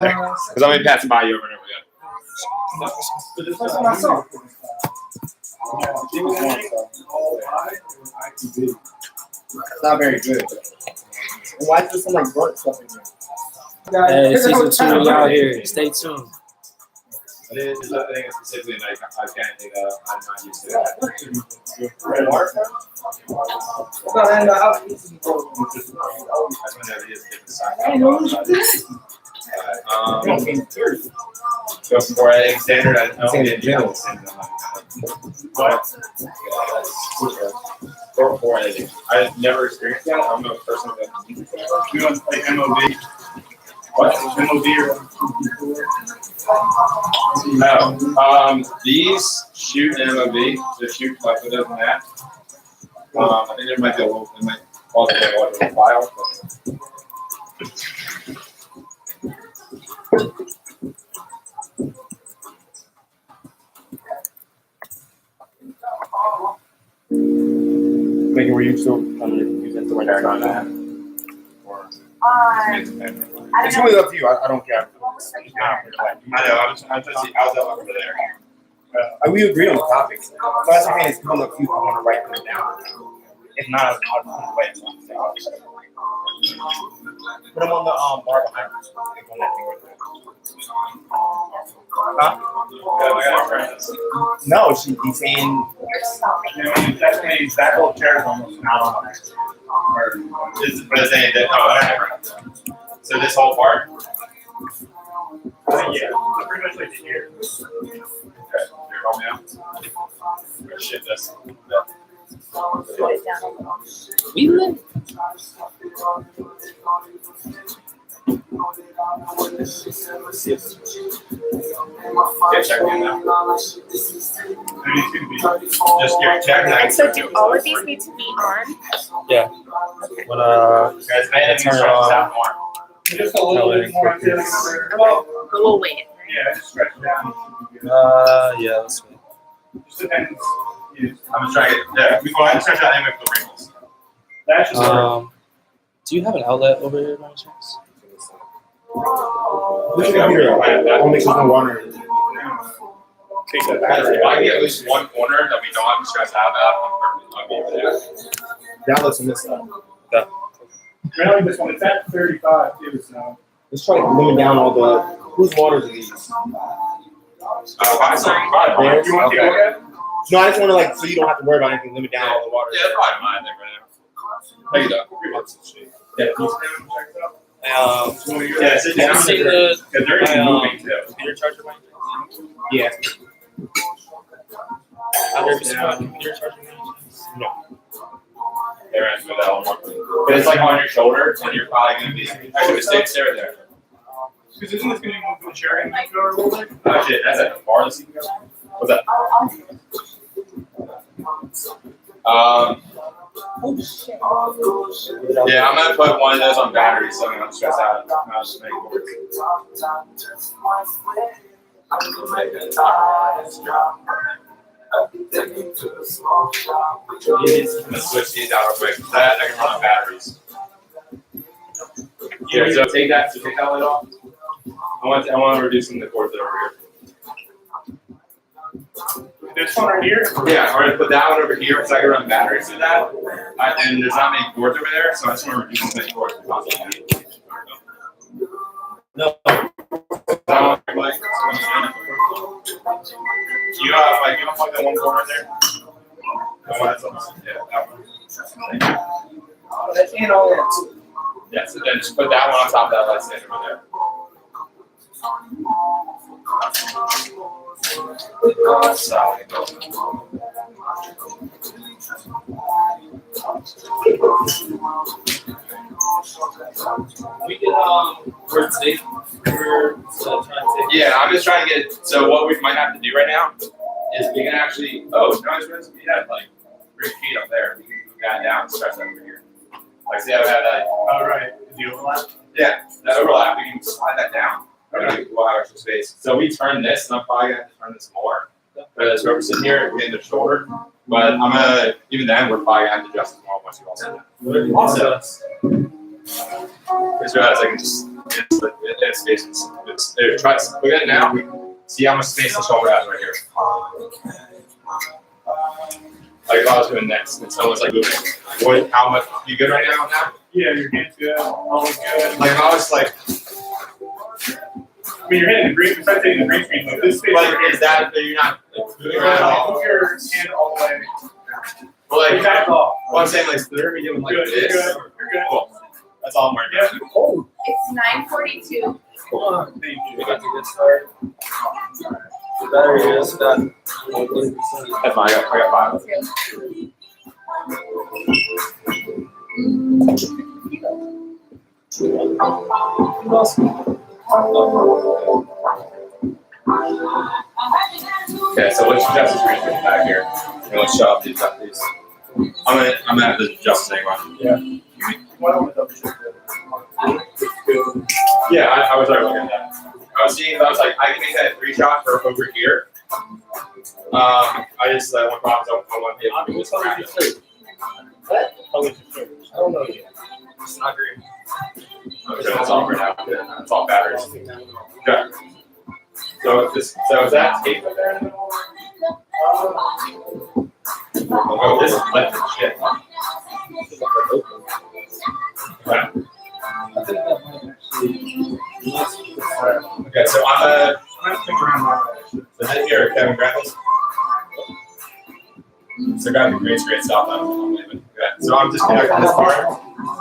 Because I'm gonna pass by you over and over again. It's not very good. Why is there so much burnt stuff in here? Hey, season 2, we out here. Stay tuned. There's nothing specifically like I can't think of. I'm not used to that. So for editing standard, I don't get general standard. What? For editing, I've never experienced that. I'm a person that you want to play MOV. What? MOV or these shoot in MOV. They shoot like it doesn't that. I think there might be a little. It might cause a little file. Like, were you still using the right on that? Or it's really up to you. I don't care. I know. I was out over there. We agreed on the topics. So that's okay. It's coming up to you if I want to write them down. If not, I'll put them away. Put them on the bar behind us. On that thing right there. Huh? No, he's saying that whole chair is almost not on it. But it's saying that, so this whole part? Yeah, pretty much like here. Okay, you're home now? Shit, this. We live. Just your check. And so do all of these need to be on? Yeah. When guys, I turn it on. Just a little bit more. Okay, but we'll wait. Yeah, just stretch it down. Yeah, that's good. Just depends. I'm just trying to get, yeah, we go ahead and stretch out anyway for the wrinkles. That's just do you have an outlet over here by any chance? I'll mix with some water. If I can get at least one corner that we don't have to stress out about, I'll be able to do that. Now let's miss that. Really, this one, it's at 35 too, so. Let's try to limit down all the. Whose waters are these? You want to go ahead? No, I just want to so you don't have to worry about anything. Limit down all the water. Yeah, that's probably mine right now. There you go. Yeah, sit down. Because they're even moving too. Computer charger by any chance? Yeah. Computer charger by any chance? No. They're going to do that one more. But it's like on your shoulder, and you're probably going to be. Actually, stay there. Because isn't this going to move to a chair and go a little bit? Oh shit, that's at the farthest you can go. What's that? Yeah, I'm gonna put one of those on batteries so I don't stress out. Not just make cords. I'm gonna switch these out real quick. That I can run on batteries. Yeah, so take that light off. I want to reduce some of the cords that are over here. This one right here? Yeah, I'm gonna put that one over here so I can run batteries through that. And there's not many cords over there, so I just want to reduce as many cords as possible. No. You don't plug that one cord right there? Yeah, that one. That's in all that. Yeah, so then just put that one on top of that light stand over there. We can word safe. Yeah, I'm just trying to get. So what we might have to do right now is we can actually. Oh, no, we had like 3 feet up there. We can move that down and stretch that over here. Like, see how we have that? Oh, right. The overlap? Yeah, that overlap. We can slide that down. Okay. We'll have extra space. So we turn this, and I'm probably gonna have to turn this more. Because whoever's sitting here, we in the shoulder. But I'm gonna, even then, we're probably gonna have to adjust it more once you all see that. Also, Visualize like it's spaces. Try look at it now. See how much space the shoulder has right here. Like if I was doing next, and someone's like moving. What? How much? You good right now? Yeah, your hand's good. All is good. Like if I was like, I mean, you're hitting the green. Besides hitting the green screen, like this space. like is that you're not moving around at all? Move your hand all the way. Well, like Back off. well, I'm saying like they're gonna be doing like Good, this. you're good. You're good. Cool. That's all I'm worried Yeah. about. Oh, It's 9:42. Come on. Thank you. We got to get started. The battery is done. That's fine. I got 5. Okay, so let's adjust the screen back here. And let's show off these. I'm gonna have to adjust it anyway. Why don't we double check Yeah, I was already looking at that. I was like, I can make that a 3-shot for over here. I just one problem I want to be able to do this around it. what? I don't know yet. It's not green. Okay, that's all for now. It's all batteries. Okay. So is that tape up there? Oh, this is electric shit. Okay. Okay, so I'm Let's think around that. the head here, Kevin, grab this. So grab the green screen stuff. I'm leaving. Okay, so I'm just connecting this part. That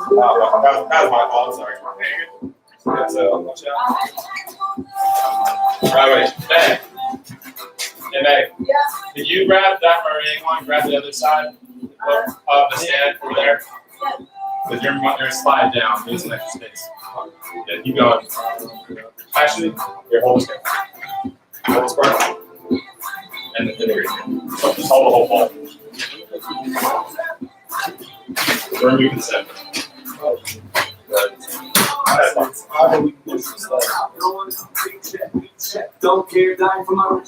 was my fault. Sorry. Okay, so watch out. Right, wait. Meg. Hey, Meg. Yeah. Can you grab that meringue one? Grab the other side of the stand over there. Because you're slide down. There's some extra space. Yeah, keep going. Actually, here, hold this guy. Hold this part. And then green. So just hold the whole ball. We're moving the center. That's fine. How do we push this stuff? Don't care, dying for my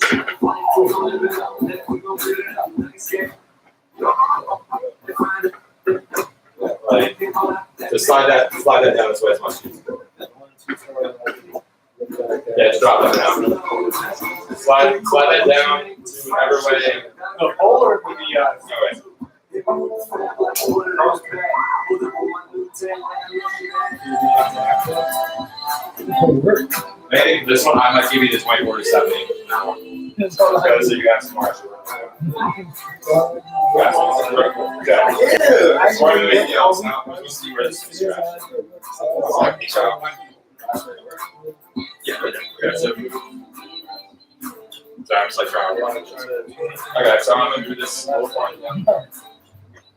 Like, just slide that down this way as much as you can. Yeah, just drop that down. Slide that down to whatever way. The pole or the No way. Maybe this one I might give you this whiteboard to 70 now. So you have some more. More than anything else now. We'll see where this is at. Yeah, right there. Okay, so I'm just like trying to run it. Okay, so I'm gonna do this little part.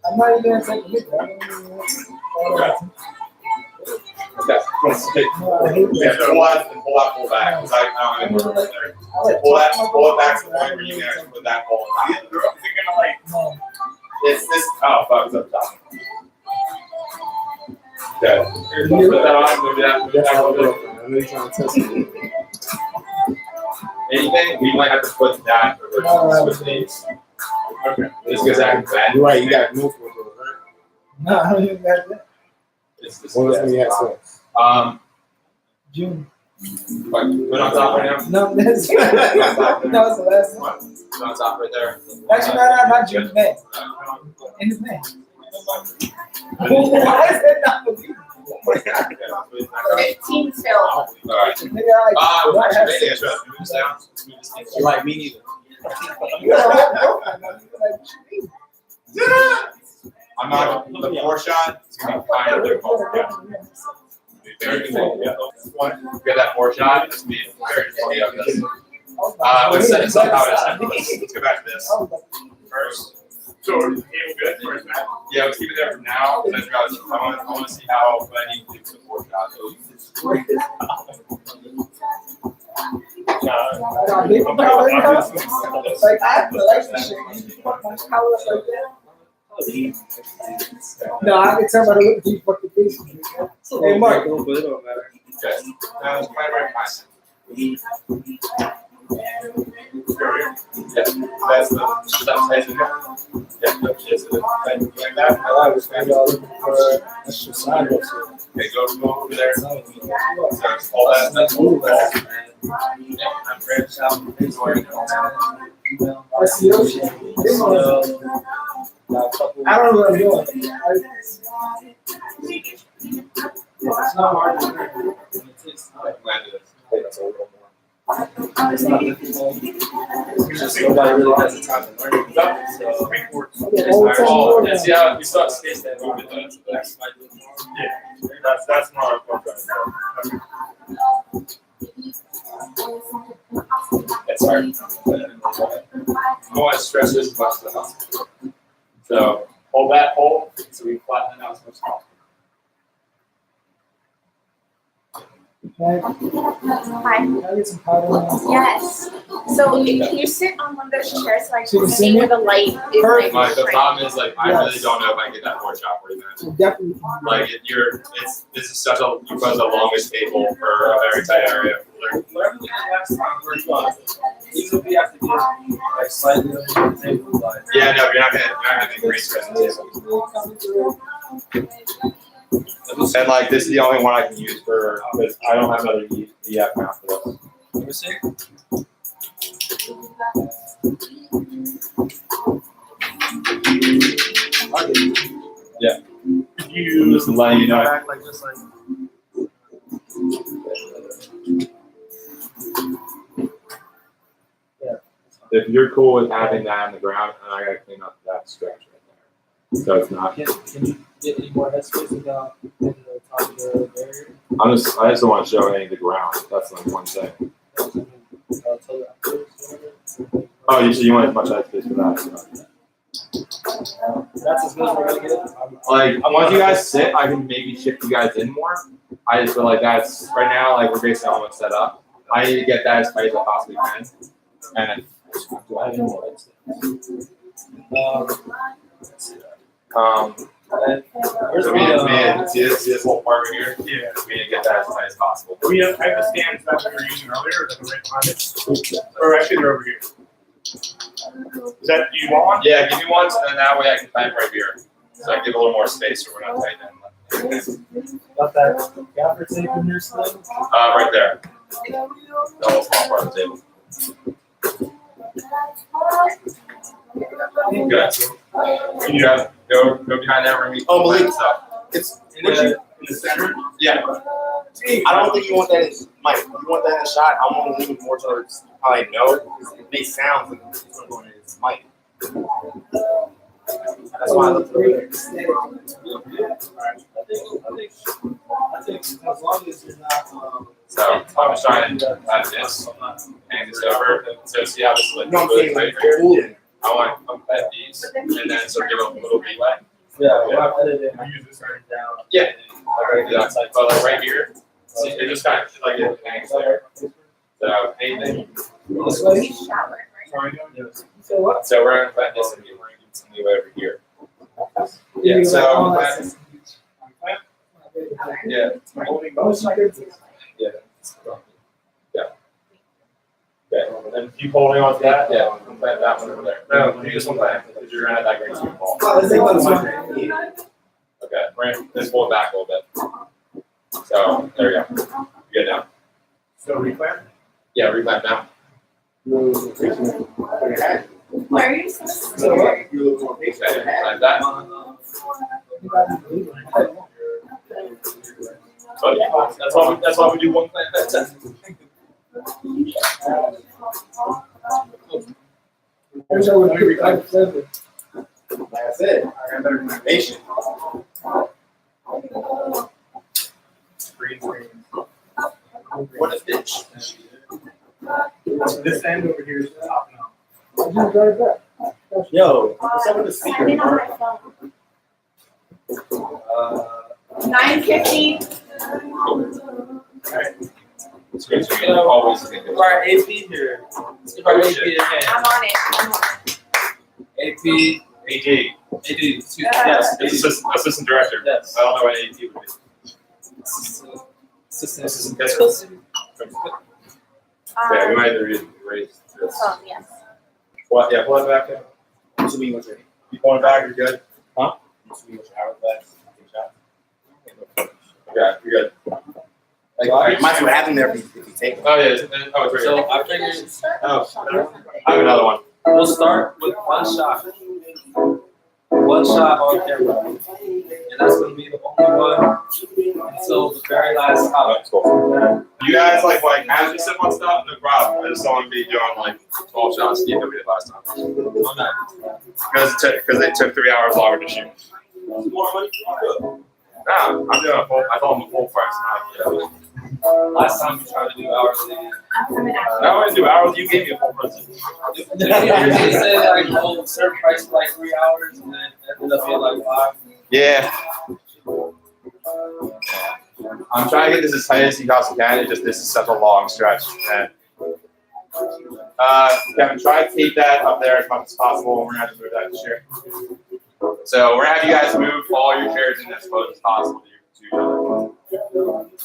I'm not even gonna take a picture. I don't even Okay. Okay. Yeah, pull back. Because I don't know there. Pull it back to the point where you can actually put that ball in. You're gonna like. It's this. Oh, fuck, it's up top. Okay. Here, put that on. Move that a little bit. I know you're trying to test me. Anything, we might have to put that over switch these. Okay. Just because I can bend. You're right, you got multiple of those, right? No, I don't even got that. It's this. What was when you had sex? June. Like, put it on top right now. No, that's that was the last one. Put it on top right there. Actually, not June, May. In his May. Why is that not believable? Oh my God. 15 still. Alright. Nigga, I We're have actually making sex. it. Move this down. Move this thing. You're like, me neither. You gotta have girlfriend, though. You're like, what you mean? I'm not, the 4-shot is going to be kind of difficult. Yeah. Be very difficult. Yeah. Get that 4-shot. It's be very difficult. Yeah. Let's set this up how it is. Let's go back to this. First. So is the table good for his match? Yeah, let's keep it there for now. Because I want to see how I need to do the 4-shot. Like, I have a relationship. You fuck my collar like that? No, I can tell by the look at you fucking face. Hey, Mark. It don't matter. Okay. Now let's play right behind. Yeah, that's the yeah, like that. I was maybe looking for extra sidewalks here. Okay, go over there. So all that's all that. Yeah, I'm Fred. That's the ocean. I don't know what I'm doing. It's not hard to learn. It's not. It's a little more. It's not difficult. It's just nobody really has the time to learn it. So, Oh, and see how you start to space that movement. That's that's not what I'm It's hard. I want to stress this as much as possible. So hold that hold so we flatten it out as much as possible. Hi. Can I get some powder on? Yes. So can you sit on one of those chairs so I So you can can see see where the light is like? Like the right? problem is like I really Yes. don't know if I can get that pork chop for you, man. Definitely. Like this is such a you put the longest table for a very tight area. Whatever we did last time, we're fine. Even if we have to get like slightly under the table, but. Yeah, no, you're not gonna be great stress on the table. And like this is the only one I can use for because I don't have another EF mount for this. Let me see. Yeah. You I'm just letting you know. back like this, like. Yeah. If you're cool with having that on the ground, and I gotta clean up that stretch right there. So it's not. Can you get any more headspace without hitting the top of the barrier? I just don't want to show any of the ground. That's like one thing. Oh, you want as much headspace for that. So. That's as good as we're gonna get. Like once you guys sit, I can maybe shift you guys in more. I just feel like that's right now. Like we're basically almost set up. I need to get that as tight as I possibly can. And do I have any more headspace? Where's So the see this whole part right here? Yeah. We need to get that as tight as possible. Do we have type of stands that we were using earlier, or is that the right behind it? Or actually, they're over here. Is that, do you want one? Yeah, give me one, so then that way I can type right here. So I give a little more space, so we're not tight in. Got that gaffer tape in your sleeve? Right there. The whole small part of the table. Good. Can you go behind that room? Oh, believe it. stuff. It's In the center? Yeah. I don't think you want that in Mike. You want that in the shot. I want to lean more towards how I know because it makes sounds like it's going in his mic. That's why I look over there. I think as long as you're not. So I'm just trying to add this, hang this over, so see how this looks. No, I'm saying like cool. I want to pet these, and then so give them a little leeway. Yeah, we'll have to edit it. We use this right down. Yeah. But like right here, see, it just kind of like it hangs there. So anything. This way? He's showering, right? Sorry, yes. So what? So we're gonna plant this and we're gonna get some leeway over here. Yeah. So yeah. Yeah. Yeah. Okay. And keep holding on to that. Yeah. We'll plant that one over there. No, you just want to plant because you're gonna have that green screen ball. Okay. We're gonna just pull it back a little bit. So there we go. Good now. So replant? Yeah, replant now. Why are you so So scared? you look more patient. Okay. Like that. But that's why we do one plant at a time. Like I said, I got better information. What is this? This end over here is the top now. Yo, what's up with the I've been on speaker? my phone. 9:50. It's good to me. Always think of Our AP here. Let's give our AP a hand. I'm on it. I'm on it. AP. AD. AD. Yes. Assistant director. Yes. I don't know what AD would be. Assistant. Okay, we might have to erase this. Oh, yes. What? Yeah, pull it back in. What's the mean with your You pull it back, you're good. What's the mean with your hourglass? Yeah, you're good. Like, might see what happened there if you take it. Oh yeah. Oh, it's right So here. I figured Oh, I have another one. we'll start with one shot. One shot on camera. And that's gonna be the only one until the very last Oh, out. that's cool. You guys like casually sip on stuff? No problem. I just don't want to be doing like 12 shots like we did last time. Because it took 3 hours longer to shoot. Nah, I'm doing a full. I told them a full price. Not Last time we tried to do hourly. now I do hours. You gave me a full price. They usually say like, oh, certain price for like 3 hours and then ended up being like 5. Yeah. I'm trying to get this as tight as you possibly can. It just this is such a long stretch. And Kevin, try to keep that up there as much as possible. And we're gonna have to move that chair. So we're gonna have you guys move all your chairs in as close as possible to each other.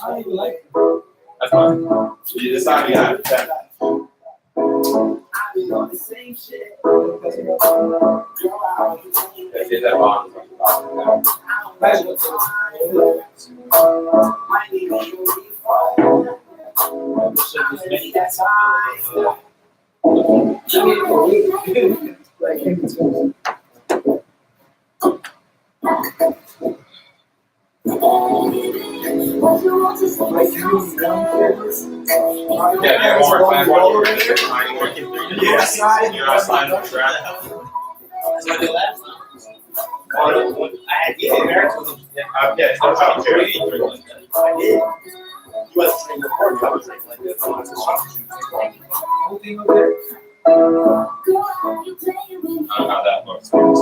I don't even like it. That's fine. You decide you have that. Yeah, get that on. Yeah, more back one. Yes. You're outside of the trap. Yeah, it's not about charity. I don't know how that looks. What's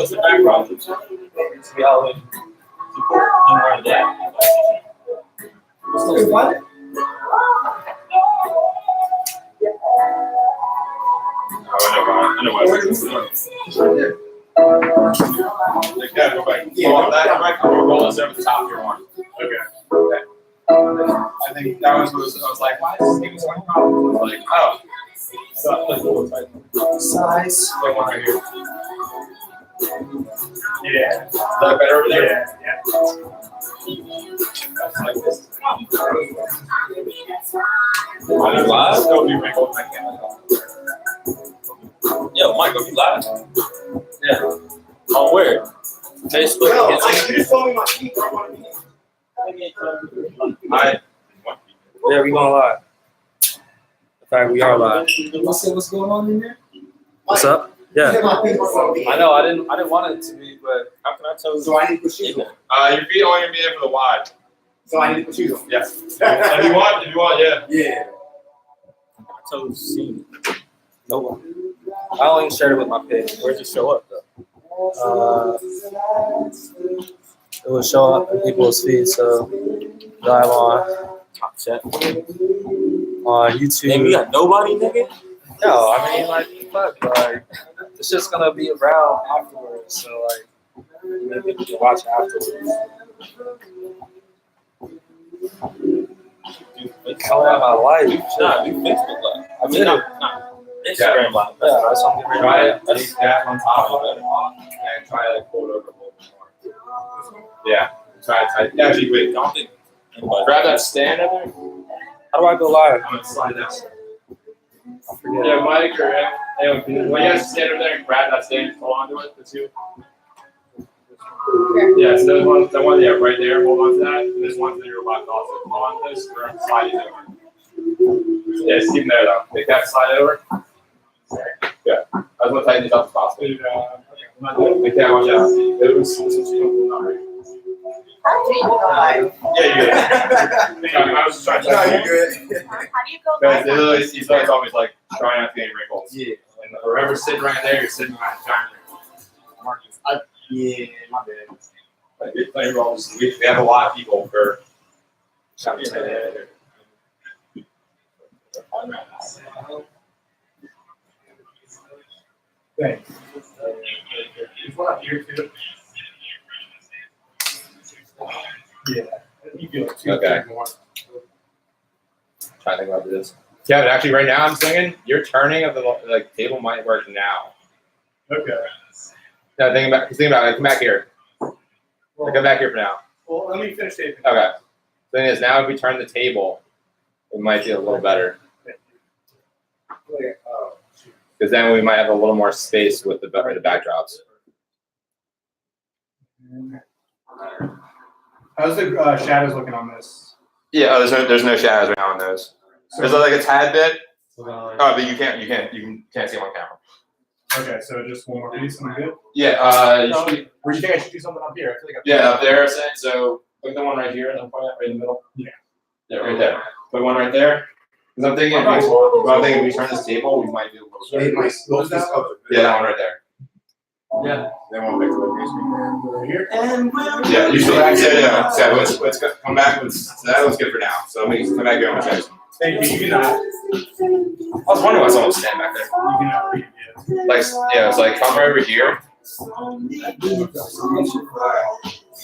the background? To be all in. I know why it's like that, go back. Well, that might come roll this over the top of your arm. Okay. I think that was what I was like, why is this thing so problem? I was like, oh. So like what looks like size. Like one right here. Yeah. Is that better over there? Yeah. That's like this. I don't know. Don't be wrinkled. I can't. Yo, Michael, you live? Yeah. On where? Facebook. No, Instagram? you just told me my feet don't want to be. Yeah, we going live. In fact, we are live. What's going on in there? What's up? Yeah. I know. I didn't want it to be, but how can I tell you? So I need to put shoes on. Your feet only gonna be there for the wide. So I need to put shoes on. Yes. If you want, yeah. Yeah. I told you, no one. I don't even share it with my page. Where'd you show up though? It will show up in people's feeds. So live on Top Chat on YouTube. Nigga, you got nobody, nigga? No, I mean like fuck, like it's just gonna be around afterwards. So like maybe you can watch afterwards. Come out my life. Nah, do Facebook Live. I did it. Nah. Instagram Live. Yeah, that's something Try really it. Take that on top of it, and try to like fold over a little bit more. Yeah. Try it tight. Actually, wait. Don't think. Grab that stand over there. How do I go live? I'm gonna slide that. I forget. Yeah, Mike or anyone. Well, you guys stand over there and grab that stand. Hold on to it. The two. Yeah, so those ones, the one, yeah, right there. Hold on to that. And this one's in your left also. Hold on to this. Or slide it over. Yeah, just keep them there though. Make that slide over. Yeah, I was gonna tighten this up as possible. Make that one, yeah. It was not right. Yeah, you're good. I was just trying to. No, you're good. How do you go Guys, back? he's always like trying not to get any wrinkles. Yeah. And whoever's sitting right there, you're sitting right there. Yeah, my bad. Like big playing roles. We have a lot of people for. Thanks. There's one up here too. Yeah. You get two Okay. more. Trying to think about this. Kevin, actually, right now I'm thinking your turning of the like table might work now. Okay. No, think about it. Come back here. Well, Come back here for now. well, let me finish taping. Okay. Thing is, now if we turn the table, it might be a little better Oh, shoot. because then we might have a little more space with the backdrops. How's the shadows looking on this? Yeah. Oh, there's no shadows right now on those. So, There's like a tad bit. So then, like, Oh, but you can't see them on camera. okay, so just one more piece and I'm good. Yeah. You should be, Or you think I should do something up here? I feel like yeah, up there. So look at the one right here. I'm pointing out right in the middle. Yeah. Yeah, right there. Put one right there. Because I'm thinking, if we turn this table, we might do a little bit. Yeah, that one right there. yeah. They won't make the green screen. Right here. Yeah, usually. Yeah. So let's come back. That looks good for now. So let me come back here and check. Thank you. You can I was wondering why someone was standing back there. read it. Like, yeah, it's like come right over here.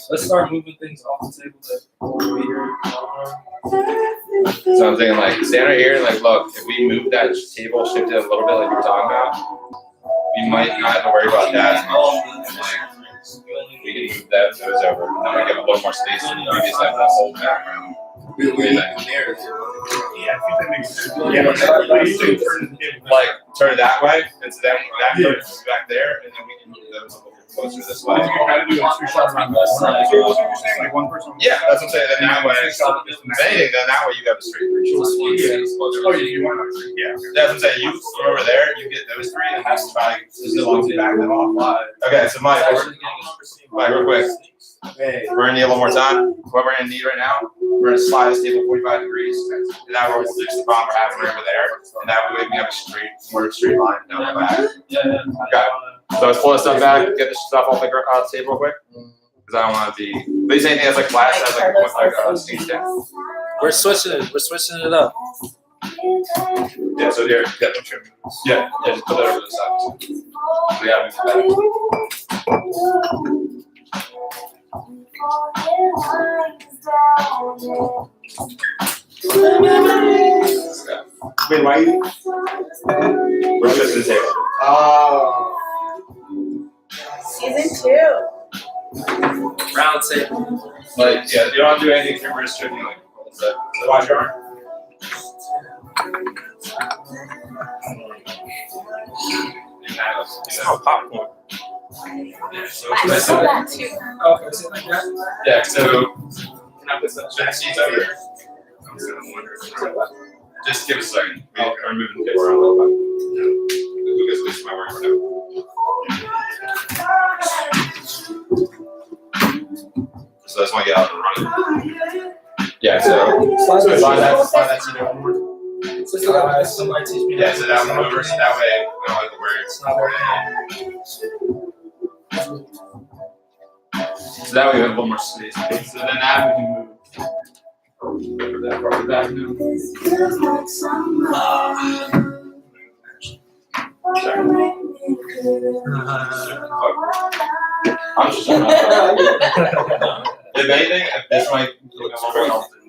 Let's start moving things off the table that over here. So I'm thinking like stand right here and like look, if we move that table, shift it a little bit like you were talking about, we might not have to worry about that as much. And, like, we can move those over. And then we get a little more space and we just have that whole background. We there. Yeah, I think that makes sense. Yeah, I usually turn the table. Like turn it that way, and so then that goes back there, and then we can move those a little bit closer this way. You try to do a two-shot around the corner. So that's what you're saying, like one person. Yeah, that's what I'm saying. Then that way, if anything, then that way you have a straight three shots. Oh, you want to? Yeah. That's what I'm saying. You go over there, you get those three, and that's try just as long as you back them off. Okay, so Mike, real quick. Hey. We're gonna need a little more time. What we're gonna need right now, we're gonna slide this table 45 degrees, and that way we'll fix the problem we're having over there, and that way we have a more straight line down the back. Yeah. Okay. So let's pull this stuff back, get this stuff off the table real quick, because I don't want to be. At least anything that's like flat, that's like a steam stick. We're switching it. We're switching it up. Yeah. So there. Yeah. Just put that over the side. We have it back. Wait, why you? We're switching the table. Oh. Season 2. Roundtable. Like, yeah, you don't have to do anything. We're just tripping like. So watch your arm. Oh, popcorn. Yeah, so I saw that too. Okay, so like that. yeah, so can I put some seats over here? I'm just gonna wonder. Just give us a second. We are moving the table around a little bit. Lucas, this is my work now. So that's why I get out and run. Yeah, so slide that seat over. Somebody teach me Yeah, so that one over, so that way we don't have to worry. So that way we have a little more space. So then that we can move over that part back now. Sorry. I'm just trying to. If anything, this might help to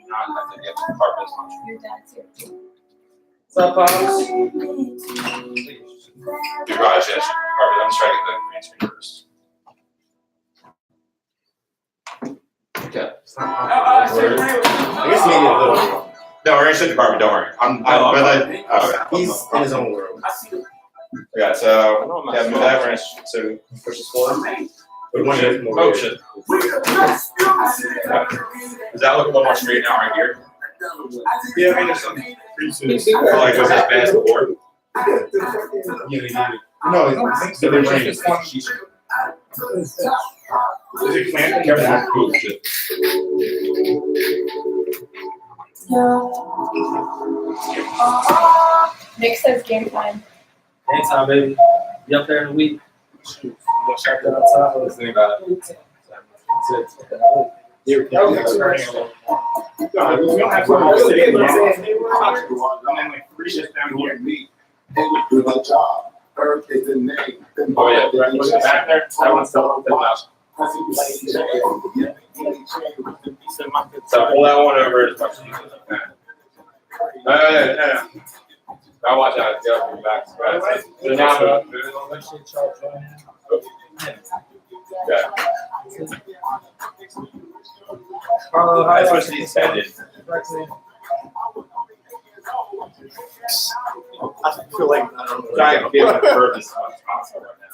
not have to get the carpet as much. Your dad's here too. What's up, Pops? Your garage, yes. Carpet. I'm just trying to get the green screen first. Okay. I guess maybe a little. No, we're gonna shift the carpet. Don't worry. He's in his own world. Okay, so yeah, move that. We're gonna so push this forward. But one is more. Oh shit. Does that look a little more straight now right here? Yeah, I mean, there's some creases. Or like was that bad as before? No, I think so. Is it clamped? Careful. Cool. Shit. Nick says game time. Anytime, baby. Be up there in a week. Shoot. You gonna shut that outside? Let's think about it. We don't have someone sitting in the and then like three shifts down here. Do my job. Earth is the name. Oh yeah, was it back there? That one's still up. So pull that one over as much as you can. No. Now watch out, get up your back. Right. So now move it on this. Yeah. Carlo, how That's are what she said. I feel like I don't know. Trying to give the curve as much as possible right now.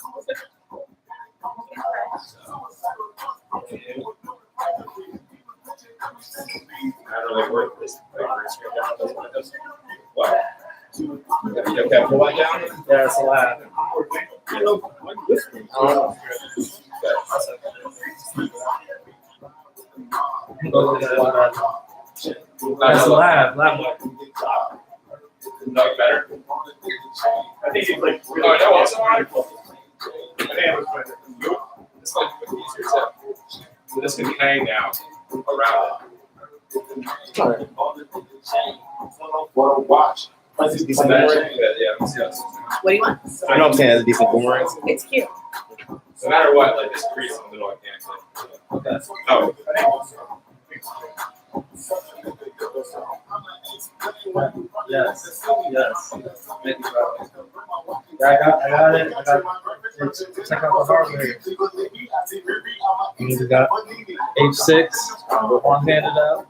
I don't really work this. What? Okay, pull that down. Yeah, it's a lot. That's lab. No, better. I think it's like Oh, no, also I think it was better. this might be easier too. So this can hang down around What a watch. it. Yeah, let me see how What do you want? I know I'm saying it's a decent boomerang. It's cute. No matter what, like this crease in the middle, I can't say. Oh. Yes. Thank you, brother. Yeah, I got it. Check out the hardware. We got H6, one-handed out.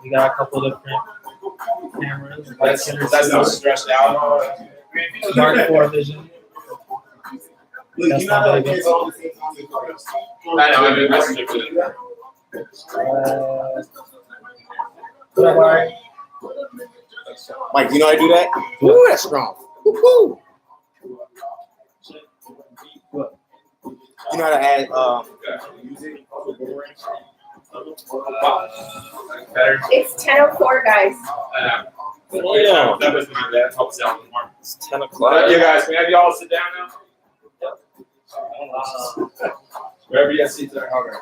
We got a couple different cameras. That's not stretched out. Mark 4 vision. That's not baby. I know, I've been messaging with it. What up, Larry? Mike, you know how to do that? Woo, that's strong. Woo-hoo. You know how to add music? Better. It's 10:04, guys. Yeah. That was my bad. Helps out more. It's 10 o'clock. You guys, can I have y'all sit down now? Wherever you guys seats are. Okay.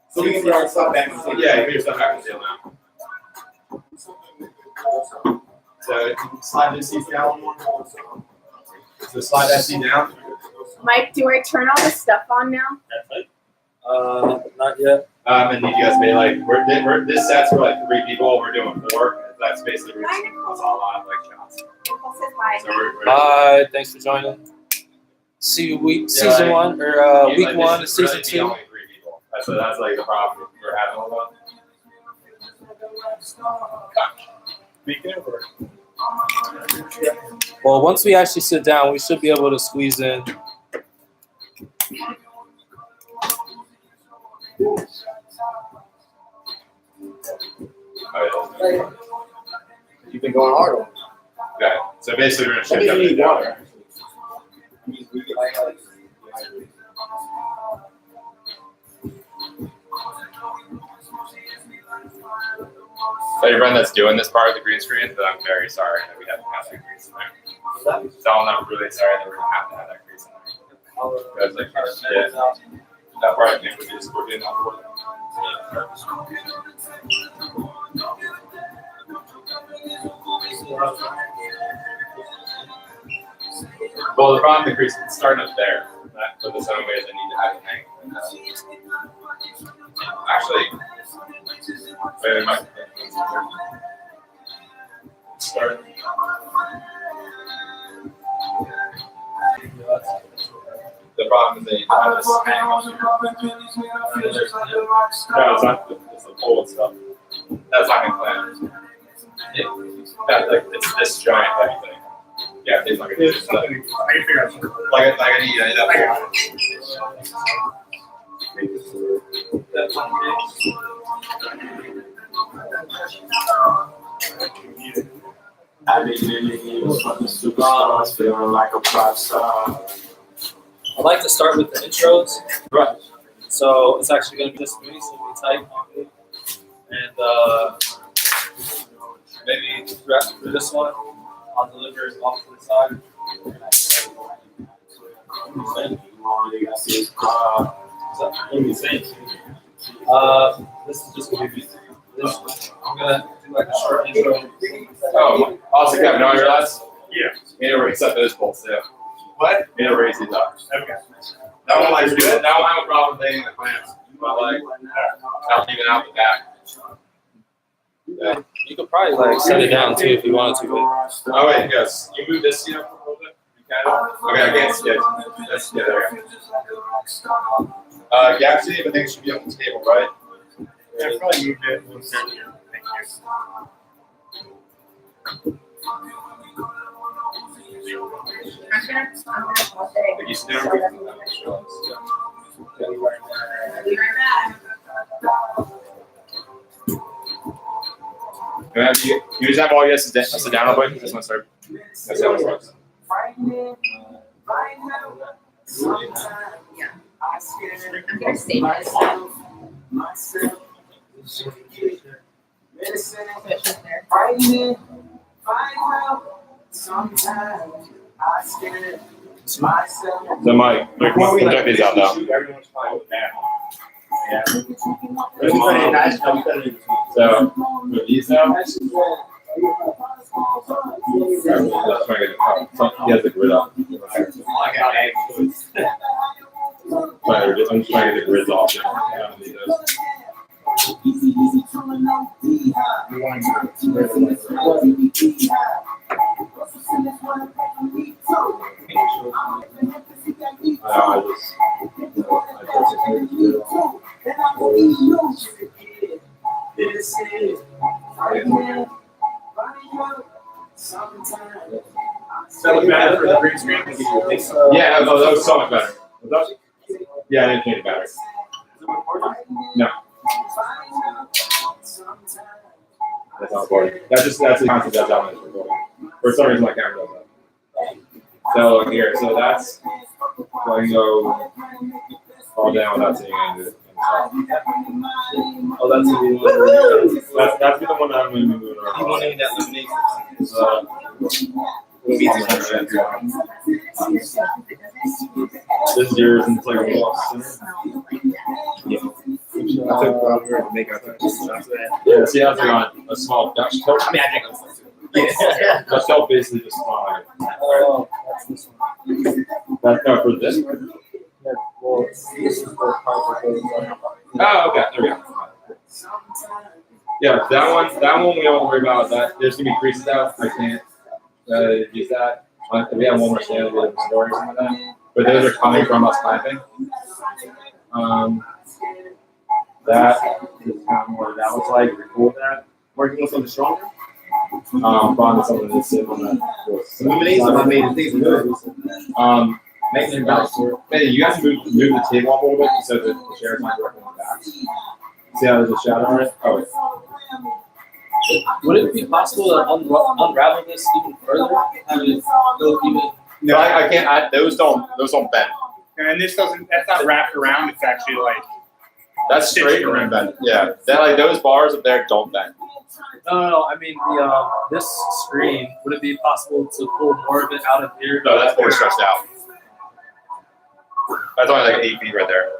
So we can put our stuff back. Yeah, put your stuff back in the deal now. So you can slide this seat down one more. So slide that seat down. Mike, do I turn all the stuff on now? Not yet. And you guys may like this set's for like 3 people. We're doing 4. That's basically that's all on like shots. Nicole says hi. So we're Bye. Thanks for joining. See you season 1 or week 1 to season 2. Only 3 people. That's like the problem we're having a lot. Well, once we actually sit down, we should be able to squeeze in. You've been going hard on it. Okay. So basically, we're gonna shift up and down. So your friend that's doing this part of the green screen, but I'm very sorry that we have to have that grease in there. So I'm really sorry that we're gonna have to have that grease in there. Because like, yeah, that part I think we're doing that for them. Well, the problem with the grease is starting up there. That for the same way they need to have it hang. Actually, maybe my start. The problem is they have this hang. No, it's not. It's the pole itself. That's not gonna plan. That like it's this giant heavy thing. Yeah, it's like There's something I can figure out. like I need that. I mean, from the cigars, feeling like a pop star. I'd like to start with the intros. Right. So it's actually going to be just me, so we type on it. And maybe through this one, I'll deliver it off to the side. What are you saying? This is just gonna be this. I'm gonna do like a short intro. Oh, also, Kevin, no, I realized. Yeah. You need to raise up those bolts too. What? You need to raise these up. Okay. That one likes good. That one I have a problem laying the clamps. But like, not even out the back. Yeah. You could probably like set it down too if you wanted to. But Oh wait, yes. You move this seat up a little bit. You can. Okay, I can't see it. That's yeah, there we go. Gap seat, I think it should be on the table, right? Yeah, probably moved it. One second. Thank you. I'm gonna pause it. Like you sit down. Be right back. You just have all you guys to sit down real quick. Just want to start. That's how it works. Yeah. I'm gonna save this. Switch there. So Mike, we'll check these out though. Everyone's fine with that. Yeah. So with these now, let's try to get he has the grid up. I'm just trying to get the grids off. That was better for the green screen. Yeah, no, that was so much better. Was that? Yeah, I didn't change the battery. No. That's not recording. That's the concept that's out when it's recording. For some reason my camera does that. So here, so that's so I can go all down without seeing any of it. oh, that's gonna be one. That's the one that I'm gonna be moving around. You want any of that lemonade? This is yours and it's like a box. Yeah, see how's it on a small Dutch tilt? I mean, I think I'm Yeah. Dutch tilt basically just small. Oh, that's this one. That's for this. Yeah, well, this is for Oh, okay, there we go. Yeah, that one we don't worry about. That there's gonna be creases out. I can't use that. We have one more standard with stories and like that. But those are coming from us clamping. That is kind of more what that looks like. You're cool with that. Working with something stronger? Finding something that's sitting on that. Making about maybe you guys move the table up a little bit so that the chair's not directly on the back. See how there's a shadow on it? Oh, wait. would it be possible to unravel this even further? Have it go even? No, I can't. Those don't bend. And this doesn't, that's not wrapped around, it's actually like. That's straight and bend. Yeah, that like those bars up there don't bend. No. I mean the this screen. Would it be possible to pull more of it out of here? No, that's more stretched out. That's only like 8 feet right there.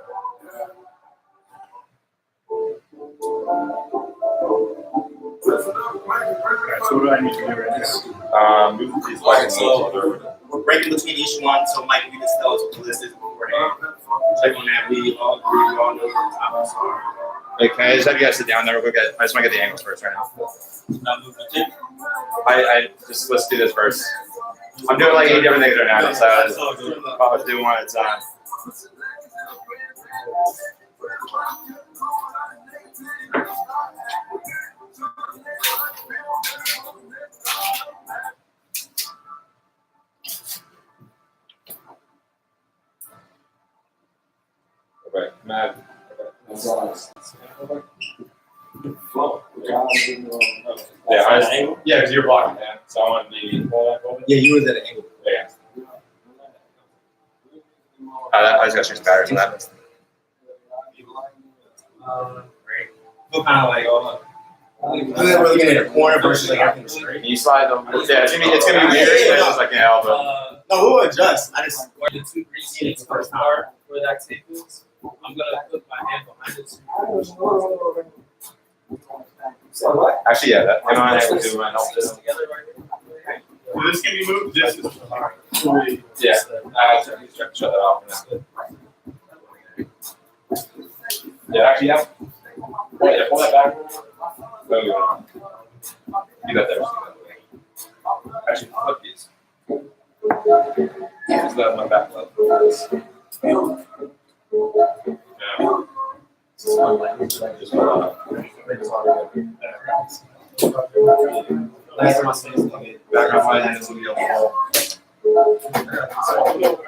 So what do I need to do right now? Move these lights a little further. We're breaking between each one, so Mike, we just tell us what the list is beforehand. Check on that. We all agree, we all know what the topics are. Hey, can I just have you guys sit down there real quick? I just want to get the angles first right now. I just let's do this first. I'm doing like 8 different things right now, so I'll do one at a time. Okay, Matt. Yeah, because you're blocking that, so I want to be. Yeah, you was at an angle. Yeah. I just got to change batteries on that. Feel kind of like, we're looking at a corner versus like everything straight. Can you slide them? Yeah, it's gonna be weird. It's just like help. No, we'll adjust. I just. Where the two green seats first part where that tape is. I'm gonna put my hand behind it. Actually, yeah, that am I able to my help this? This can be moved. This is. Yeah, I have to shut that off. Yeah, actually, yeah. Pull that back. No, you don't. You got there. Actually, flip these. Just let my back up. Yeah. Just last time I seen this back on my hands will be on the wall.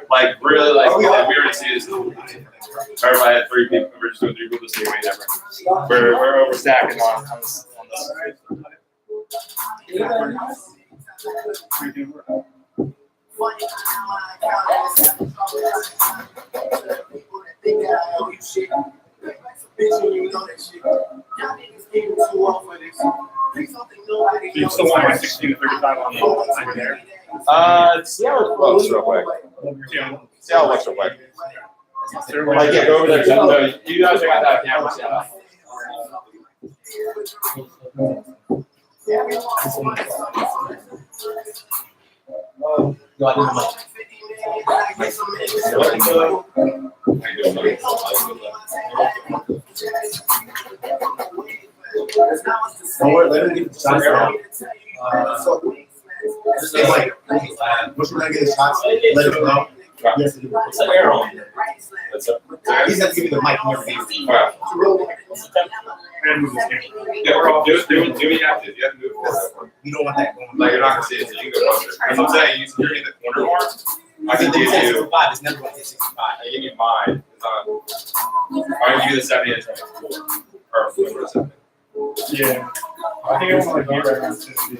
Like really, like we already see this. Everybody had 3 people. We're just doing 3 people this year. We're overstacking on this. You still want my 16 to 35 on the over there? See how it looks real quick. See how it looks real quick. Like, yeah, go over there. No, you guys got that camera set up. Let him get the shots now. Once you're gonna get the shots, let him go. Yes, What's an arrow? What's up? he's have to give me the mic. Alright. And move this camera. Yeah, we're all do what you have to. You have to move forward. You don't want that going. Like you're not gonna see it, so you can go closer. As I'm saying, you're in the corner more. I can give you. 65. It's never going to hit 65. I give you mine. It's not. I can give you the 70 and 20. Or 70. Yeah. I think I want to like around 50.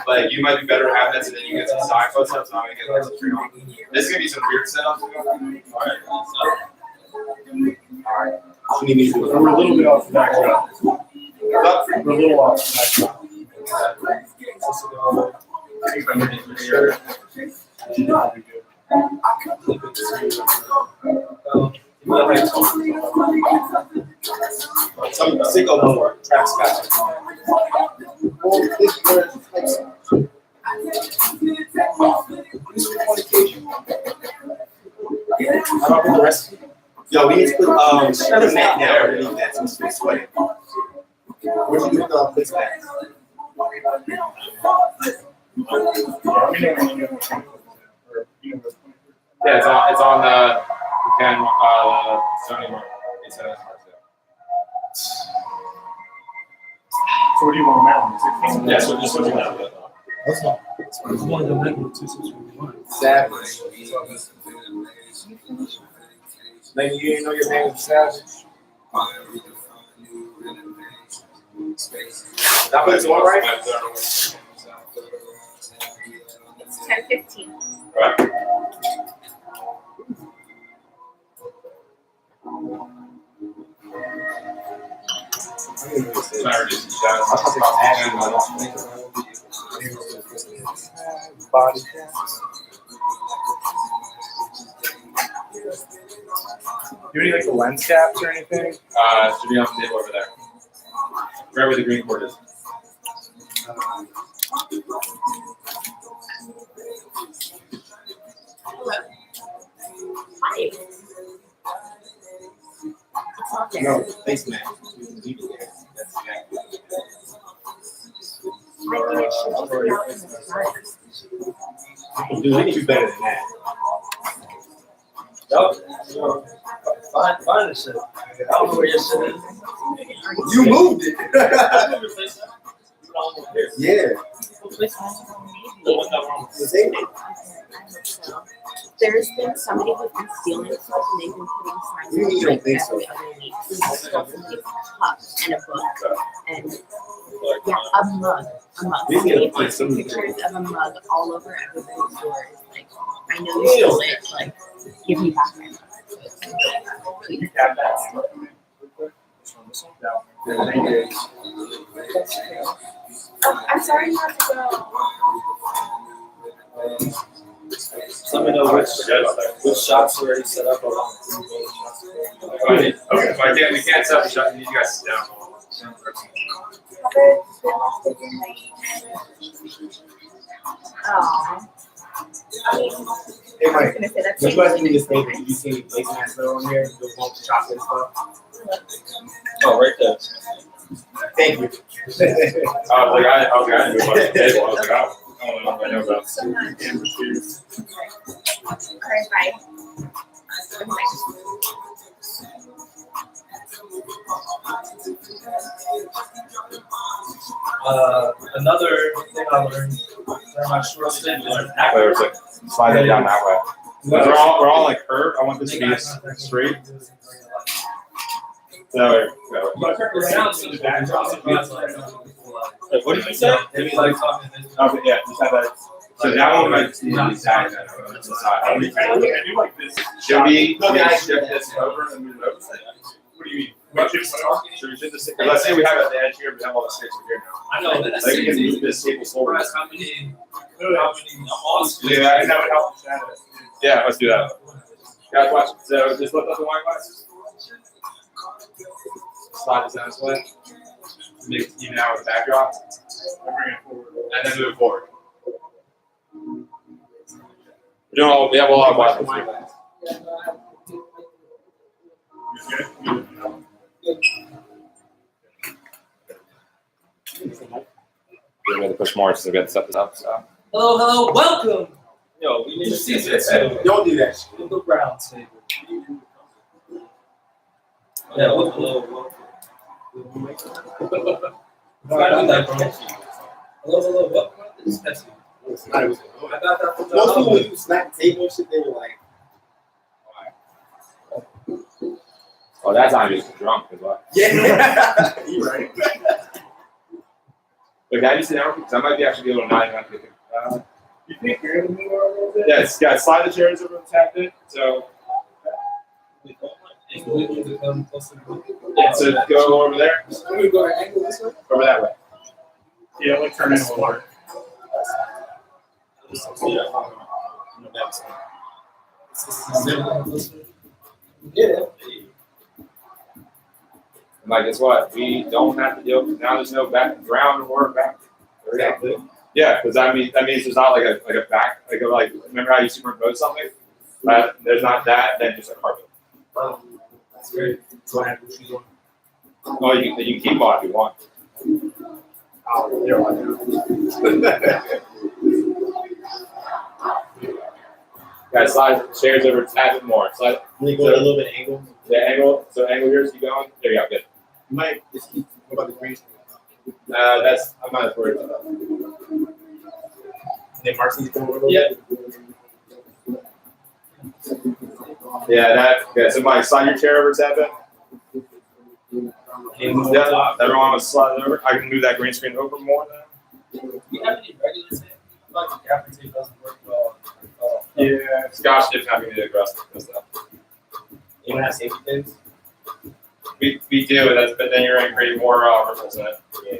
Like you might be better at having this, and then you get some side close ups. And I'm gonna get like some tree on. This is gonna be some weird setups. Alright. You need me to do We're a little bit off the back shot. We're a little off the back shot. Some sicko before track Scott. How about the rest? Yo, we need to put shut a mat down underneath that so it's sweating. Where'd you get the place back? Yeah, it's on the Sony mark. So what do you want now? 16? Yeah, so just switching that. It's one of the regular 2641. Savage. Like you didn't know your name was Savage? That was one right? It's 10:15. Right. Sorry, just Body. Do you need like the lens caps or anything? should be on the table over there. Right where the green cord is. Hi. No, face mask. Dude, we need to be better than that. Find the shit. I don't know where your shit is. You moved it. Yeah. There's been somebody who's been stealing stuff and they've been putting signs. You don't think so? Stuff in a cup and a book and yeah, a mug. We need to They find put some pictures of a mug all over everybody's doors. Like, I know you stole it. Like, give me back my mug. Please. Oh, I'm sorry you have to go. Let me know which shots are already set up. Okay, we can't stop shut. You guys sit down. Oh. Hey, I was Mike. gonna say that's. Would you like me to stay? Did you see any placemats that are on here? The one with chocolate stuff. Oh, right there. Thank you. I was like, I was like, I knew about the table. I was like, I don't know if I know about Amber shoes. Alright, bye. Another thing I learned during my short stint was That way, it's like slide that down that way. Because we're all like curved. I want this to be straight. So It sounds so bad. What did you say? Maybe like talking this. okay, yeah, just have that. So that one might just need to be tagged on the side. I do like this. Should we shift this over and move it over? What do you mean? What you put on? Should we shift this? Let's say we have it at the edge here, we have all the sticks over here now. I know, that's Like we can easy. move this table forward. How many awesome. Yeah, And that would help the shadow. Yeah, let's do that. Guys, watch. So just lift up the wine glass. Slide this down this way. Make it even out with the backdrop. I bring it forward. And then move it forward. We have a lot of wine glass. You good? We're going to push more just to get stuff up. So. Hello, welcome. Yo, we need to see this. Don't do that shit. The round table. Yeah, hello. Hello, welcome. This is Pepsi. I got that from the Most people, when you slap the table and shit, they were like, Oh, that's not just drunk as well. yeah. You're right. Look, have you sit down? Because I might be actually able to not even have to get You think you're going to move around a little bit? yeah, slide the chairs over and tap it. So, yeah, so go over there. I'm going to go to angle this way. Over that way. Yeah, like turn in a water. Yeah. And like, guess what? We don't have to deal. Now there's no background or back. Yeah, because that means there's not like a back like remember how you superimpose something? There's not that. Then just a carpet. That's great. So I have to choose one. Oh, you can keep on if you want. Oh, there Guys, slide chairs over a tad bit more. Slide. Let go a little bit angle. The angle. So angle here. Keep going. There you go. Good. You might just keep. What about the green screen? That's I'm not as worried about that. And then Marcy's going over a little Yeah. Yeah. So Mike, slide your chair over a tad bit. Yeah, everyone wants to slide it over. I can move that green screen over more then. Do you have any regular tape? Like the gaffer tape doesn't work well. Yeah, Scotch tape's not gonna be aggressive and stuff. You don't have safety pins? We do, but then you're gonna create more ripples in it. Yeah.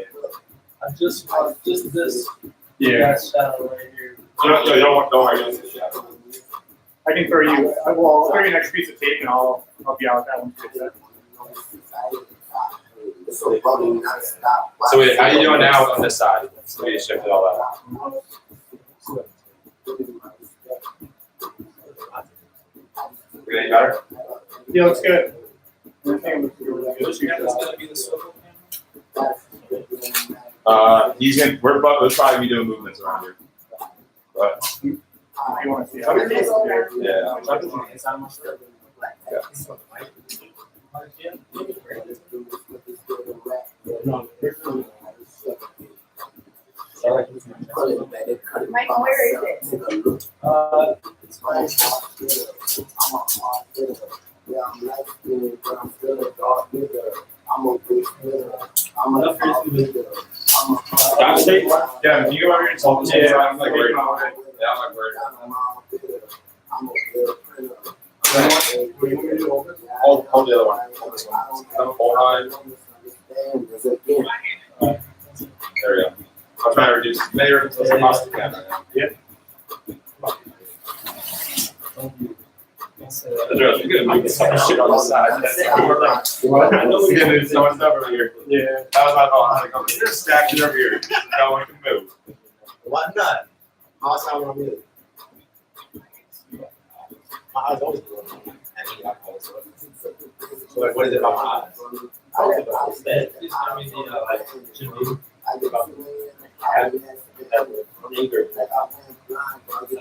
I just this. Yeah. That shadow right here. Don't worry. I can throw you. I'll throw you an extra piece of tape and I'll help you out with that one. Fix that. So wait, how you doing now on this side? So we shifted all that. Any better? Yeah, looks good. I think it looks really good. Which camera's gonna be the swivel camera? We'll probably be doing movements around here. But If you want to see how it is there. yeah. Mike, where is it? Scotch tape? Yeah, you go over here and talk to me. Yeah, I'm like worried. Yeah, I'm like worried. Hold the other one. Hold this one. Hold on. There we go. I'll try to reduce. Maybe reduce the cost of the camera. Yep. You're gonna move so much shit on the side. I know we're gonna do so much stuff over here. Yeah. That was my fault. I was like, you're stacked it over here. No one can move. Why not? How else I want to move? My eyes always blue. So like, what is it about my eyes? I don't think about eyes.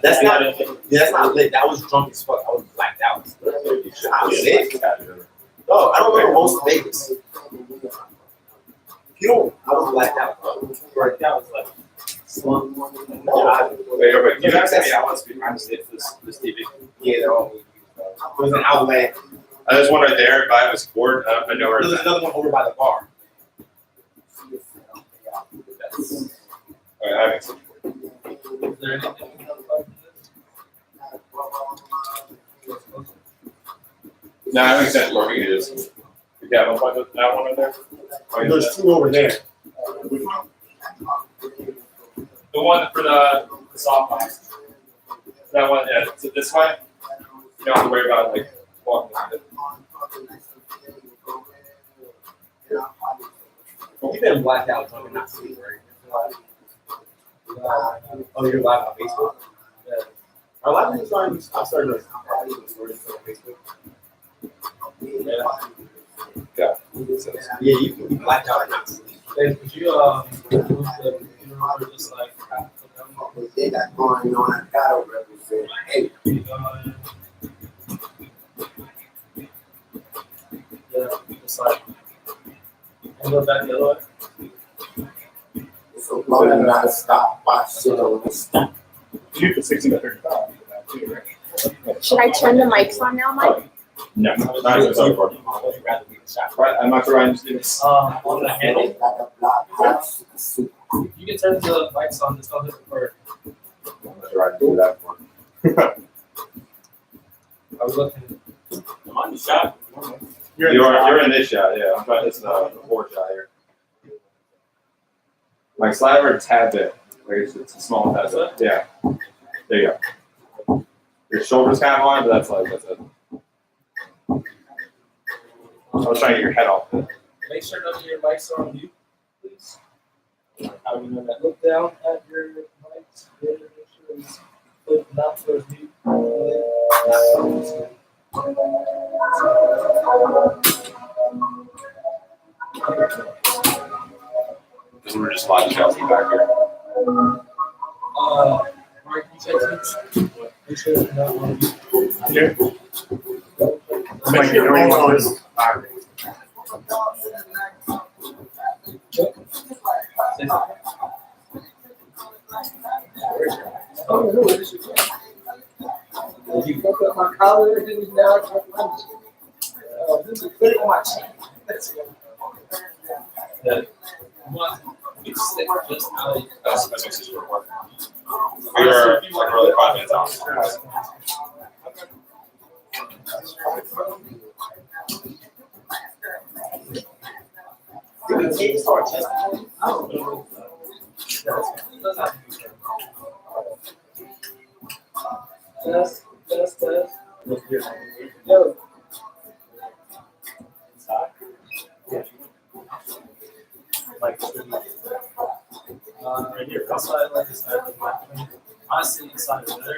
That's not lit. That was drunk as fuck. I was blacked out. I was lit. No, I don't remember most of Vegas. You don't. I was blacked out, bro. Blacked out was like slump. Wait, you guys say I want to be behind the stage for this TV? Yeah, they're all. It was an outlet. There's one right there, but I was bored. I know where There's it's at. another one over by the bar. Alright, that makes sense. Is there anything No, that makes sense. Where we can do this. Yeah, one that one right there. Oh, yeah, There's two over there. the one for the softbox. That one, yeah. So this way, you don't have to worry about like walking behind it. Well, you've been blacked out drunk and not sleep, right? Oh, you're live on Facebook? Yeah. Are live on Facebook? I started doing stories on Facebook. Yeah. Yeah, you can be blacked out and not sleep. Hey, could you move the computer over just like They got going on. I gotta represent. Hey, yeah, just like and go back the other way? so long as I stop, watch shit on the stop. You put 16 to 35 for that too, right? Should I turn the mics on now, Mike? No, not even so far. Right, I'm not sure I understand this. On the handle, Like a block house. you can turn the mics on, just don't hit record. I'm not sure I can do that one. I was looking. I'm on the shot. You're in this shot, yeah. I'm trying this the fourth shot here. Like slide over a tad bit. Like it's a small tad bit. Yeah. There you go. Your shoulders kind of on, but that's it. I was trying to get your head off it. Make sure none of your mics are on mute, please. How do you know that? Look down at your mics. Make sure it's flipped not towards mute. Because we're just watching Chelsea back here. Mark, you check this. Make sure it's not on mute. Here. Make sure everyone's on this. You fuck up my collar and now I can't punch you. This is put it on my chin. You stick just out. That's just for work. We were like really 5 minutes out. Did the start testing? I don't know. Test. Yo. Right here, outside like this. Honestly, inside is better.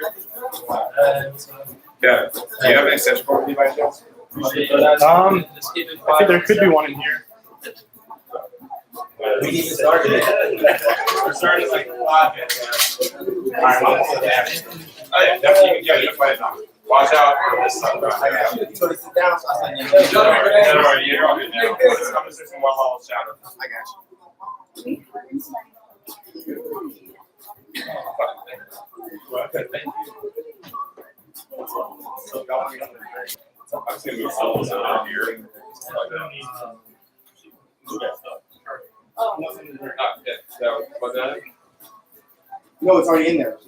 Yeah. Do you have an extension cord with you by chance? I think there could be one in here. We need to start it. We're starting like 5 minutes. Alright, well, oh yeah, definitely. Yeah, you can play it now. Watch out for this stuff. You told us to sit down, so I said, Don't worry, you're all good now. Let's come to some one level shadow. I got you. I'm just gonna move levels around here. Like that. Yeah, so, what's that? No, it's already in there.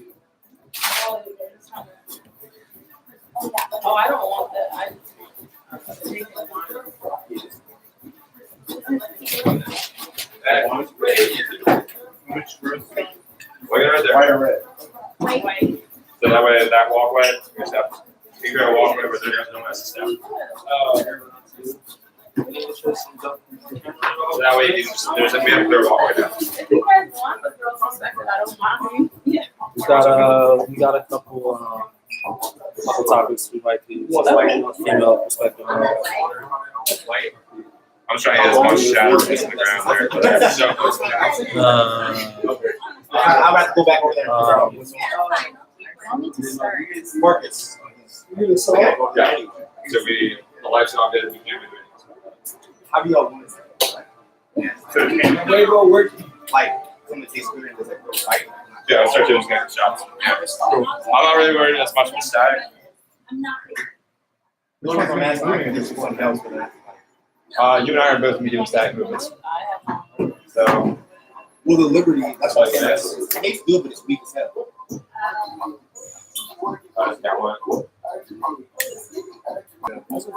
Oh, I don't want that. That one is great. Which group? Look at it right there. White or red? Wait. So that way, that walkway, your steps. You gotta walk over there, no mess stuff. So that way you can just, there's a man clear walkway down. We got a couple topics we'd like to use. Female perspective. I'm just trying to get as much shadow as in the ground there, but that's so close to that. I'll have to go back over there. Marcus. Yeah. So the lights not good, we can't do it. How do y'all want it? So can Way go work like from the taste good and does it go right? Yeah, I'll start doing some shots. I'm not really worried as much with static. The only reason I'm asking is there's someone else for that. You and I are both medium static movements. So, Well, the Liberty, that's what I said. It's good, but it's weak as hell. that one.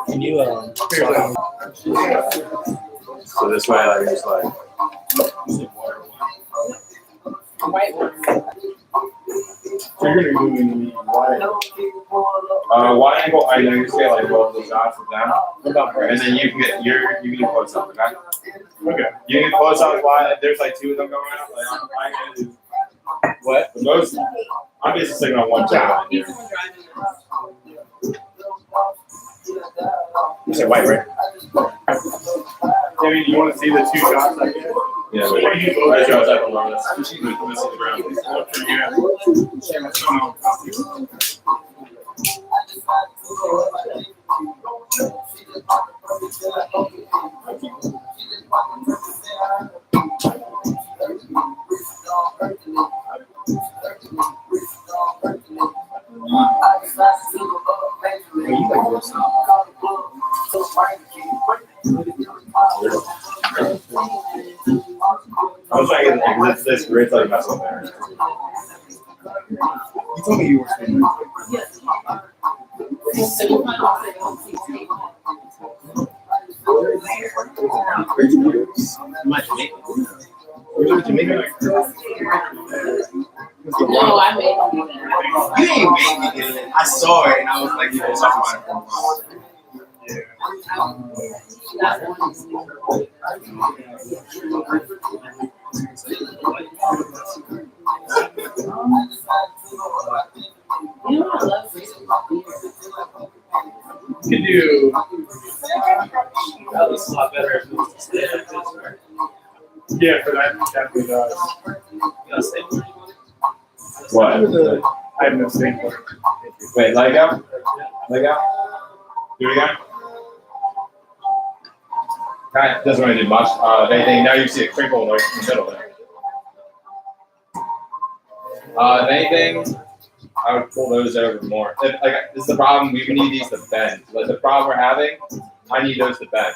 Can you So this way, like, it's like. White one. So you're gonna be doing wide. Wide angle, I know you say like roll the shots with them. And then you can get you can close up, okay? Okay. You can close up wide, there's like two of them going out. Like I can do what? The most I'm basically sitting on one side here. You say white, right? Jamie, do you want to see the two shots I get? Yeah, What do you I show us that below this. This is the ground. I was trying to get this great like mess up there. You told me you were staying. No, I made them do that. You didn't make me do it. I saw it and I was like, you know, talking about it for a while. That one is you know what I love reading about beer. You can do. That looks a lot better if it was to stay like this, right? Yeah, for that definitely does. You gotta stay where you want it. What? I have no stapler. Wait, leg out? Leg out? Do it again? Kind of doesn't really do much. Anything, now you see a crinkle like in the middle there. If anything, I would pull those over more. If, like, this is the problem, we need these to bend. Like, the problem we're having, I need those to bend.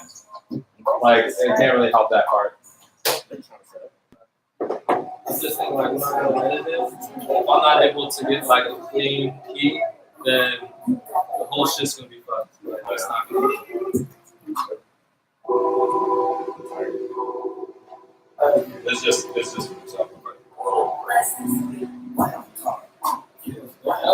Like, it can't really help that part. I'm just thinking like when I'm competitive, if I'm not able to get like a clean key, then the whole shit's gonna be fucked. Like, that's not gonna be. It's just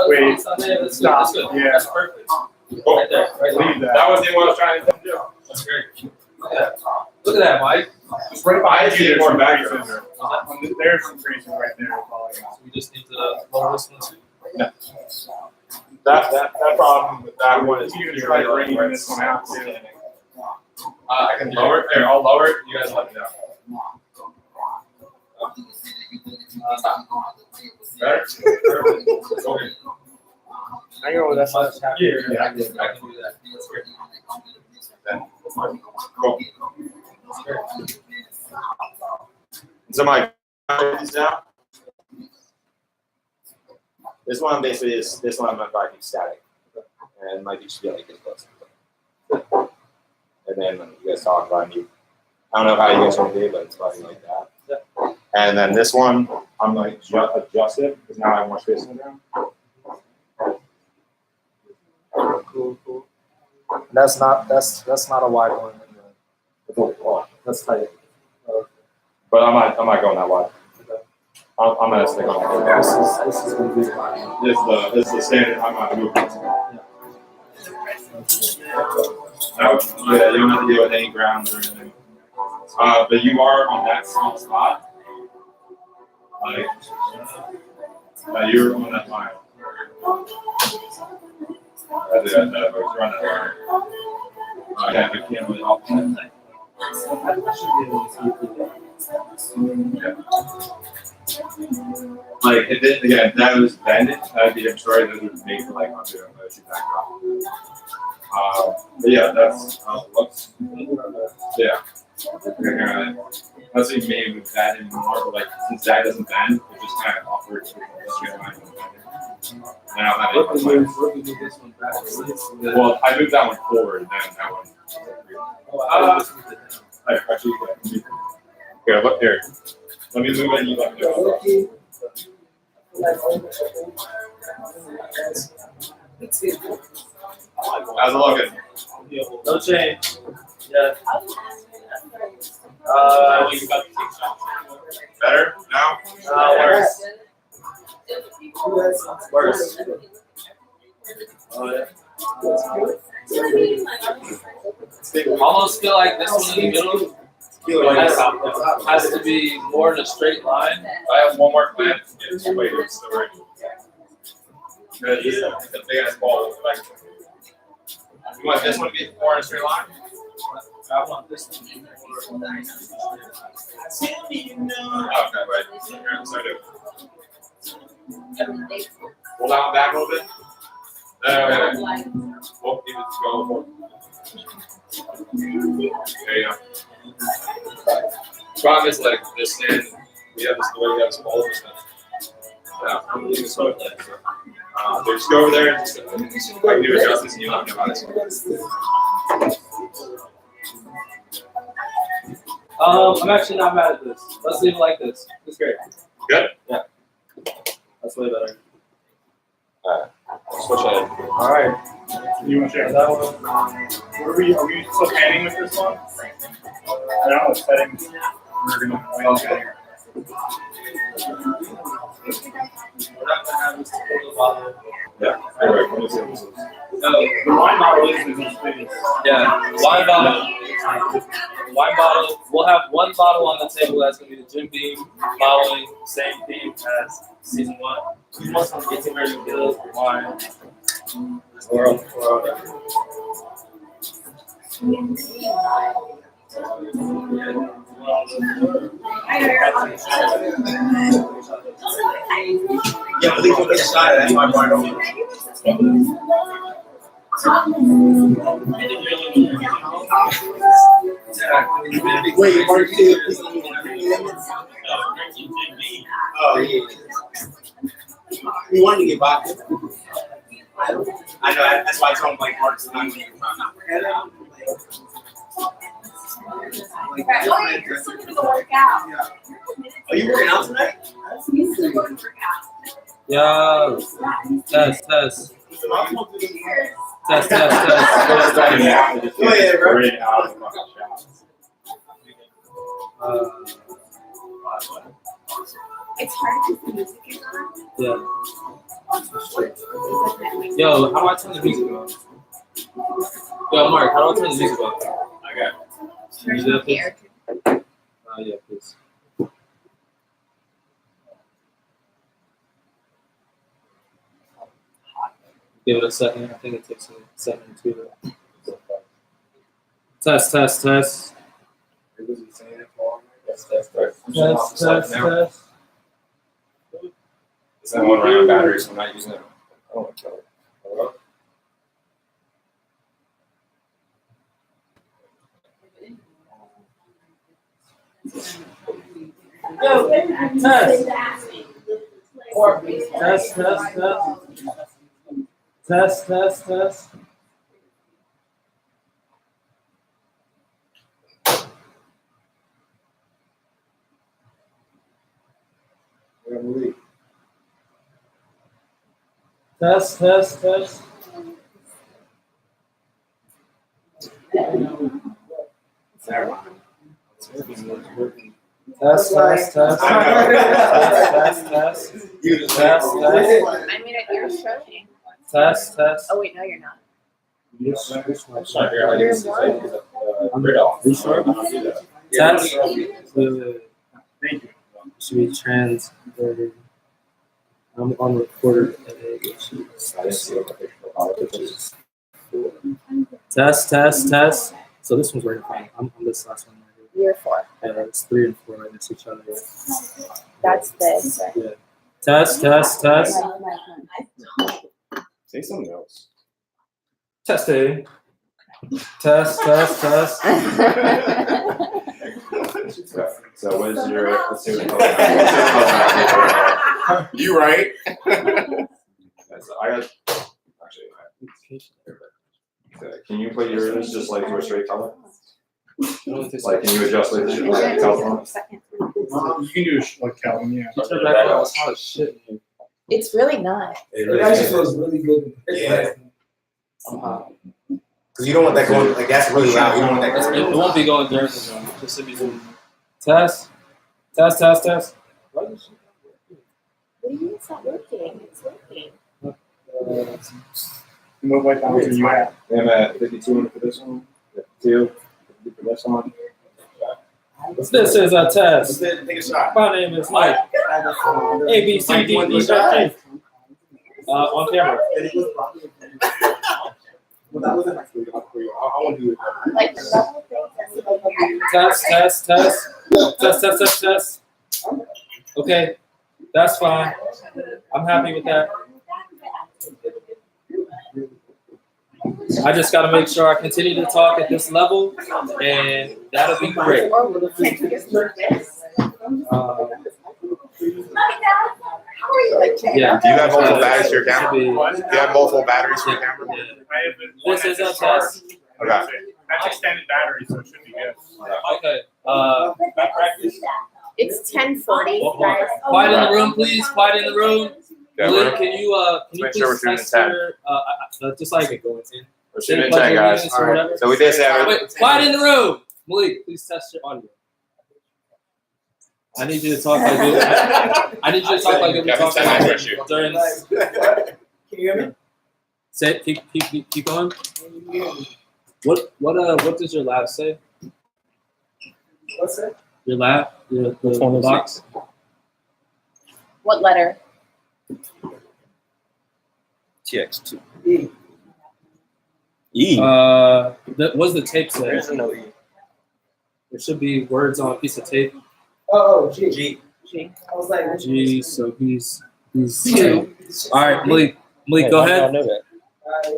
Wait, That's not bad. That's good. stop. That's good. Yeah. That's perfect. Oh, Right there. Right there. Leave that. that was the one I was trying to do. That's great. Look at that. Look at that, Mike. Just right behind you, There's there's some more back tracing. there. There's some tracing right there. That's all I got. So we just need to lower this one too. That problem with that one is You can try bringing this one out too. I can lower it. Here, I'll lower it. You guys let me know. Better? Okay. I go with that side. Yeah. I can do that. That's great. Cool. That's great. So my these now. This one basically is this one I'm gonna probably keep static, and might just be like this close. And then you guys talk about you. I don't know how you guys want to do, but it's probably like that. And then this one, I'm like adjust it because now I have more space in the ground. Cool. That's not a wide one. That's tight. But I'm not going that wide. I'm gonna stick on that. This is gonna be the line. This is the standard. I'm not moving. No, yeah, you don't have to deal with any grounds or anything. But you are on that small spot. Like, you're on that line. You're on that line. Yeah, you can't really help that. Yeah. Like, if it, again, if that was bended, that'd be a story that would make it like onto a motion background. But yeah, that's how it looks. Yeah. Unless we maybe move that in more, but like since that doesn't bend, it just kind of awkward to straight line. And I'll have it. Well, I moved that one forward, and then that one. Actually, here, look here. Let me move it, and you let me know. How's it looking? No change. Yeah. Better now? Worse. Worse. Oh, yeah. Almost feel like this one in the middle has to be more in a straight line. I have one more plan. It's wait, it's the right. It's a big ass ball. Like, you want this one to be more in a straight line? I want this one to be more. Okay, right. Here, so I do. Pull down back a little bit. There we'll keep it go. There you go. Problem is like this stand, we have this the way we have this ball this time. Yeah, so just go over there and just I can do adjustments and you let me know about it. I'm actually not mad at this. Let's leave it like this. It's great. Good? Yeah. That's way better. Switch it. All right. You want to share that one? Are we still panning with this one? I don't know what settings we're going to all get here. We're not gonna have this total bottle. Yeah. Anyway, The wine bottle is in this space. Yeah. Wine bottle. Wine bottle. We'll have one bottle on the table that's gonna be the Jim Beam following same theme as season 1. You want some getting ready to kill wine. Or Yeah, at least we'll get a shot at that. My part over. Wait, Mark, oh, yeah. We wanted to get vodka. I know, that's why I told him, like, Mark's not going to get vodka. Are you working out tonight? yeah. Test. Test. Go ahead, bro. It's hard because the music is on. Yeah. Yo, how do I turn the music on? Yo, Mark, how do I turn the music on? I got it. Can you do that, please? Yeah, please. Give it a second. I think it takes a second too. Test. Test. Test. Is that one running on batteries? I'm not using it. Oh my god. Hello? Test. Test. I mean, you're showing. Test. Oh wait, no, you're not. Which one? I'm just trying to figure out how to use the grid off. Are you sure? Test. Thank you. Should be transverted. I'm on recorder. Test. So this one's working fine. I'm on this last one. Right here. Year 4. Yeah, it's 3 and 4 right next to each other. That's this. Right? Yeah. Test. Say something else. Testing. Test. So what is your assuming? You right? I got actually. Can you put yours just like to a straight color? Like, can you adjust like the telephone? You can do like Calvin, yeah. Turn back on. It's hot as shit. It's really not. It actually feels really good. Yeah. I'm hot. Cause you don't want that going, like that's really loud. You don't want that It going. won't be going during the zone. Just to be doing. Test. What do you mean it's not working? It's working. Move like down to you. I'm at 52 for this one. 52 for this one. This is a test. Take a shot. My name is Mike. A B C D E F G. On camera. Well, that wasn't actually good for you. I want to do it. Like the level things. Test. Okay, that's fine. I'm happy with that. I just got to make sure I continue to talk at this level, and that'll be great. Yeah. Do you have multiple batteries for your Should camera? be- Do you have multiple batteries for your camera? Yeah. This is a test. Okay. That's extended battery, so it should be good. Okay. Back practice. It's 10:40, guys. Quiet in the room, please. Quiet in the room. Yeah, Malik, can you make sure we're please shooting test at 10. your just like We're shooting at 10, guys. or whatever? So we did say Wait, quiet in the room. Malik, please test your audio. I need you to talk like you. I need you to talk like you'll be Kevin, talking send that issue. during. Can you hear me? Say, keep going. What does your lab say? What's that? Your lab, the box. What letter? TX2. E. What's the tape say? There's no E. There should be words on a piece of tape. Oh, G. G. I was like, G. So he's. All right, Malik, go ahead. Alright, you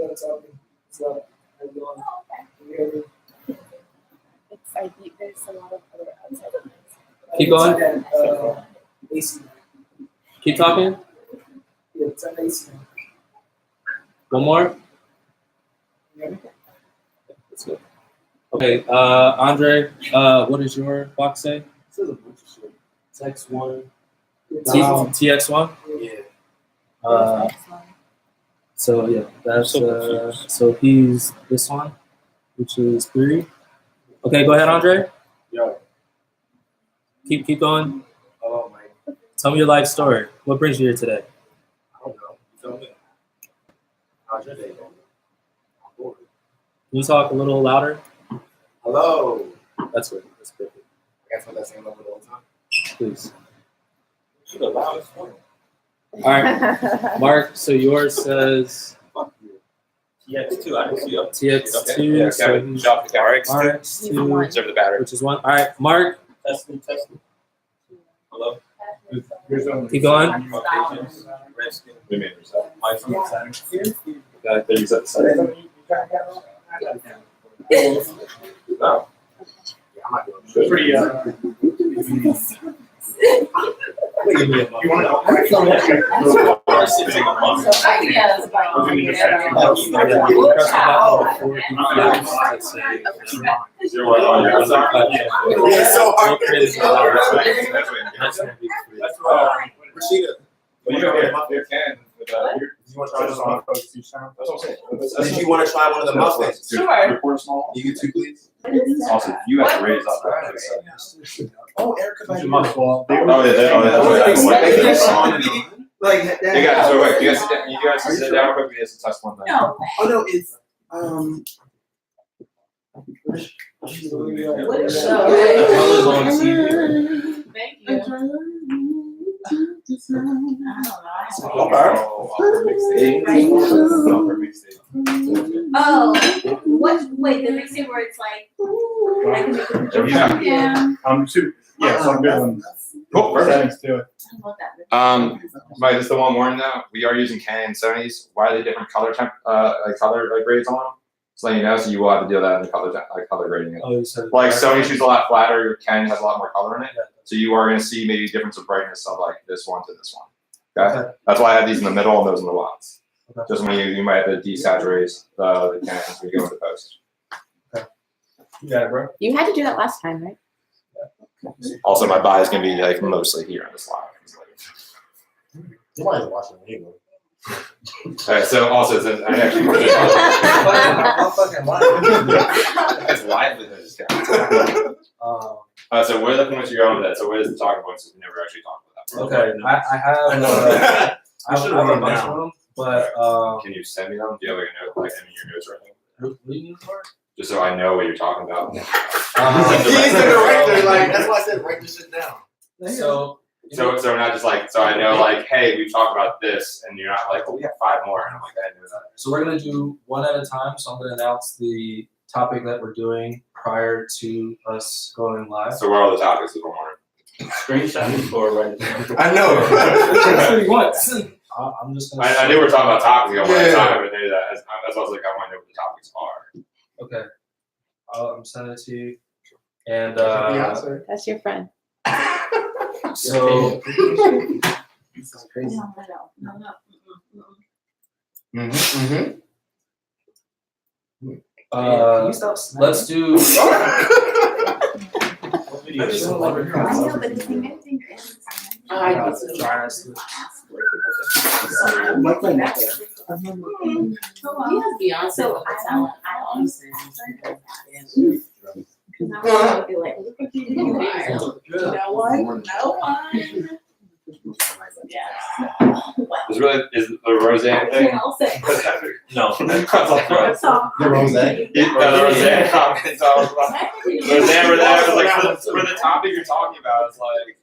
gotta tell me. So, how you doing? Can you hear me? There's a lot of other outside noise. Keep going. AC. Keep talking. Yeah, turn the AC. One more. Can you hear me? That's good. Okay, Andre, what does your box say? It says a bunch of shit. TX1. Down. TX1. Yeah. So yeah, that's so he's this one, which is 3. Okay, go ahead, Andre. Yo. Keep going. Oh my. Tell me your life story. What brings you here today? I don't know. You tell me. How's your day going? I'm bored. Can you talk a little louder? Hello. That's good. That's perfect. I guess what that same level the whole time. Please. You're the loudest one. All right, Mark. So yours says TX2, I didn't see you. TX2. Yeah, So Kevin, he's shop the camera. RX2, Reserve the battery. which is 1. All right, Mark. Testing. Hello? Keep going. We made yourself. My phone settings. Got 30 seconds. No. Yeah, I'm not doing shit. Pretty, You want to know? I was gonna just say, Yeah, press the button before he goes to say. It's so hard. That's gonna be free. That's right. Rashida. But you can. You want to try this one? focus each time. That's what I'm saying. Did you want to try one of the muffins? Sure. Record small. You two, please. Also, you have to raise up. Oh, Erica, It's a muscle. Oh, yeah. Like that. You guys, so wait, you guys sit down quickly. It's a test one thing. No. Oh no, it's What is Thank you. Oh, what? Wait, the mixtape where it's like I can make a picture. Yeah. So I'm good on Cool, perfect. settings too. I love that. Mike, just the one warning though. We are using Canon and Sony's. Why are they different color grades on them? So you know, so you will have to deal with that in the color grading it. Oh, you said Like Sony shoots a lot flatter, Canon has a lot more color in it. So you are going to see maybe difference of brightness of like this one to this one. Okay? That's why I have these in the middle and those in the watts. Okay. Just when you might have to desaturate the Canon when you go into post. Yeah, bro. You had to do that last time, right? Also, my buy is going to be like mostly here on this line. You might watch it anyway. Alright, so also since I actually it's lively this guy. So where are the points you're going with that? So where's the talking points? We never actually talked about that. Okay, I have. I know. I have a bunch of them, but Can you send me them? Do you have like a note, like any of your notes right now? what do you need for it? Just so I know what you're talking about. He's the director, like, that's why I said write this shit down. So So we're not just like, so I know like, hey, we've talked about this, and you're not like, oh, we have 5 more, and I'm like, I didn't know that. So we're gonna do one at a time. So I'm gonna announce the topic that we're doing prior to us going live. So what are all the topics that we're wondering? Screenshot or write it. I know. That's what he wants. I'm just gonna. I knew we were talking about topics at one Yeah. time, but maybe that's why I was like, I want to know what the topics are. Okay. I'm sending it to you. And That's your friend. so It's crazy. No. let's do. I know, but the thing is, So I don't be like, look at you. No one. Is the Roseanne thing? I'll say. No. The The rose. Roseanne comments, I was like, Roseanne, we're there, but like for the topic you're talking about, it's like,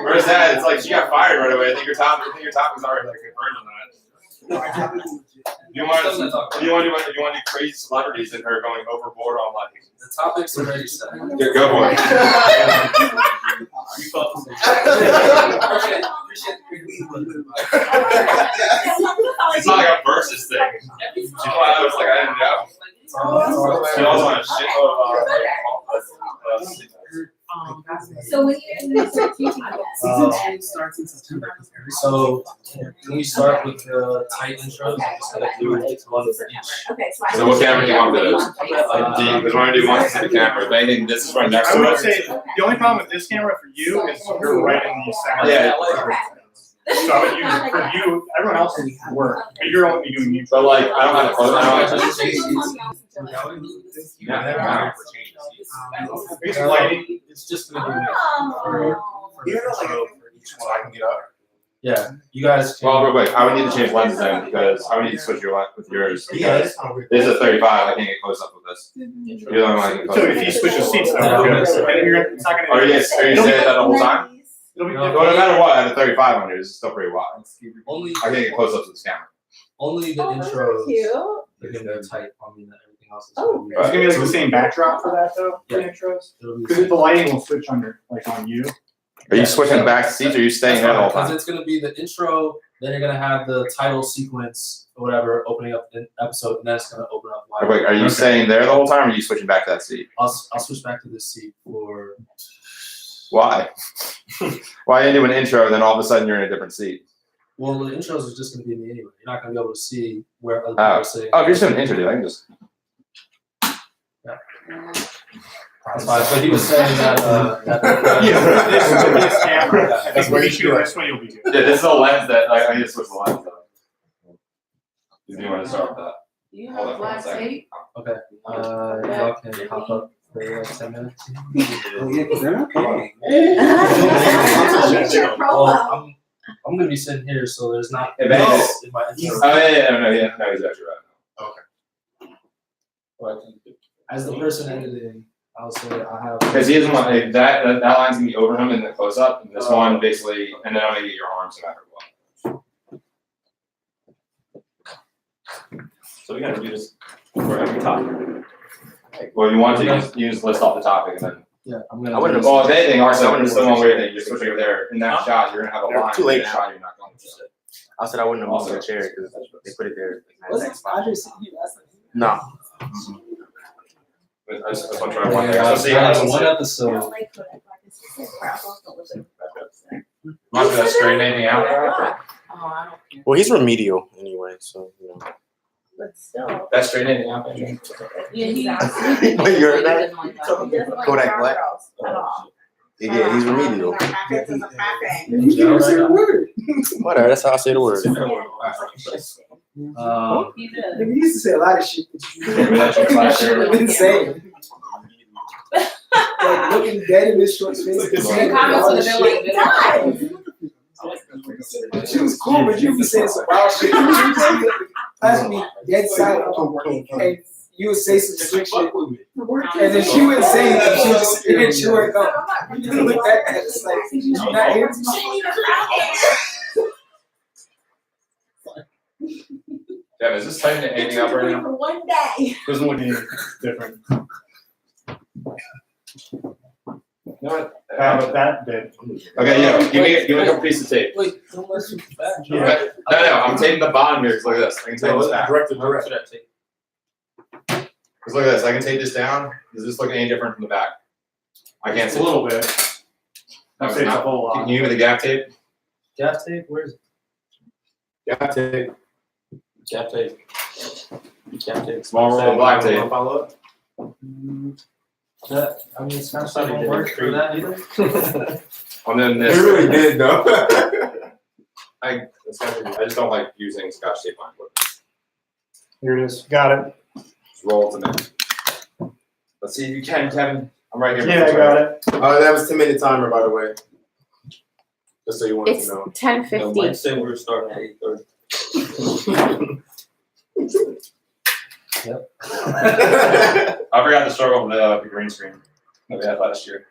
Roseanne, it's like she got fired right away. I think your topic is already like confirmed on that. Do you want to do crazy celebrities and her going overboard on like The topic's already set. Yeah, go for it. You felt the same. It's not like a versus thing. I was like, I didn't know. She also had a shitload of So when you start teaching about Season 2 starts in September. So can we start with the tight intros? I'm just gonna do one for each. okay, So what camera do you want for those? Do you want to do one specific camera? If anything, this is right next I to would it. say the only problem with this camera for you is you're right in the center. Yeah. So I would use it for you, everyone else can work, but you're only doing you. But like, I don't have to close it. It's lighting. It's just gonna be. You know, like, each one I can get up. Yeah, you guys. Well, real quick, I would need to change lenses then because I would need to switch your lens with yours Yeah, because that's not weird. this is a 35. I can't get close up with this. You're the only one I can So close if up. you switch the seats, though, we're good. And it's not gonna. Are you saying that the whole time? It'll be No. Well, no matter what, I have a 35 on yours. It's still pretty wide. Only I can't get close up to this camera. the intros. They're gonna be tight. I mean, everything else is. Oh, gonna be- It's gonna be like the same backdrop for that though, for the intros? It'll be Because the lighting will switch under, like on you. Are you switching back seats or are you staying there the whole Because time? it's gonna be the intro, then you're gonna have the title sequence or whatever opening up the episode, and then it's gonna open up. Wait, are you staying there the whole time or are you switching back to that seat? I'll switch back to this seat for. Why? Why you do an intro and then all of a sudden you're in a different seat? Well, the intros are just gonna be me anyway. You're not gonna be able to see where other people are sitting. Oh, if you're just doing an intro, dude, I can just. That's fine. But he was saying that. This camera, I think when you shoot this way, you'll be good. Yeah, this is a lens that I need to switch the lens up. Do you want to start with that? Hold on for 1 second. Okay. Y'all can hop up for 10 minutes. Oh, yeah, 'cause they're okay. Well, I'm gonna be sitting here, so there's not. If anything- in my intro. Oh yeah, no, he's actually right. But as the person editing, I'll say I have. Because he doesn't want like, that line's gonna be over him in the close up, and this one basically, and then I'm gonna get your arms no matter what. So we gotta do this for every topic. Well, you want to, you just list off the topic and then. Yeah, I'm gonna. I wouldn't Well, if anything, also, just the one where you're switching over there, in that shot, you're gonna have a They're line, too late in that shot, you're not going to sit. I said I wouldn't have moved the chair because they put it there. No. That's what I'm trying to want there. So see, One episode. not gonna straighten anything out. Oh, I don't care. Well, he's remedial anyway, so you know. But still. That's straighten anything out, Benjamin. Yeah, he's absolutely. You heard that? He doesn't like Kodak brown Black? girls at all. Yeah, he's remedial. You never said a word. Whatever, that's how I say the word. He does. Nigga, you used to say a lot of shit. Maybe that's your class Should have been saying. Like looking dead in this short space. The comments would have been like, But she was cool, but you be saying some wild shit. You was passing me dead silent, and you would say some slick shit, and then she wouldn't say anything. She would just sit there and chew her gum. You look back at us like, you not hear me? Devin, is this tightening anything up right now? For one day. Doesn't look any different. You know what? But that did. Okay, yeah, give me a couple pieces of tape. Wait, don't let you back. Okay. No, I'm taping the bottom here, 'cause look at this, I can tape this back. Direct. Direct. 'Cause look at this, I can tape this down, does this look any different from the back? I can't It's see. a little bit. No, I'd it's say it's a not. whole lot. Can you give me the gap tape? Gap tape. Where's it? Yeah, tape. Gap tape. Gap tape. Small roll of black tape. That, I mean, it's not something that works for that either. I'm in this. It really did though. I just don't like using Scotch tape on wood. Here it is. Got it. Just roll to me. Let's see if you can, Kevin. I'm right here. Yeah, I got it. That was 10-minute timer, by the way. Just so you wanted It's to know. 10:50. Mike said we were starting at 8:30. I forgot to struggle with the green screen that we had last year.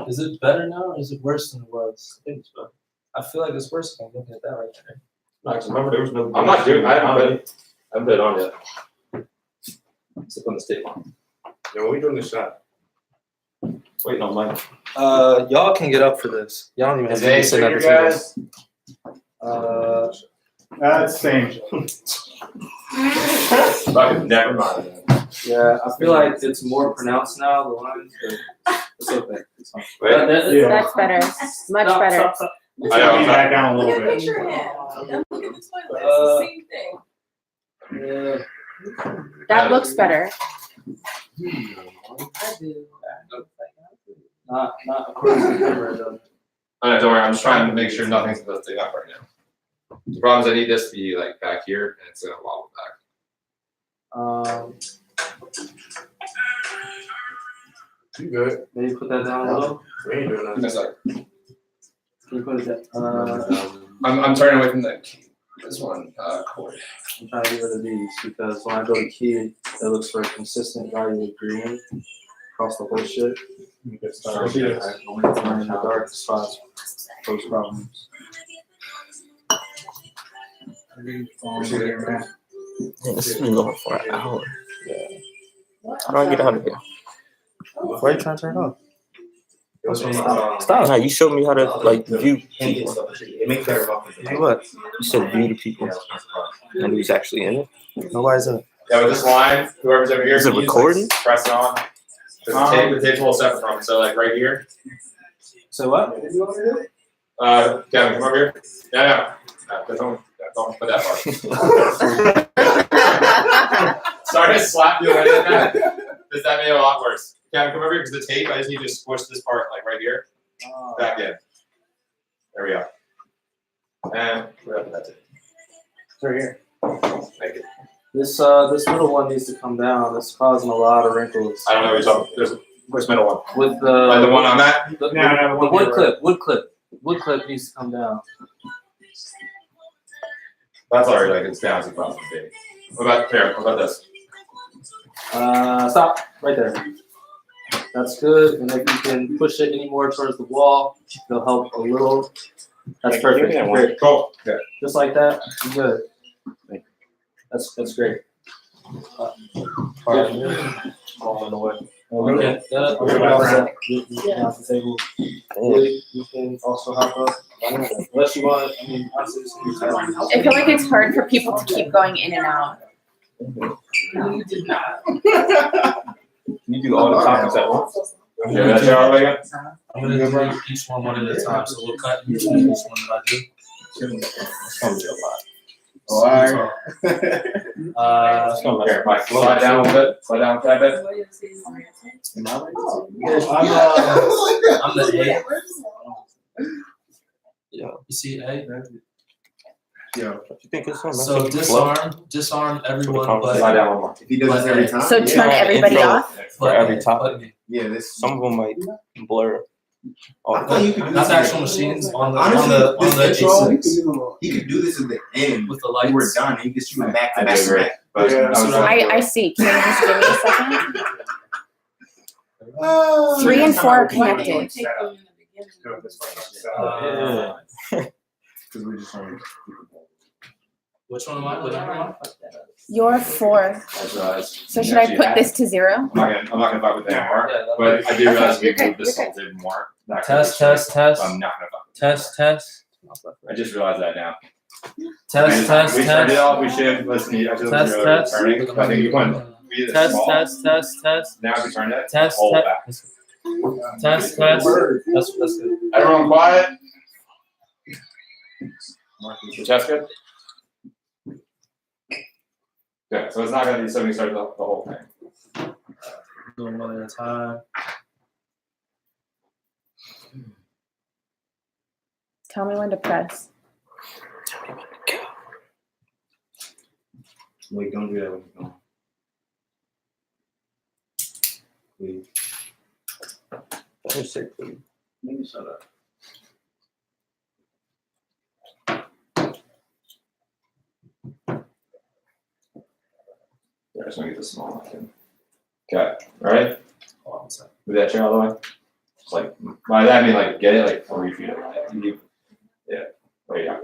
Is it better now or is it worse than it was? I think it's better. I feel like it's worse than looking at that right there. No, 'cause remember there was no. I'm not doing. I haven't put it on yet. Still putting the tape on. Yo, we doing the shot. Waiting on Mike. Y'all can get up for this. Y'all don't even have Is to it sit at the figure, table. guys? That's same. Fucking never mind. Yeah, I feel like it's more pronounced now, the lines, but it's okay. It's fine. Wait. Yeah. That's better. Much Stop, better. stop, stop. I know, Let me I'm back down a little Look at bit. picture of him. Look at the toilet. It's the same thing. Yeah. That looks better. Not according to the camera, though. I know, don't worry. I'm just trying to make sure nothing's lifting up right now. The problem is I need this to be like back here, and it's gonna wobble back. You good? Maybe put that down a little. We ain't doing nothing. That's like, Can you put it down? I'm turning away from this one cord. I'm trying to get rid of these because when I go to key, it looks for a consistent value of green across the whole shit. In the dark spots pose problems. This has been going for an hour. How do I get out of here? Why are you trying to turn it off? Stop. Now you showed me how to like view people. It makes better offense. What? You said view the people. Nobody's actually in it. Nobody's in it. Yeah, with this line, whoever's over here, Is it can use recording? this, press it on. 'Cause the tape's a little separate from it. So like right here. So what? Kevin, come over here. Yeah. Don't put that part. Sorry to slap you. Does that make it a lot worse? Kevin, come over here because the tape. I just need to squish this part like right here. Back in. There we go. And we're up to that tape. Right here. Thank you. This middle one needs to come down. It's causing a lot of wrinkles. I don't know what you're talking. There's which middle one? With Like the one I'm at. the No, wood clip. wood clip needs to come down. That's already like it's down as across the big. What about here? What about this? Stop right there. That's good. And if you can push it any more towards the wall, it'll help a little. That's perfect. Great. Cool. Okay. Just like that. You're good. That's great. All in the way. Okay. Off the table. Really, you can also hop up. Unless you want. I mean, honestly, I feel like it's hard for people to keep going in and out. Can you do all the topics at once? Yeah, that's all right. I'm gonna do each one at a time. So we'll cut each one that I do. It's gonna be a lot. Oh, all It's gonna be Here, Mike, slide down a little bit. Slide down a tad bit. I'm the A. Yeah. You see A? Yeah. You think it's something? So disarm everyone, Slide but down one more. If he does this every time. So turn everybody intro. off. For every topic. me. Yeah, this. Some of them might blur. I thought you could do Not this the at actual the- machines on the Honestly, on the this intro, A6 he could do this at the end with the when we're lights. done. And he could shoot back to I back do to agree. back. But Yeah. I was like, I see. Can you just give me a second? 3 and 4 are connected. Because we're just trying to. Which one am I? Which one am I? You're 4. I just realized. So should I put this to 0? I'm not gonna fuck with that anymore. Yeah, But I do Okay, realize we you're good, moved this you're a little bit more. That Test, could be test, test. So I'm not gonna fuck with that. Test. I just realized that now. Test. We turned it off. We should listen. I just Test, really test. turning. I think you went. We did a small. Test. Now we turn it. Test. Hold back. Test. That's good. Everyone quiet. Jessica. Okay, so it's not gonna be so we start the whole thing. Doing one at a time. Tell me when to press. Wait, don't do that when you're going. Please. I just say please. Maybe shut up. Yeah, I just wanna get this small one. Okay, all right. Hold on one second. Move that chair all the way. Just like, by that I mean like get it like 3 feet away. Yeah, there you go.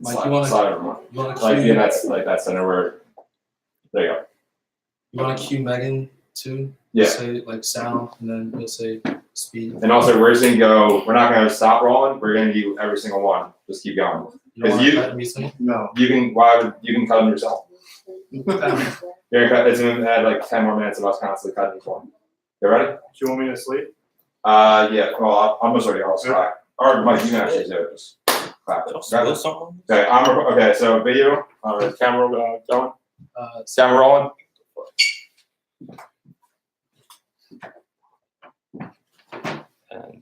Mike, Slide over more. you wanna Like, cue, yeah, that's like that center where, there you go. you wanna cue Megan too? Yeah. Say like sound, and then you'll say speed. And also, we're just gonna go, we're not gonna stop rolling, we're gonna do every single one, just keep going. You don't Is wanna you- cut me too? No. You can, you can cut them yourself. You're gonna cut, it's gonna add like 10 more minutes of us constantly cutting each one. You ready? Do you want me to sleep? Yeah, well, I'm just already all slack. Or Mike, you can actually do it, just clap it. Spill something? Okay, okay, so video, camera going, Uh, camera rolling. And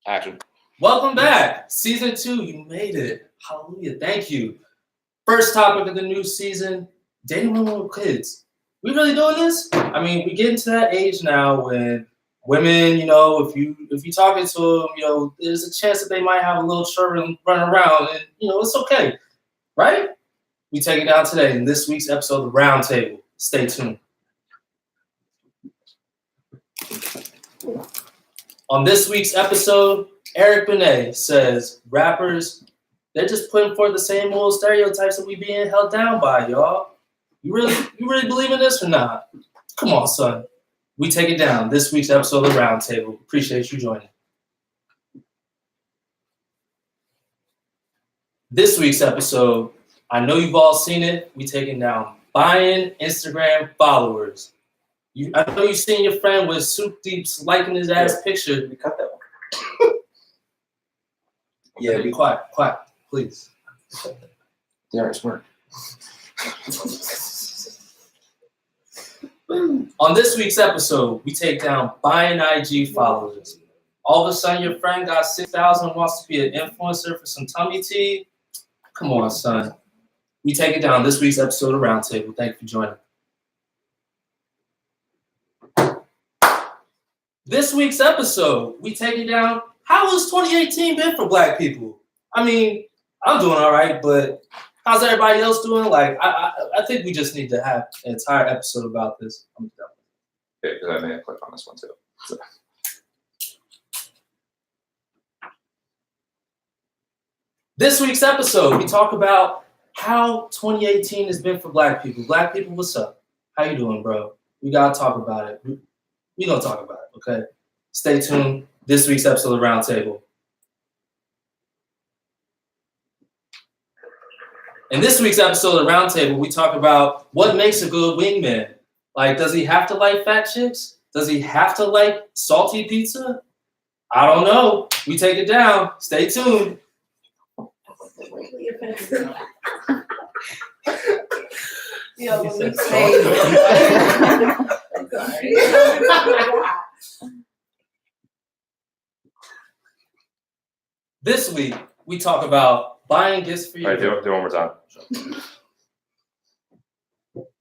action. Welcome back, season 2. You made it. Hallelujah! Thank you. First topic of the new season: dating women with kids. We really doing this? I mean, we get into that age now when women, you know, if you talking to them, you know, there's a chance that they might have a little children running around, and you know, it's okay, right? We take it down today in this week's episode of the Roundtable. Stay tuned. On this week's episode, Eric Benet says rappers, they're just putting forth the same old stereotypes that we being held down by, y'all. You really believe in this or not? Come on, son. We take it down. This week's episode of the Roundtable. Appreciate you joining. This week's episode, I know you've all seen it. We taking down buying Instagram followers. I know you've seen your friend with Soup Deep's liking his ass picture. We cut that one. Yeah, be quiet, please. Yeah, it's work. On this week's episode, we take down buying IG followers. All of a sudden, your friend got 6,000 and wants to be an influencer for some tummy tea. Come on, son. We take it down. This week's episode of Roundtable. Thank you for joining. This week's episode, we take it down. How has 2018 been for Black people? I mean, I'm doing all right, but how's everybody else doing? Like, I think we just need to have an entire episode about this. Yeah, because I may have clicked on this one too. So. This week's episode, we talk about how 2018 has been for Black people. Black people, what's up? How you doing, bro? We gotta talk about it. We gonna talk about it, okay? Stay tuned. This week's episode of Roundtable. In this week's episode of Roundtable, we talk about what makes a good wingman. Like, does he have to like fat chicks? Does he have to like salty pizza? I don't know. We take it down. Stay tuned. Yo, This week, we talk about buying gifts for your All right, do it one more time.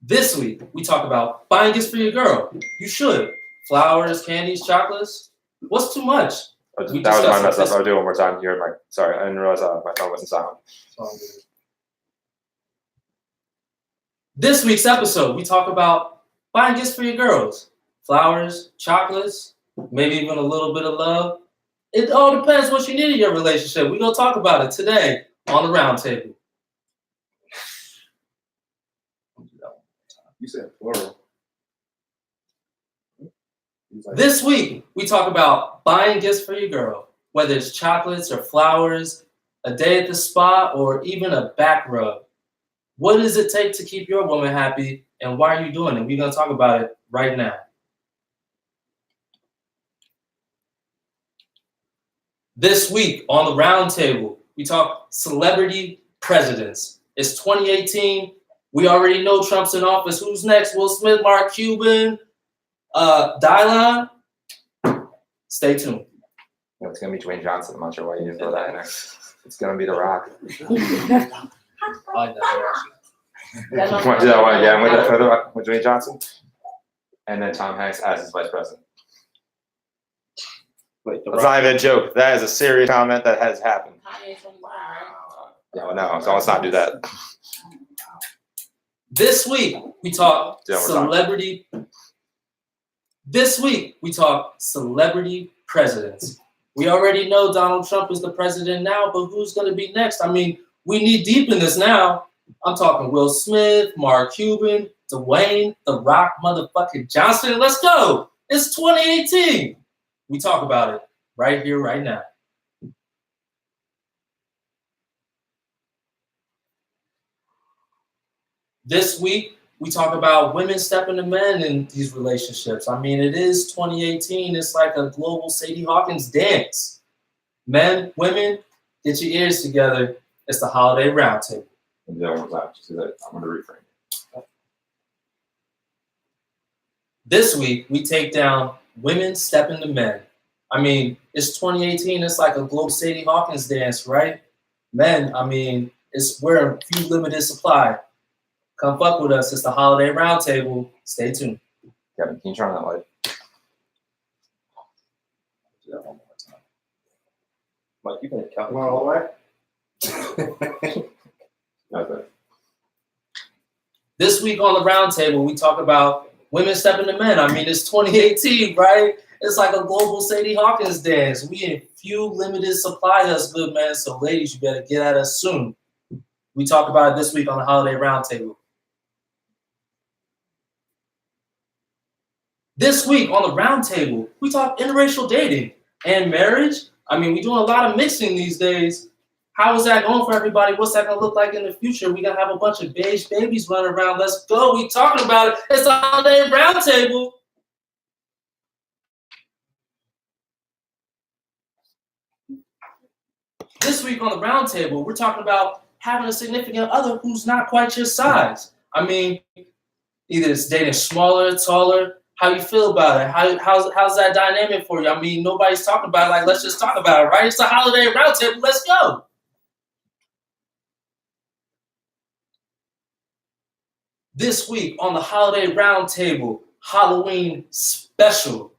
This week, we talk about buying gifts for your girl. You should. Flowers, candies, chocolates. What's too much? That was my mess up. I'll do it one more time. You're my sorry. I didn't realize my phone wasn't silent. This week's episode, we talk about buying gifts for your girls. Flowers, chocolates, maybe even a little bit of love. It all depends what you need in your relationship. We're going to talk about it today on the Roundtable. You said plural. This week, we talk about buying gifts for your girl, whether it's chocolates or flowers, a day at the spa, or even a back rub. What does it take to keep your woman happy, and why are you doing it? We're going to talk about it right now. This week on the Roundtable, we talk celebrity presidents. It's 2018. We already know Trump's in office. Who's next? Will Smith, Mark Cuban, Dylan? Stay tuned. Yeah, it's gonna be Dwayne Johnson. I'm not sure why you didn't throw that in there. It's gonna be The Rock. I like that. Want to do that one again with Dwayne Johnson, and then Tom Hanks as his vice president. Wait, That's not even a joke. That is a serious comment that has happened. Yeah, well, no, so let's not do that. This week, we talk celebrity. This week, we talk celebrity presidents. We already know Donald Trump is the president now, but who's going to be next? I mean, we need deep in this now. I'm talking Will Smith, Mark Cuban, Dwayne, The Rock, motherfucking Johnson. Let's go. It's 2018. We talk about it right here, right now. This week, we talk about women stepping to men in these relationships. I mean, it is 2018. It's like a global Sadie Hawkins dance. Men, women, get your ears together. It's the Holiday Roundtable. I'm going to reframe it. This week, we take down women stepping to men. I mean, it's 2018. It's like a global Sadie Hawkins dance, right? Men, I mean, we're a few limited supply. Come fuck with us. It's the Holiday Roundtable. Stay tuned. Kevin, can you turn on that light? Do that one more time. Mike, you can count. All right. Okay. This week on the Roundtable, we talk about women stepping to men. I mean, it's 2018, right? It's like a global Sadie Hawkins dance. We in few limited supply us, good man. So, ladies, you better get at us soon. We talk about it this week on the Holiday Roundtable. This week on the Roundtable, we talk interracial dating and marriage. I mean, we're doing a lot of mixing these days. How is that going for everybody? What's that going to look like in the future? We're going to have a bunch of beige babies running around. Let's go. We talking about it. It's the Holiday Roundtable. This week on the Roundtable, we're talking about having a significant other who's not quite your size. I mean, either it's dating smaller, taller. How you feel about it? How's that dynamic for you? I mean, nobody's talking about it. Like, let's just talk about it, right? It's the Holiday Roundtable. Let's go. This week on the Holiday Roundtable, Halloween special.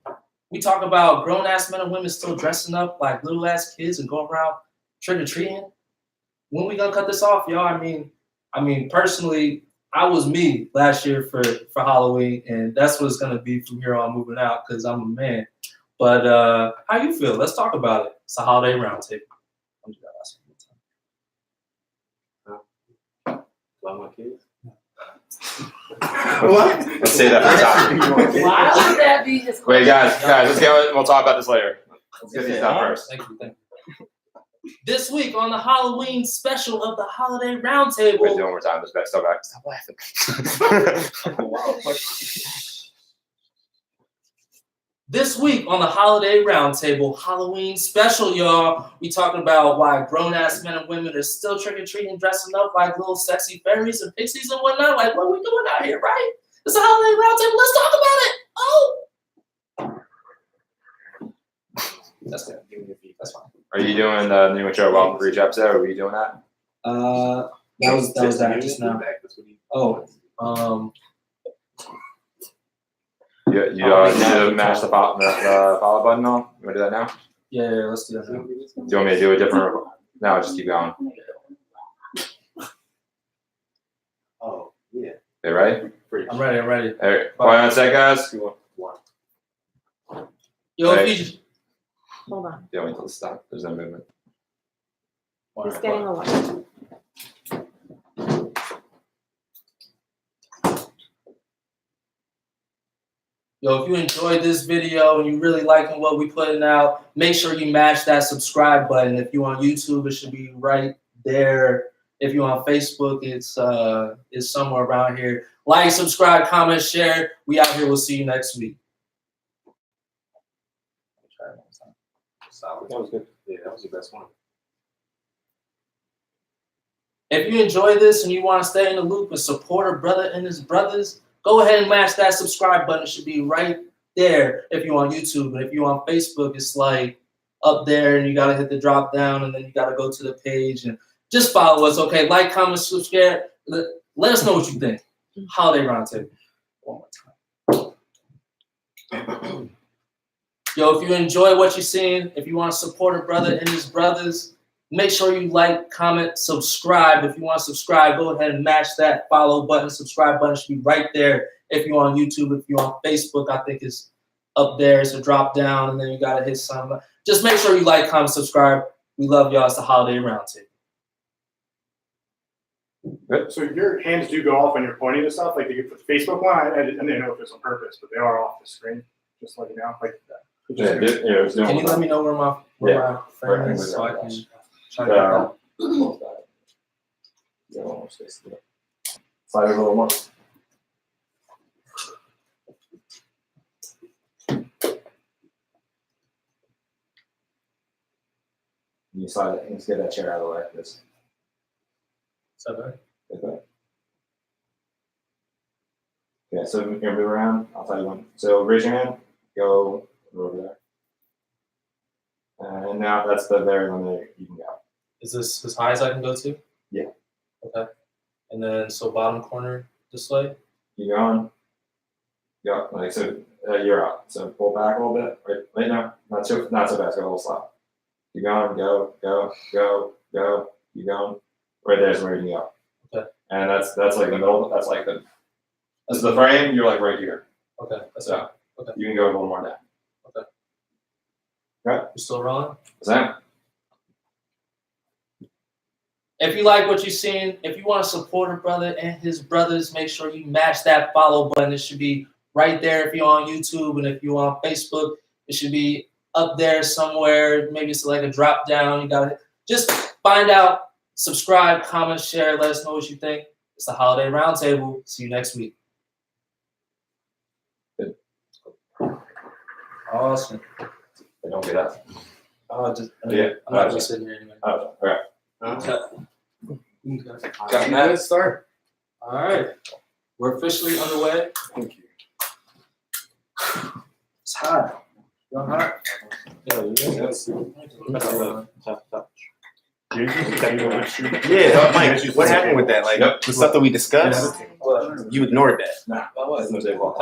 We talk about grown ass men and women still dressing up like little ass kids and going around trick or treating. When we gonna cut this off, y'all? I mean, personally, I was me last year for Halloween, and that's what it's gonna be from here on moving out because I'm a man. But how you feel? Let's talk about it. It's a holiday roundtable. Love my kids. What? Let's say that for the top. Why would that be his Wait, guys, let's get. We'll talk about this later. Let's get these done first. Thank you. This week on the Halloween special of the Holiday Roundtable. Wait, do it one more time. Just back. Stop laughing. This week on the Holiday Roundtable, Halloween special, y'all. We talking about why grown-ass men and women are still trick-or-treating, dressing up like little sexy fairies and pixies and whatnot. Like, what are we doing out here, right? It's a Holiday Roundtable. Let's talk about it. Oh! That's good. That's fine. Are you doing the new intro welcome for each episode? Or were you doing that? That was that just now. Oh, You need to mash the follow button on? You want to do that now? Yeah, let's do that now. Do you want me to do a different? No, just keep going. Oh, yeah. Okay, ready? I'm ready. All right, quiet on a sec, guys. Yo, Hey. if you Hold on. Yeah, wait until it stops. There's no movement. He's getting a lot. Yo, if you enjoyed this video and you really liking what we putting out, make sure you mash that subscribe button. If you on YouTube, it should be right there. If you on Facebook, it's somewhere around here. Like, subscribe, comment, share. We out here. We'll see you next week. That was good. Yeah, that was the best one. If you enjoy this and you want to stay in the loop and support a brother and his brothers, go ahead and mash that subscribe button. It should be right there if you're on YouTube. And if you're on Facebook, it's like up there and you got to hit the drop down and then you got to go to the page and just follow us. Okay, like, comment, subscribe. Let us know what you think. Holiday Roundtable. One more time. Yo, if you enjoy what you're seeing, if you want to support a brother and his brothers, make sure you like, comment, subscribe. If you want to subscribe, go ahead and mash that follow button. Subscribe button should be right there. If you're on YouTube, if you're on Facebook, I think it's up there. It's a drop down, and then you got to hit some. Just make sure you like, comment, subscribe. We love y'all. It's the Holiday Roundtable. So your hands do go off when you're pointing to stuff, like the Facebook one. I didn't know if it's on purpose, but they are off the screen. Just like like that. Yeah, Can you let me know where my frame is so I can try to get that? Slide it a little more. You slide it. Let's get that chair out of the way. This. Is that better? Okay. Yeah, so you're gonna move around. I'll tell you when. So raise your hand. Go over there. And now that's the very limit you can go. Is this as high as I can go to? Yeah. Okay. And then so bottom corner this way. Keep going. Yeah, like so. You're up. So pull back a little bit. Right now, not so fast. Go a little slow. Keep going. Go. Keep going. Right there's where you can go. Okay. And that's like the middle. That's the frame. You're like right here. Okay. So okay. You can go a little more down. Okay. Okay. You still rolling? What's that? If you like what you're seeing, if you want to support a brother and his brothers, make sure you mash that follow button. It should be right there if you're on YouTube, and if you're on Facebook, it should be up there somewhere. Maybe it's like a drop down. You gotta just find out, subscribe, comment, share, let us know what you think. It's the Holiday Roundtable. See you next week. Good. Awesome. They don't get up. I'm not just sitting here anyway. Oh, all right. Got that start. All right, we're officially underway. Thank you. It's hot. Y'all hot? Yeah, Mike, what happened with that? Like the stuff that we discussed, you ignored that. Nah, that was no table.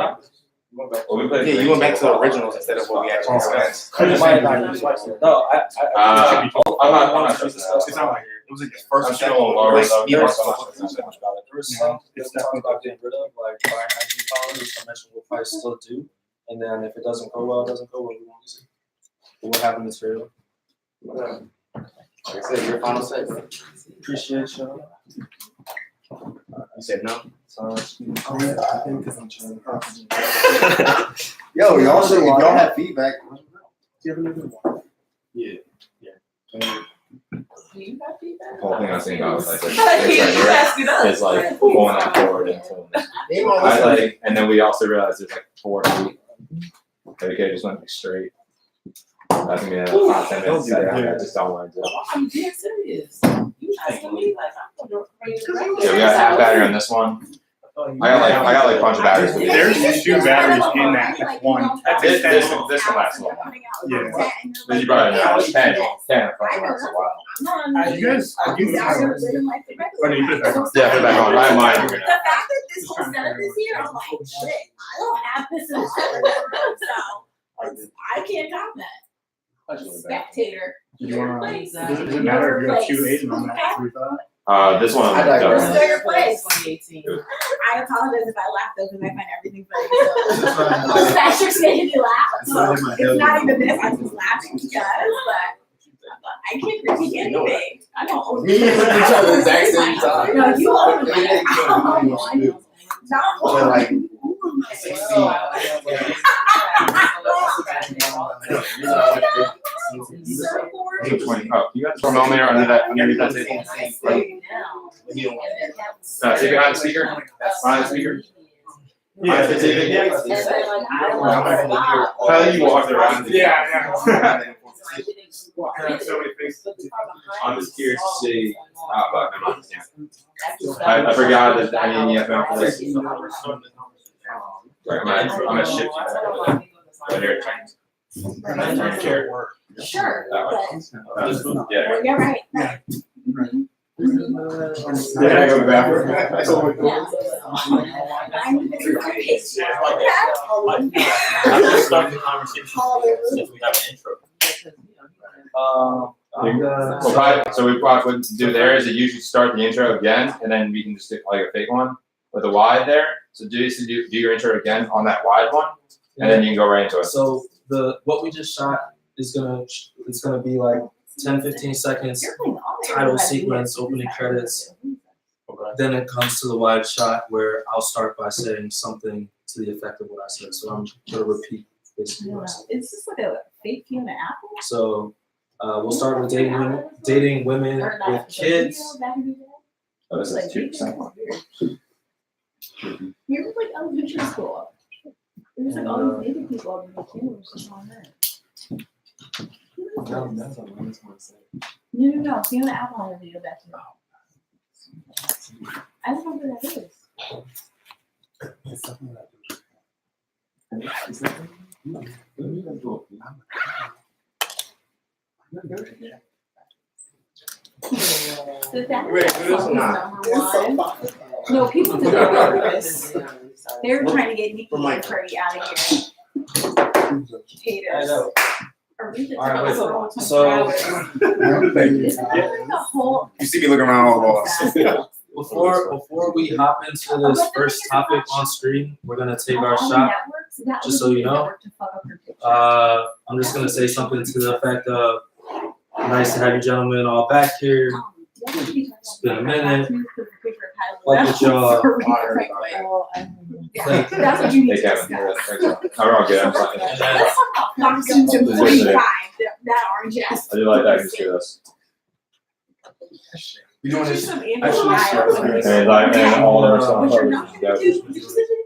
Well, we played Yeah, you went back to the originals instead of what we actually discussed. No, I'm not sure. It's not like it was like the first I'm or second. sure we'll Like, lower me and it Mark up. talked about it. there was some we talked about getting rid of, like fire hygiene policy, which I mentioned we'll probably still do. And then if it doesn't go well, we won't use it. But we'll have the material. Like I said, your final say. Appreciate you. You said no. Yo, y'all should, if y'all have feedback. Yeah. You got feedback? The whole thing I was thinking about was like, this I right can't here asking us. is like going that forward and pulling this. I like, and then we also realized there's like 4 feet. So we could have just went like straight. That's gonna be a 5-10 minute set. I just don't want to do it. I'm dead serious. You asking me like I'm gonna raise the Yeah, we got half battery on this one. I got like a bunch of batteries. There's 2 batteries in that one. This can last a while. Yeah. Then you brought it out. 10 probably lasts a while. You guys, you Yeah, put it back on. I have mine. The fact that this whole setup is here, I'm like, shit, I don't have this in so I can't comment. Spectator. You wanna, Place. does it matter if you have 2 8 and I'm at 3 5? This one. I digress. It's their place. 2018. I apologize if I laugh though, because I find everything funny. So Patrick's making me laugh. So it's not even this. I'm just laughing because, but I can't critique anything. I don't own Me and you look at each other at the exact same time. No, you own it. I know. Not But like, Which one? Oh, you got the thermometer underneath that table? Take behind the speaker. Behind the speaker. Yeah. How you walked around? Yeah. I'm just curious to see. But I'm not. I forgot that I need EFM for this. Right, I'm gonna ship you that. Right here. Sure, but Yeah. you're right. Yeah, I go back. That's all we do. I'm Start the conversation since we have an intro. So we probably would do there is that you should start the intro again, and then we can just do like a fake one with a wide there. So do your intro again on that wide one, and then you can go right into it. So what we just shot is gonna be like 10-15 seconds title sequence, opening credits. Then it comes to the wide shot where I'll start by saying something to the effect of what I said. So I'm gonna repeat basically what I said. Is this like a fake Fiona Apple? So we'll start with dating women with kids. Oh, this is 2%. You were like elementary school. There's like all these native people on the cameras just on there. No. Fiona Apple had a video back to I don't know who that is. So that Wait, who is number one. No, people took this. They were trying to get Nikki and Freddie out of here. Haters. I know. Or we just All right, wait. took So It's like a whole. You see me looking around all of before we hop into this first topic on screen, we're gonna take our shot. Just so you know, I'm just gonna say something to the effect of, nice to have you gentlemen all back here. It's been a minute. Like with y'all. That's what you need Hey, to Kevin. discuss. I'm all good. I'm fine. Let's talk Foxes and 45, that orange ass. I do like that. I can see this. We doing this. Some Actually, And like, and all the rest of What you're them. not gonna do,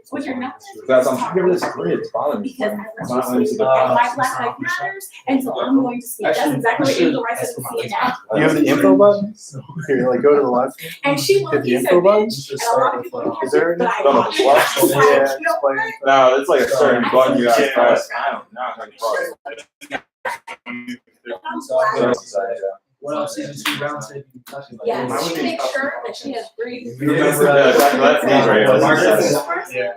what you're not gonna do. That's I'm giving this great. It's bothering me. Because I It's not let me see the my Black Lives Matters, and so I'm going to speak. That's exactly what Angel Rice said to see it now. You have the info button? Here, like go to the left. And she Hit looked, the he said, info button. bitch, and a lot of people don't Is there but any? I No, want the it. left. I was like, Yeah, you know it's like- what? No, it's like a certain button you gotta Yeah. press. I don't know how you press. I'm black. What else? Season 2 Roundtable. Yeah, she makes sure that she has three. You remember Yeah.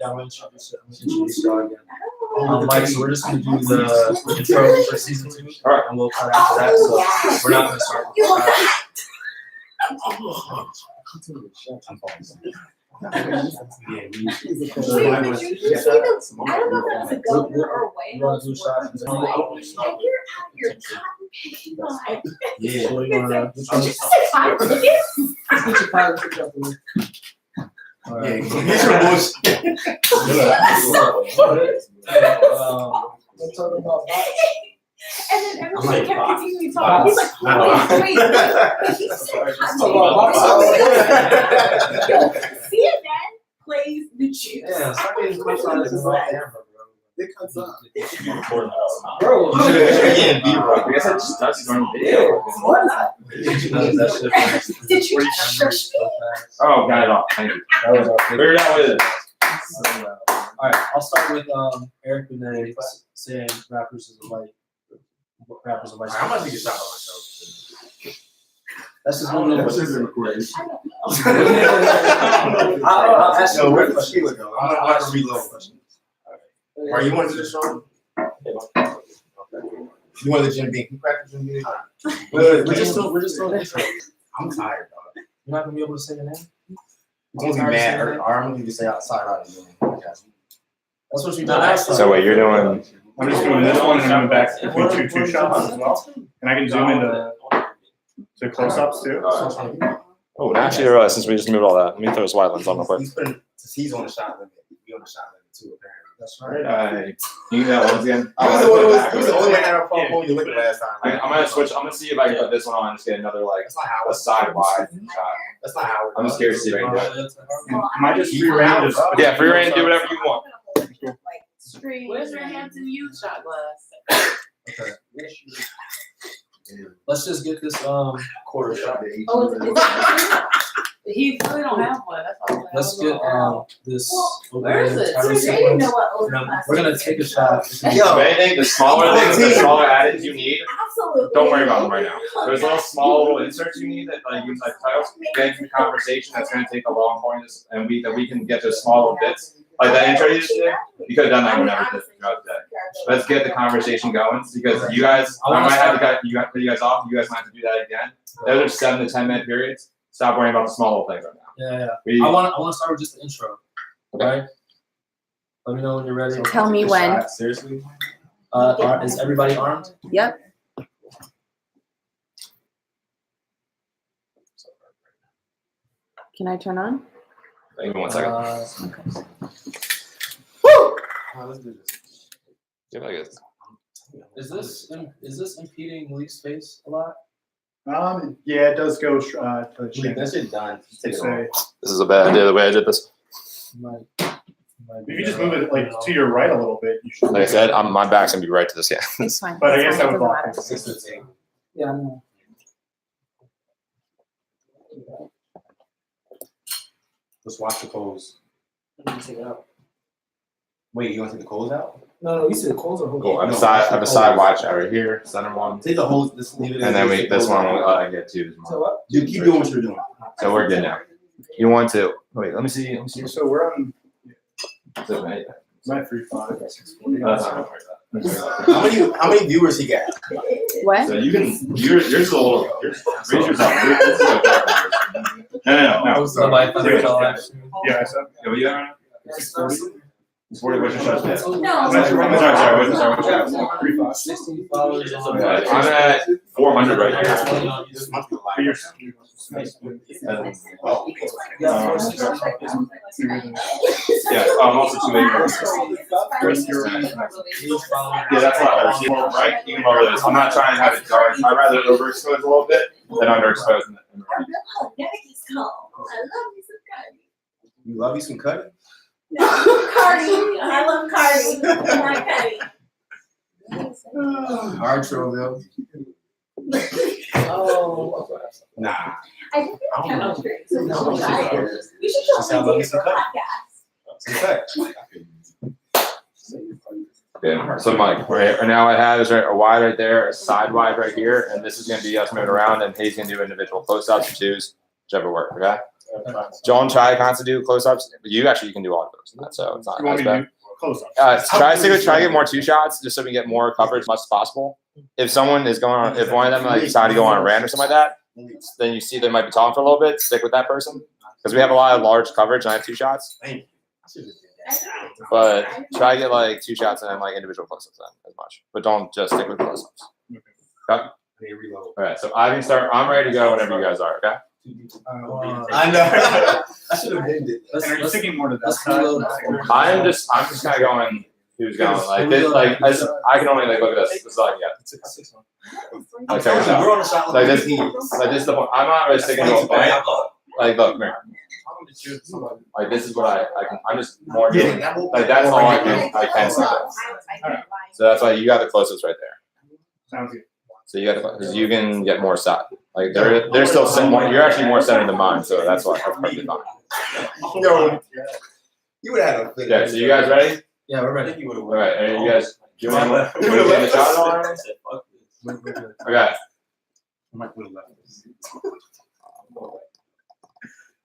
I'm gonna introduce y'all again. Mike, so we're just gonna do the intro for season 2, and we'll cut after that. So we're not gonna start. Wait, did you see the, I don't know if that was a governor or a White House worker who was like, and you're out of your cotton picking mind. Yeah. So Did you just say cotton picking? And then everybody kept continuing talking. He's like, wait. But he said cotton picking. CNN plays the juice. Yeah, start getting clips on this right camera, bro. It cuts up. Bro, Yeah, B-roll. I guess I just touched on video. Did you shush me? Oh, got it off. Thank you. Figured out what it is. Alright, I'll start with Eric Benet saying rappers is a white. I'm about to take a shot on myself. That's just one of That's those. just a recording. I'll ask you a where's quick the question. Sheila go? I'm gonna ask reload question. Are you want to do the show? You want the Jim Beam? Can you practice Jim Beam? We're just still intro. I'm tired, dog. You're not gonna be able to say your name? I'm gonna be mad, or I'm gonna just say outside out again. That's what you done last time. So wait, you're doing. I'm just doing this one and I'm back between two shots as well. And I can zoom into close-ups too. Oh, actually, I realized since we just moved all that, let me throw this white lens on real quick. He's on the shot limit. Be on the shot limit too, apparently. That's right. You need that once again. He was the only one that had a phone you looked at last time. I'm gonna switch. I'm gonna see if I can put this one on and just get another like That's not how a side wide shot. That's not how I'm just curious to see if I can do it. Am I just free reign? Yeah, free reign, do whatever you want. Where's your hands and you shot glass? Okay. Let's just get this quarter shot. Oh, is it? He really don't have one. That's all. Let's get this. Where is it? entire They didn't know sequence. what overpass We're gonna was. take a shot. If anything, the smaller things, the smaller additives you need, Absolutely. don't worry about them right now. There's little small little inserts you need that like use like titles. Get into the conversation that's gonna take a long point, and we can get those small little bits. Like that intro you just did, you could have done that whenever throughout the day. Let's get the conversation going because you guys, I might have to cut you guys off. You guys might have to do that again. Those are 7 to 10 minute periods. Stop worrying about the small little things right now. Yeah. I want to start with just the intro. Okay. Let me know when you're ready. Tell me when. Seriously? Is everybody armed? Yep. Can I turn on? Give me 1 second. Let's do this. Give it like this. Is this impeding Malik's face a lot? Yeah, it does go to the chin. That shit done. Just take it Say, off. This is a bad idea the way I did this. if you just move it like to your right a little bit, you should. Like I said, my back's gonna be right to this. Yeah. It's fine. But I It's guess fine. that It would doesn't block matter. Consistency. Yeah, I know. Let's watch the coals. Take it out. Wait, you want to take the coals out? No, you said the coals are hooked. Cool. I have a side watch right here, center one, Take the holes. Just leave it. and then this one I get to. So what? You keep doing what you're doing. So we're good now. You want to wait? Let me see. So we're on Is it right? my 3.5. That's not gonna work. How many viewers he got? What? So you can yours is a little. Raise yours up. No. Somebody thunder tell live stream. Yeah, I said. Yeah, what you got right now? It's 40. What's your shot? No. Sorry. What's your 3.5. 16 followers on I'm at 400 right here. This must be But live. you're- Oh, Yeah, I'm also 280. Yeah, that's a lot better. See more bright, even lower this. I'm not trying to have it dark. I'd rather overexpose a little bit than underexpose. I love me some Cardi. you love you some cutting? No, Cardi. I love Cardi. Not Cuddy. Hard Troville. Oh. Nah. I think it's I don't know. chemistry. So we should She said, try "Love me it some for a Cuddy." podcast. Some cut. Good. So Mike, right now I have is right a wide right there, a side wide right here, and this is gonna be us moving around, and he's gonna do individual close-ups or twos, whichever work. Okay. Don't try constantly do close-ups. You can do all of those. So it's not You want as me to bad. do close-ups? Try to get more 2 shots just so we get more coverage as much as possible. If someone is going on, if one of them like decide to go on a rant or something like that, then you see they might be talking for a little bit. Stick with that person because we have a lot of large coverage and I have 2 shots. But try to get like 2 shots and then like individual close-ups then as much. But don't just stick with close-ups. Okay. All right. So I can start. I'm ready to go whenever you guys are. Okay. I know. I should have named it. And are you sticking more to that side? I'm just kind of going. Who's going like this? Like I can only like look at this. This is all I get. Like check this out. We're on a shot Like this. Like this is the point. I'm not really sticking to a plan. Like look, man. Like this is what I can. I'm just more doing. Like that's all I can stick with. So that's why you got the closest right there. Sounds good. So you got because you can get more side. Like they're still more. You're actually more centered than mine. So that's why that's perfectly fine. Yo, you would have a Yeah. So you guys ready? Yeah, we're ready. All right. Are you guys doing the shot on? Okay. I might put a left.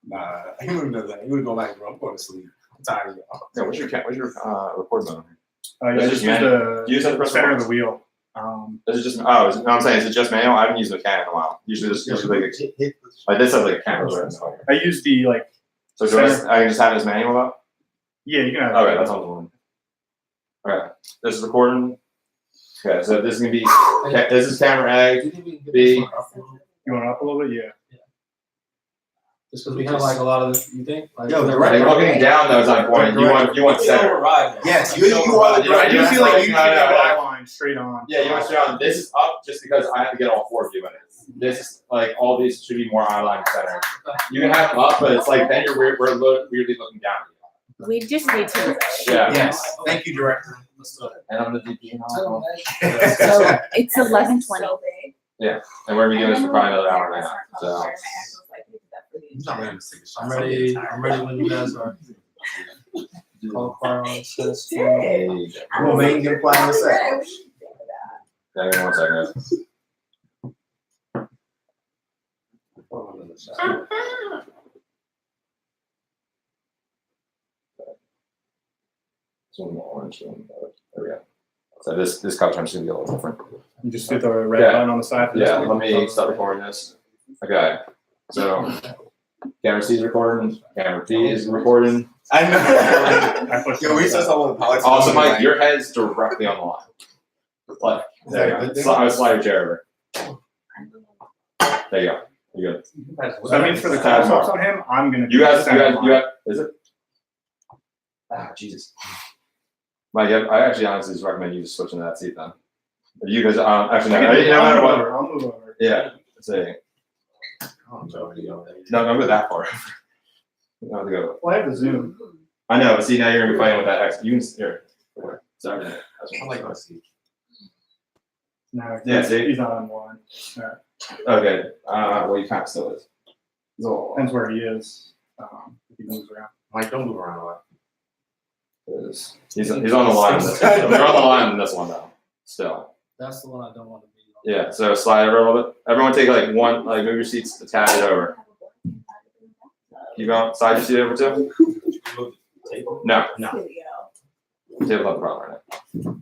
Nah, he wouldn't know that. He would go like, bro, I'm going to sleep. I'm tired of y'all. Yeah. What's your record mode? You Is it just just use manual? the center of the wheel. Is it just? Oh, no. I'm saying is it just manual? I haven't used the Canon in a while. Usually like this has like a camera. I use the like. So do I can just have it as manual though? Yeah, you can have. Okay, that's all. All right, this is recording. Okay, so this is gonna be. This is camera A, B. You want it up a little bit? Yeah. Just because we have like a lot of this, you think? Like, Yo, Like looking down though is on point. You want center. Yes, you are the I do feel like you should No, have no, eye line straight on. Yeah, you want straight on. This is up just because I have to get all 4 of you in it. This is like all these should be more eye line center. You can have them up, but it's like then you're weirdly looking down. We just need to. Yeah. Yes. Thank you, director. And I'm the DP now. So it's 11:20. Yeah, and we're gonna be doing this for probably another hour right now. So. I'm ready. I'm ready when you guys are. Call firearms. Come on, man, get a fly in a sec. Yeah, give me 1 second. Some more orange. There we go. So this coverage is gonna be a little different. You just hit the red button on the side. For Yeah, this let me start recording this. Okay, so camera C is recording, camera P is recording. I know. I pushed Yo, we said something with politics. Also, Mike, your head's directly on the line. Like, there you go. I would slide your chair over. There you go. You're good. So that means for the close-ups on him, I'm gonna. You guys, is it? Ah, Jesus. Mike, I actually honestly just recommend you just switching to that seat then. You guys, actually, no matter what. I'll move over. Yeah. Say. No, don't go that far. You don't have to go. Well, I have the zoom. I know, but see, now you're gonna be playing with that X. You can here. Sorry. I like my seat. No, Yeah, see? he's not on one. Alright. Okay. Well, he kind of still is. Depends where he is. If he moves around. Mike, don't move around a lot. He's on the line. You're on the line in this one though. Still. That's the one I don't want to be on. Yeah. So slide over a little bit. Everyone take like one. Like move your seats a tad bit over. Keep going. Slide your seat over too. No. Table's not the problem right now.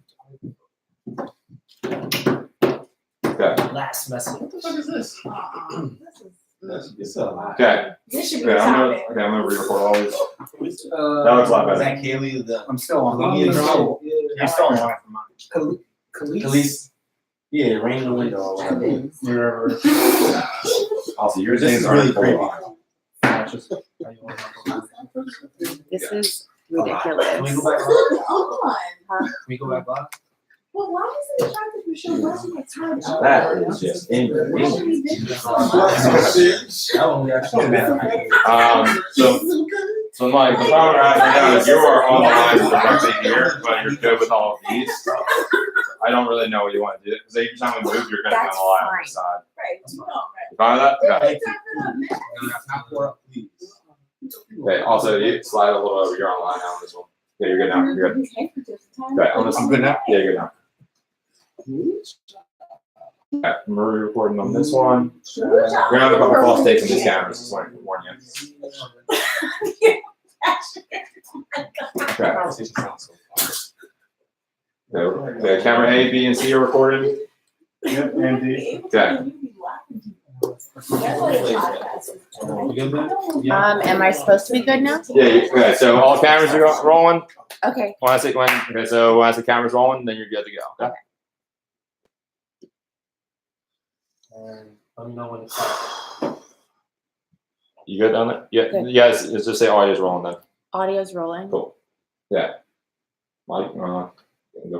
Okay. Last message. What the fuck is this? Okay. This should be Okay, a topic. I'm gonna re-record all these. That looks a lot Is better. that Kaylee? The I'm still on. Yeah, He's still on line for mine. Khalees? Yeah, rain in the window. Wherever. Also, your This things is are really cool. creepy. This is Can we ridiculous. go back live? On. Can we go back live? Well, why is it attractive for sure? Wasn't it time? That is just inconvenient. That one we actually. So Mike, the problem right now is you are on the line directly here, but you're good with all of these. I don't really know what you want to do because every time we move, you're going to be on the line on the side. Right. You fine with that? Okay. Okay. Also, you slide a little over. You're on the line now on this one. Yeah, you're good now. You're good. Okay, I'm good now. Yeah, you're good now. Okay, we're recording on this one. We're gonna have a couple false takes in these cameras. Just wanted to warn you. Okay. The camera A, B, and C are recorded. Yep, and D. Okay. Am I supposed to be good now? Yeah. Okay. So all cameras are rolling. Okay. When I say cameras rolling, then you're good to go. Okay. And let me know when it's out. You good on it? Yeah. Good. Yes. Let's just say audio's rolling then. Audio's rolling. Cool. Yeah. Mike, go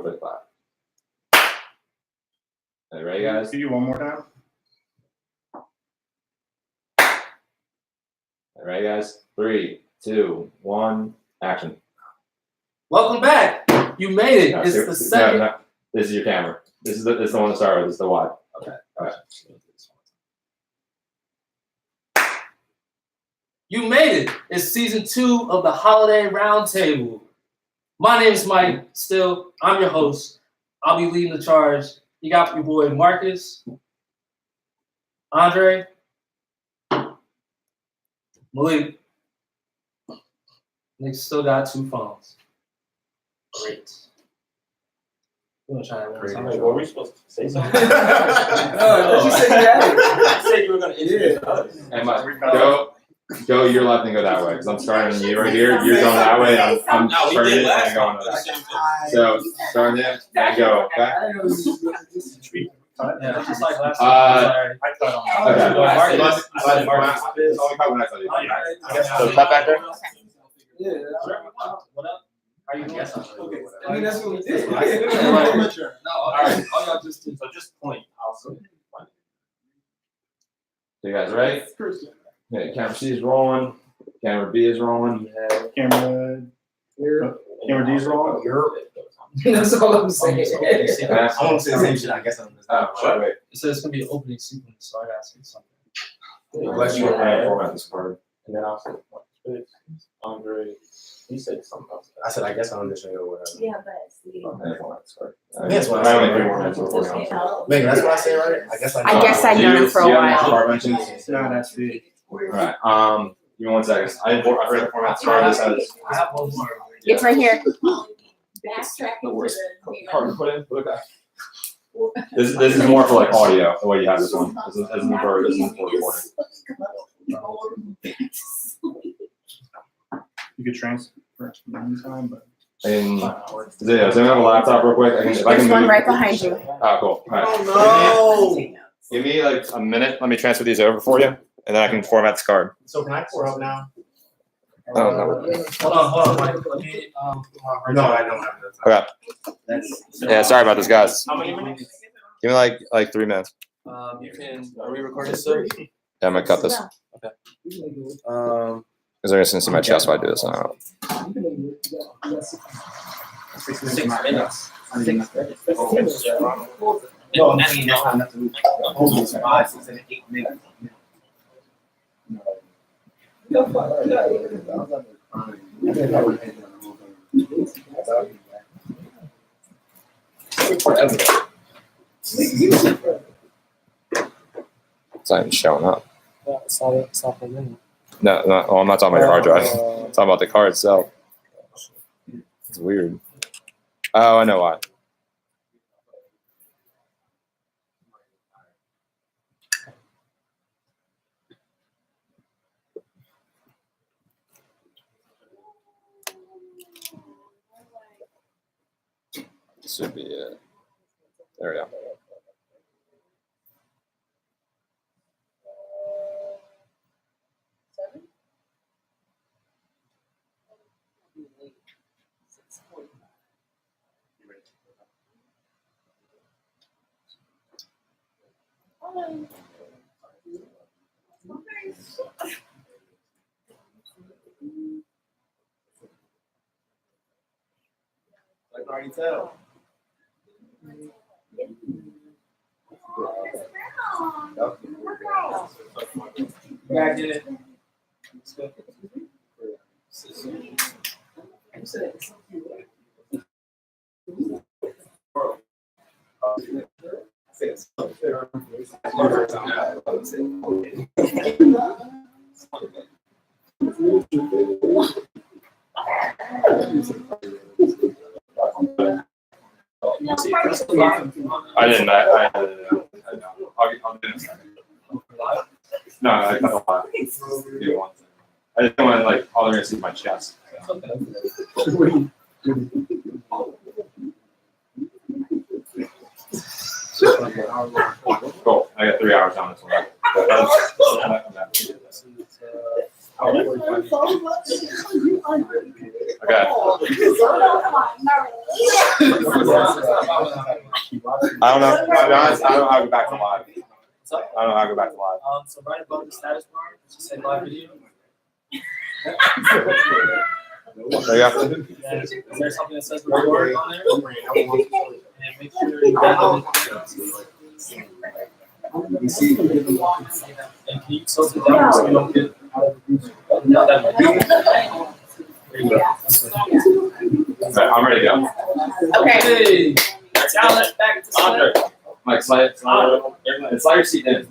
for the clap. All right, guys. See you one more time. All right, guys. 3, 2, 1, action. Welcome back. You made it. No, It's ser- the second. No. This is your camera. This is the one to start with. This is the wide. Okay. All right. You made it. It's season 2 of the Holiday Roundtable. My name is Mike. Still, I'm your host. I'll be leading the charge. You got your boy Marcus, Andre, Malik. They still got 2 phones. Great. We're gonna try that one more time. Were we supposed to say something? No, you said you had it. I said you were going to introduce others. And Mike, go your left and go that way. Because I'm starting you right here. You're going that way. I'm No, we turning did it last and going time. that way. So starting him and go. Okay. I didn't know this was Yeah, just like last Uh, time. Sorry. I cut on. Okay. Marcus. It's only cut when I tell you. Yeah. So cut back there. Yeah. What up? How you doing? I mean, that's what we did. No, all right. All y'all just did. So just point. I'll say. You guys ready? Okay, camera C is rolling. Camera B is rolling. Camera D is rolling. That's all I'm saying. I want to say the same shit. I guess I'm just. Oh, wait. It says it's gonna be an opening sequence, so I gotta say something. Bless you. Format this card. And then I'll say, Andre, he said something else. I said, I guess I understand or whatever. Yeah, but see. And format this card. That's what I I only said. 3 more minutes before we Megan, that's what I say, right? I guess I know. I guess I've known him for a Do you have any while. card mentions? No, that's the. Alright, give me 1 second. I forgot to format this card. This has I have one more. It's right here. Backtracking the to worst the. card to put in. Look at this is more for like audio, the way you have this one. This is for recording. You could transfer in the meantime, but. And does anyone have a laptop real quick? If I There's can one move. right behind you. Oh, cool. Alright. Give me like a minute. Let me transfer these over for you, and then I can format this card. So can I pour up now? Oh, no. Hold on. Mike. Let me, No, I don't have that. Okay. That's. Yeah, sorry about this, guys. how many minutes? Give me like 3 minutes. You can. Are we recording still? Yeah, I'm gonna cut this. Because they're just gonna see my chest while I do this. I don't know. 6 minutes. No, I mean, that's not enough to move. Almost 5, 6, and 8 minutes. It's not even showing up. It's not for me. No, oh, I'm not talking about your hard drive. I'm talking about the card itself. It's weird. Oh, I know why. This should be it. There we go. I can already tell. Back in it. I didn't. I'll do it. No, I kind of want to do one thing. I just don't want to like all they're gonna see my chest. Cool. I got 3 hours on this one. Okay. I don't know. To be honest, I don't know how to go back to live. I don't know how to go back to live. So right above the status bar, just say live video. There you go. Is there something that says record on there? And make sure you have and can you tilt it down so we don't get no, that might be. There you go. Okay, I'm ready to go. Okay. Hey, talent back to Andre, Mike, slide your seat in.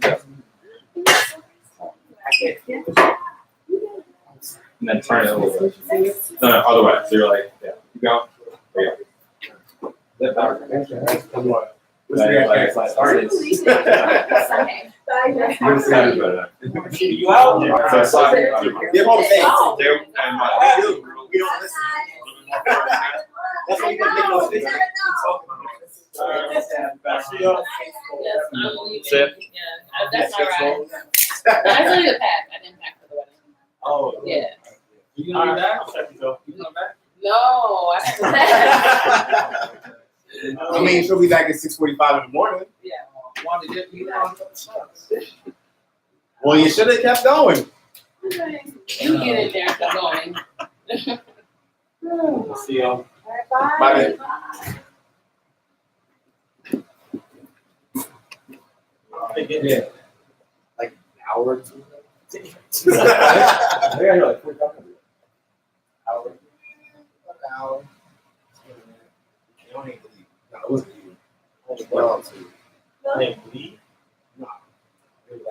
And then turn it a little bit. No, other way. So you're like, yeah, keep going. There you go. Lift back. Like started. You out? So slide. Give them things. We don't listen. That's why you can make those things. Sit. That's all right. That's only the pack. I didn't pack for the wedding. Oh. Yeah. You gonna be back? You gonna back? No, I haven't. I mean, she'll be back at 6:45 in the morning. Yeah. Want to get you on the shots. Well, you should have kept going. You get in there and keep going. See y'all. Bye. Yeah. Like an hour or two. Hour. You don't need to leave. No, it wasn't you. Well, too. No.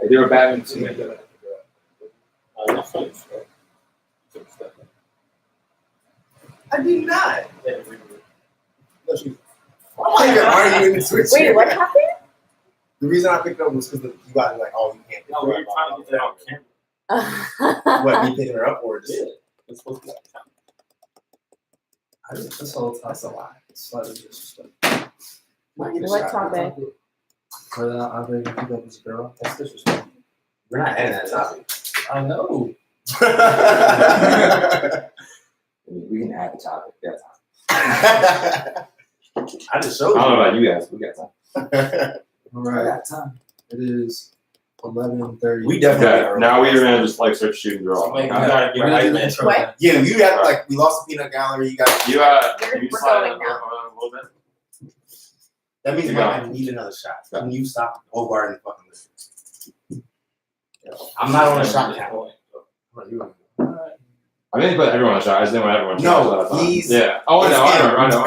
They were bad in two. I did not. No, she. Why am I even arguing this with you? Wait, what happened? The reason I picked up was because you guys were like, oh, you can't. No, we were trying to get that on camera. What, me picking her up or just? It's supposed to be like I just, that's a lie. It's slightly disrespectful. What topic? Whether or not Andre can pick up his girl, that's disrespectful. We're not adding that topic. I know. We can add the topic. That's I just showed you. I don't know about you guys. We got time. All right. Time. It is 11:30. We definitely. Okay, now we're gonna just like start shooting girl. We're gonna do the intro What? again. Yeah, you got like we lost the peanut gallery. You got. You We're you slide going it now. a little bit. That means we Yeah. might need another shot. Can you stop overguarding the fucking list? I'm not on a shot count. I mean, put everyone on a shot. I just didn't want everyone to No, shot. he's. Yeah. Oh, I know.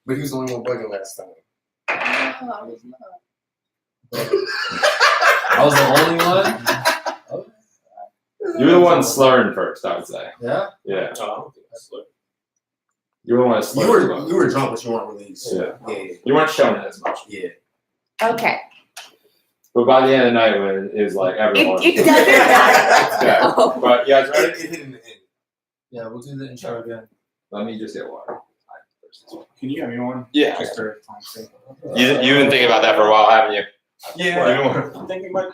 But he was the only one bugging last time. I was the only one. You were the one slurring first, I would say. Yeah. Yeah. No, I don't think that's slick. You were the one that slurred. You were drunk, but you weren't really. Yeah. You weren't showing it as much. Yeah. Okay. But by the end of the night, when it was like everyone. It doesn't matter. Yeah. No. But you guys ready? It hit in the end. Yeah, we'll do the intro again. Let me just get water. Can you have me one? Yeah. Just for time's sake. You've been thinking about that for a while, haven't you? Yeah. I'm thinking about.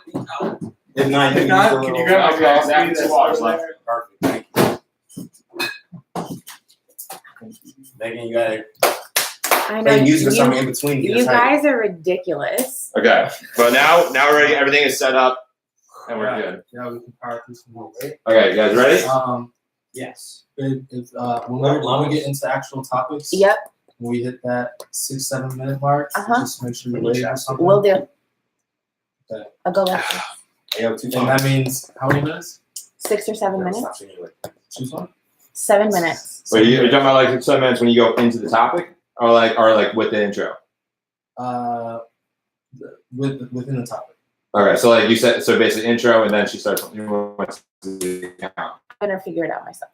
If not, If not, can you grab my Okay, coffee? That's water over left. there? Perfect. Thank you. Megan, you gotta I know. play music or something in between. You guys are ridiculous. Okay. But now we're ready. Everything is set up, and we're good. Yeah, we can power through some more. Okay, you guys ready? Yes. If when we get into actual topics, Yep. when we hit that 6-7 minute mark, just make sure you're ready for something. Will do. Okay. I'll go like And that means how many minutes? 6 or 7 minutes. Choose one. 7 minutes. Wait, you're talking about like 7 minutes when you go into the topic, or like with the intro? Within the topic. Okay, so like you said, so basically intro, and then she starts. You went to the account. I'm gonna figure it out myself.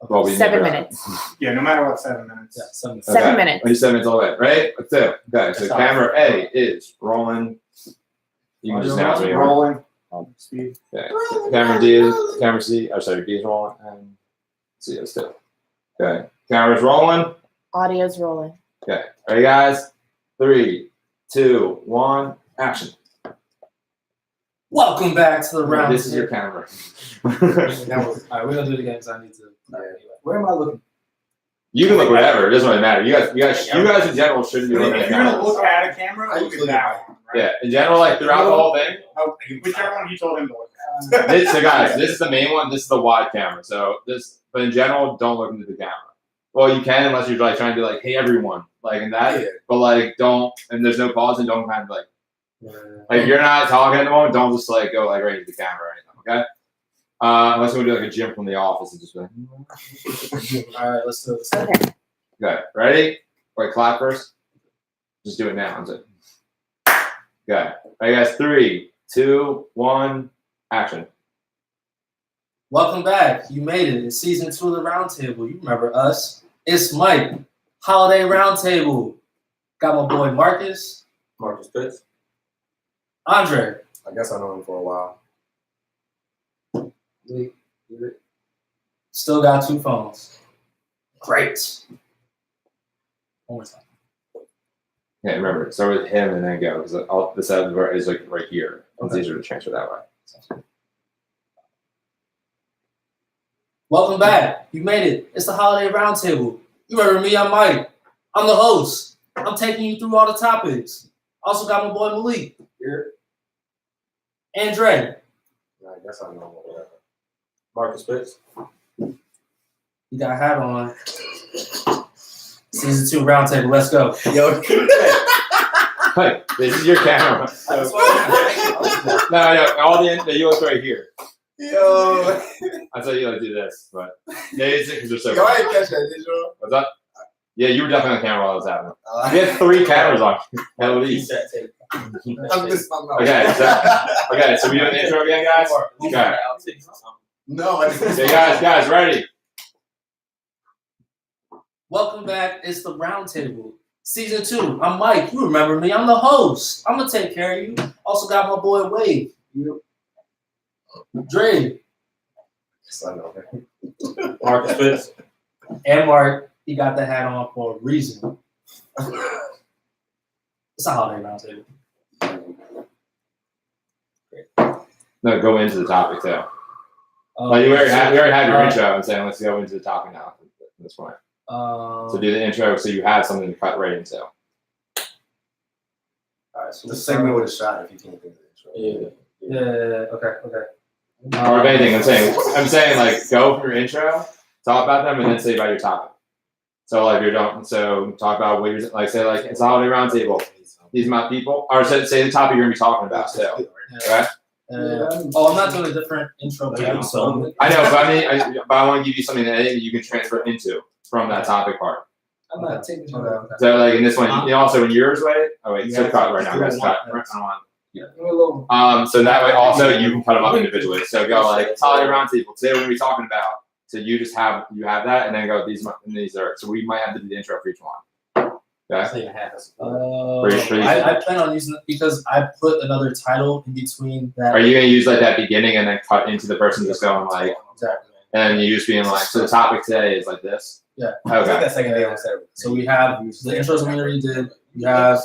Well, we 7 never- minutes. Yeah, no matter what, 7 minutes. Yeah, 7 minutes. 7 minutes. Only 7 minutes all the way, right? Let's do it. Okay, so camera A is rolling. You can just announce when you're Rolling. Speed. Okay. Camera D is camera C. Oh, sorry, D is rolling and C is too. Okay. Camera's rolling. Audio's rolling. Okay. Ready, guys? 3, 2, 1, action. Welcome back to the round. This is your camera. All right, we're gonna do it again because I need to. Where am I looking? You can look whatever. It doesn't really matter. You guys in general shouldn't be looking at If you're gonna cameras. look at a camera, look at that one. Right? Yeah. In general, like throughout the whole thing. Whichever one you told him to look So guys, this is the main one. This is the wide camera. So this, but in general, don't look into the camera. Well, you can unless you're like trying to be like, hey everyone, like in that. But like, don't. And there's no pause and don't kind of like if you're not talking at the moment, don't just like go like right into the camera or anything. Okay. Unless you want to do like a Jim from The Office and just be like. All right, let's do this. Okay. Okay. Ready? Wait, clap first. Just do it now. That's it. Okay. All right, guys. 3, 2, 1, action. Welcome back. You made it. It's season 2 of the Roundtable. You remember us. It's Mike. Holiday Roundtable. Got my boy Marcus. Marcus Pitts. Andre. I guess I know him for a while. Still got 2 phones. Great. One more time. Yeah, remember, start with him and then go. Because all this other is like right here. It's easier to transfer that way. Welcome back. You made it. It's the Holiday Roundtable. You remember me? I'm Mike. I'm the host. I'm taking you through all the topics. Also got my boy Malik here. Andre. I guess I know him or whatever. Marcus Pitts. You got a hat on. Season 2 Roundtable. Let's go. Yo. Hey, this is your camera. No, all the you look right here. Yo. I thought you like do this, but yeah, it's because they're so. Yo, I didn't catch that, did you? What's up? Yeah, you were definitely on camera while it was happening. We had 3 cameras on. At least. Okay, so we doing the intro again, guys? Okay. No, I didn't. Okay, guys, ready? Welcome back. It's the Roundtable. Season 2. I'm Mike. You remember me. I'm the host. I'm going to take care of you. Also got my boy Wade. Dre. Yes, I know him. Marcus Pitts. And Mark. He got the hat on for a reason. It's a holiday roundtable. No, go into the topic too. Like we already had your intro and saying let's go into the topic now at this point. So do the intro so you have something to cut right into. All right, so the segment with a shot if you can't think of the intro. Yeah. Okay. Or if anything, I'm saying like go from your intro, talk about them, and then say about your topic. So like you're done. So talk about what you're like. Say like it's a holiday roundtable. These are my people. Or say the topic you're gonna be talking about. So, right? I'm not doing a different intro. So I know, but I want to give you something that you can transfer into from that topic part. I'm not taking it. So like in this one, you also in yours way. Oh wait, so cut right now, guys. Cut. I don't want. So that way also you can cut them up individually. So go like holiday roundtable. Today we're gonna be talking about. So you just have that, and then go these are. So we might have to do the intro for each one. Okay. I plan on using it because I put another title in between that. Are you gonna use like that beginning and then cut into the person just going like? Exactly. And you just being like, so the topic today is like this. Yeah. Okay. So we have the intros we already did. We have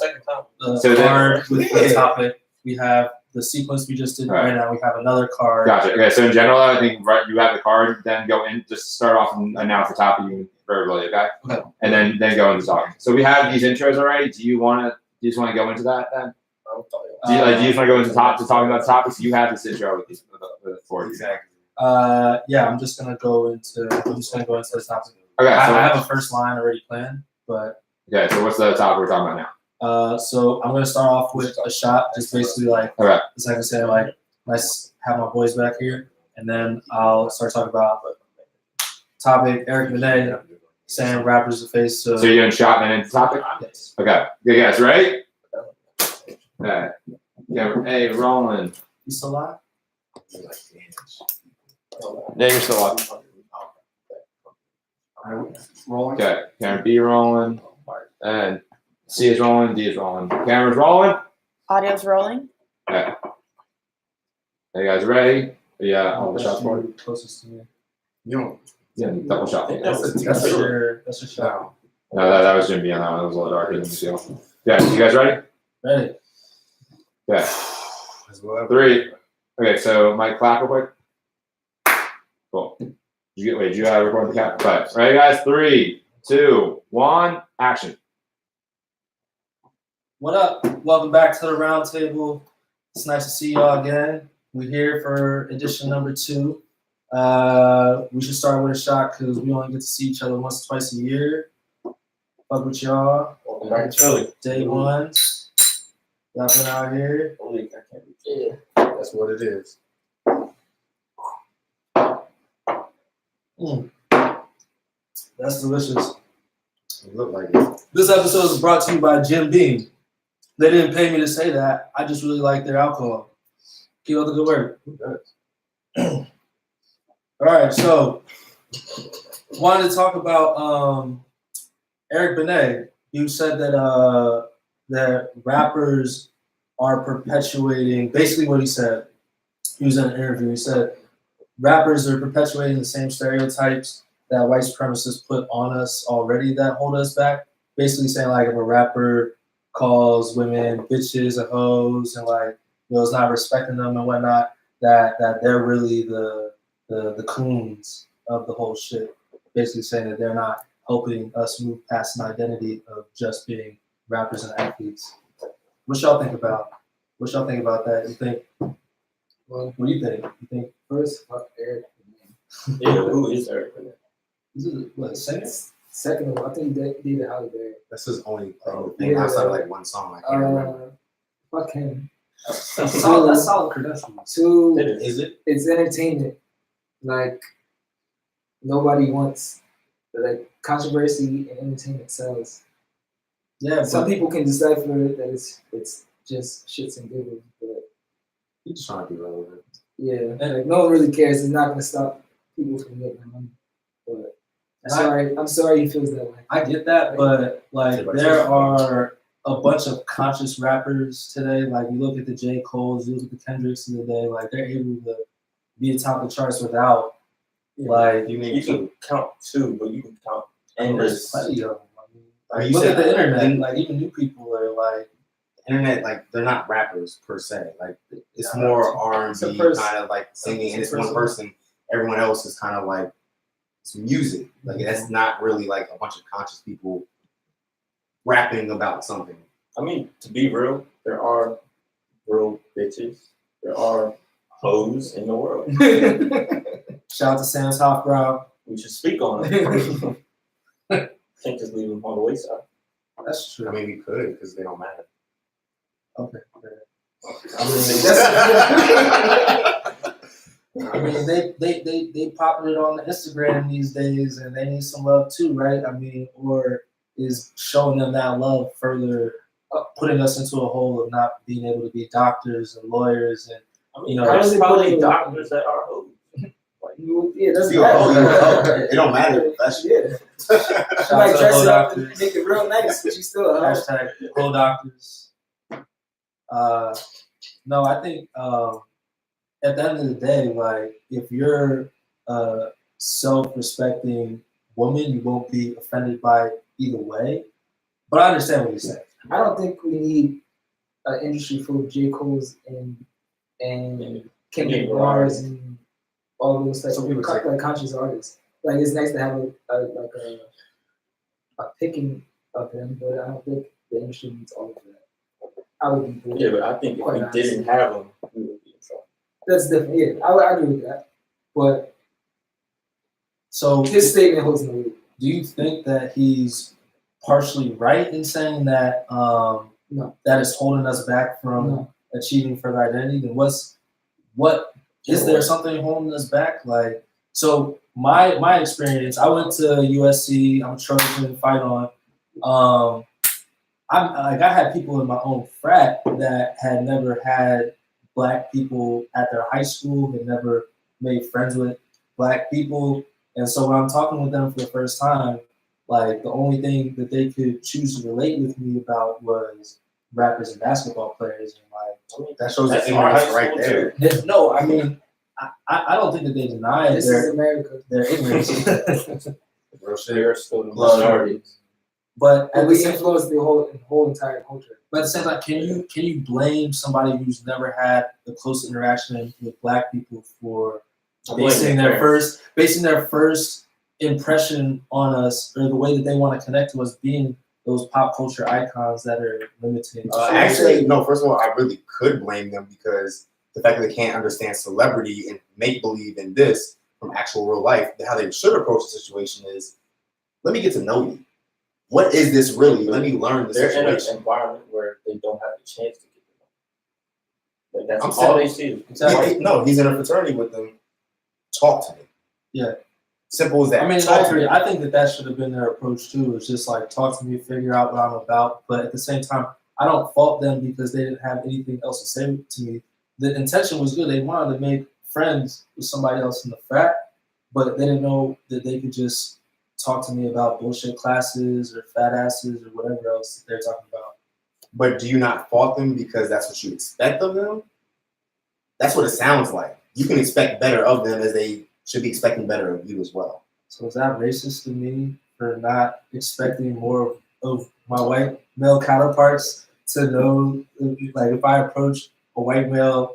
the So card with the topic. We have the sequence we just did right now. We have another card. Gotcha. Okay. So in general, I think you have the card, then go in, just start off and announce the topic verbally. Okay. And then go into talking. So we have these intros already. Do you just want to go into that then? Do you just want to go into talking about the topics? You have this intro with these for exactly. Yeah, I'm just gonna go into the topic. Okay. I have a first line already planned, but okay. So what's the topic we're talking about now? So I'm gonna start off with a shot, just basically like, as I can say, like, let's have my boys back here, and then I'll start talking about topic. Eric Benet saying rappers the face to. So you're doing shot and then topic? Yes. Okay. You guys ready? Okay. Yeah. Hey, rolling. You still live? Yeah, you're still on. Rolling. Okay. Camera B rolling. And C is rolling. D is rolling. Camera's rolling. Audio's rolling. Okay. Hey, you guys ready? Yeah. All the shots for it. Closest to me. You don't. Yeah. Double shot. That's your shot. No, that was Jim B on that one. It was a little darker than the seal. Yeah. You guys ready? Ready. Okay. 3. Okay. So, Mike, clap real quick. Cool. Did you record the cap? Right. Ready, guys? 3, 2, 1, action. What up? Welcome back to the Roundtable. It's nice to see y'all again. We're here for edition number 2. We should start with a shot because we only get to see each other once or twice a year. Fuck with y'all. Welcome back to Philly. Day one. Y'all been out here. Yeah. That's what it is. That's delicious. It look like it. This episode is brought to you by Jim Beam. They didn't pay me to say that. I just really like their alcohol. Keep up the good work. All right, so wanted to talk about Eric Benet. You said that that rappers are perpetuating. Basically, what he said. He was in an interview. He said rappers are perpetuating the same stereotypes that white supremacists put on us already that hold us back. Basically saying like if a rapper calls women bitches and hoes and like is not respecting them and whatnot, that they're really the coons of the whole shit. Basically saying that they're not helping us move past an identity of just being rappers and athletes. What y'all think about that? You think? Well, what do you think? You think First, fuck Eric. Yeah, who is Eric? Is it what second? Second of all, I think he did Halle Berry. That's his only thing outside of like one song. I can't remember. Fuck him. That's solid credentials. 2, Is it? it's entertainment. Like nobody wants like controversy and entertainment sells. Yeah, some people can decipher it that it's just shits and giggles, but He's just trying to be relevant. yeah, like no one really cares. It's not gonna stop people from getting their money. But I'm sorry he feels that way. I get that, but like there are a bunch of conscious rappers today. Like you look at the J. Cole's, you look at the Kendricks of the day, like they're able to be atop the charts without like You can count 2, but you can count endless. plenty of them. I mean, You look at said the internet, then- like even new people are like Internet, like they're not rappers per se. Like it's more R&B kind of like singing, and it's one person. Everyone else is kind of like it's music. Like that's not really like a bunch of conscious people rapping about something. I mean, to be real, there are real bitches. There are hoes in the world. shout out to Sam's Hofbrau. We should speak on them. Can't just leave them on the wayside. That's true. I mean, we could because they don't matter. Okay. I I mean, they popping it on the Instagram these days, and they need some love too, right? I mean, or is showing them that love further putting us into a hole of not being able to be doctors and lawyers, and I mean, there's probably doctors that are hoes. Yeah, that's It don't matter. That's yeah. shout You might out to dress the it up and doctors. make it real nice, but you still a hoe. Hashtag pro doctors. No, I think at the end of the day, like if you're a self-respecting woman, you won't be offended by either way. But I understand what you're saying. I don't think we need an industry full of J. Cole's and Kendrick Lamar's and all those types of like conscious artists. Like it's nice to have a picking of them, but I don't think the industry needs all of that. I would be bored. Yeah, but I think if we didn't have them, we would be in trouble. That's different. Yeah, I agree with that. But so his statement holds no weight. do you think that he's partially right in saying that No. that is holding us back from achieving further identity? Then what is there something holding us back? Like, so my experience, I went to USC. I'm a Trojan, fight on. I had people in my own frat that had never had Black people at their high school, had never made friends with Black people, and so when I'm talking with them for the first time, like the only thing that they could choose to relate with me about was rappers and basketball players, and like that shows the ignorance right there. No, I mean, I don't think that they deny This is America. their ignorance. Real shit. They're still the minorities. But at And the we same influence the whole entire culture. But at the same time, can you blame somebody who's never had a close interaction with Black people for basing their first impression on us, or the way that they want to connect to us, being those pop culture icons that are limited? Actually, no. First of all, I really could blame them because the fact that they can't understand celebrity and make believe in this from actual real life, how they should approach the situation is, let me get to know you. What is this really? Let me learn this They're in an situation. environment where they don't have the chance to get to know. Like that's I'm all saying- they see. Exactly. No, he's in a fraternity with them. Talk to me. Yeah. Simple as that. I mean, Talk I to agree. me. I think that should have been their approach too. It's just like, talk to me, figure out what I'm about. But at the same time, I don't fault them because they didn't have anything else to say to me. The intention was good. They wanted to make friends with somebody else in the frat, but they didn't know that they could just talk to me about bullshit classes or fat asses or whatever else that they're talking about. But do you not fault them because that's what you expect of them? That's what it sounds like. You can expect better of them as they should be expecting better of you as well. So is that racist to me for not expecting more of my white male counterparts to know, like if I approach a white male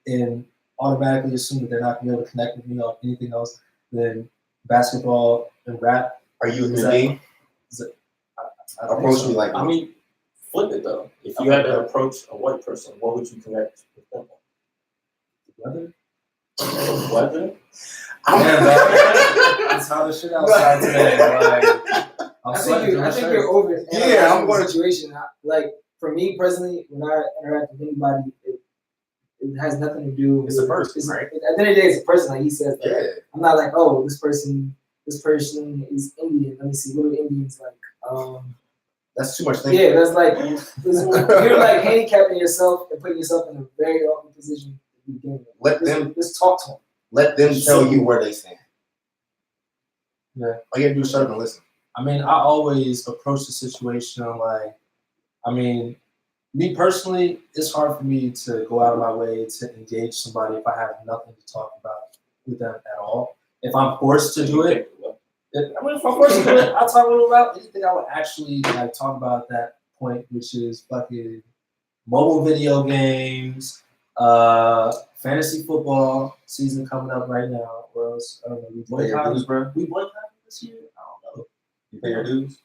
and automatically assume that they're not going to be able to connect with me on anything else than basketball and rap? Are you a human being? Approach me like I mean, flip it though. If you had to approach a white person, what would you connect with them on? Weather? Weather? That's how the shit outside today. Like, I think you're over it. Yeah, I'm going to situation. Like for me personally, when I interact with anybody, it has nothing to do. It's a person, right? At the end of the day, it's a person. Like he says, like, Yeah. I'm not like, oh, this person is Indian. Let me see, what are Indians like? That's too much thinking. Yeah, that's like you're like handicapping yourself and putting yourself in a very awkward position to begin with. Let them just talk to them. Let them tell you where they stand. Yeah. All you gotta do is shut up and listen. I mean, I always approach the situation like, I mean, me personally, it's hard for me to go out of my way to engage somebody if I have nothing to talk about with them at all. If I'm forced to do it, if I'm forced to do it, I'll talk a little about anything I would actually like talk about at that point, which is fucking mobile video games, fantasy football season coming up right now. Or else, I don't know. We boycotted, bro. We boycotted this year? I don't know. You pay your dues?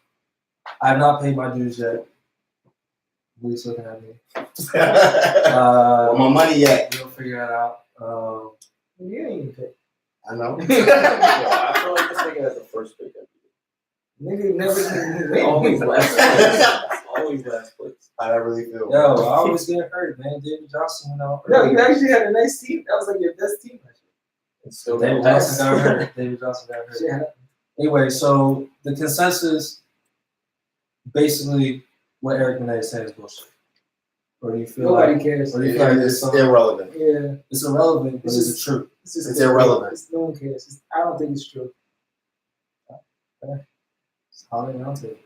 I have not paid my dues yet. Please looking at me. Where my money at? We'll figure that out. You ain't even pay. I know. I feel like this nigga has the first pick. Nigga never Always last place. Always last place. How I really feel. Yo, I always get hurt, man. David Johnson went out. No, you actually had a nice team. That was like your best team. It's still David Johnson got hurt. David Johnson got hurt. Yeah. Anyway, so the consensus, basically, what Eric Benet is saying is bullshit. Or do you feel Nobody cares. Or do you feel like It's irrelevant. Yeah. It's irrelevant, but It's is just- it true? It's irrelevant. No one cares. I don't think it's true. It's holiday roundtable.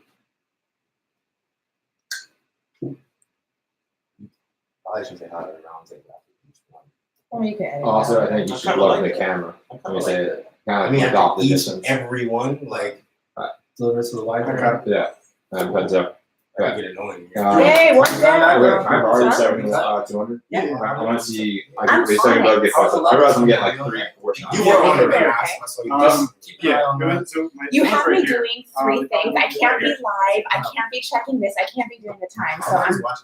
I should say how to round table after each one. Well, you can edit Also, that. I think you I should kinda look like at the that. camera. I Let kinda me like say that. it. Kind I of mean, like adopt after the each distance. everyone, like, Deliver to the white Okay. guy. Yeah. Heads up. I get annoying. Yay, what's that? Okay, I've already Huh? started 200. Yeah. I want to see. I'm They say fine. about to get close. I realize I'm getting like 3 or 4 shots. You were on the Okay. mask. I saw you just Keep your eye on that. So my You phone's have right me here. doing 3 things. I can't be live. I can't be checking this. I can't be doing the time. So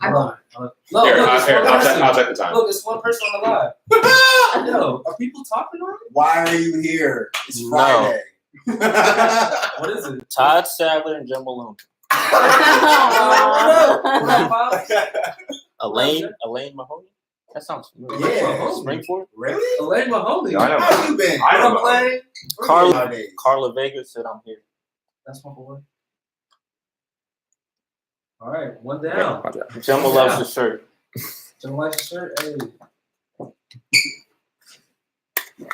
I'm Look, Here, it's one I'll person. check the time. Look, it's one person on the live. Yo, are people talking on it? Why are you here? It's No. Friday. What is it? Todd Sadler and Jim Malone. What up, Bob? Elaine Mahoney. That sounds familiar. Yeah. Springford? Really? Elaine Mahoney. Yeah, I know. How you been? I know. I'm playing. Carla Vega said I'm here. That's my boy. All right, one down. Gemma loves the shirt. Gemma likes your shirt. Hey.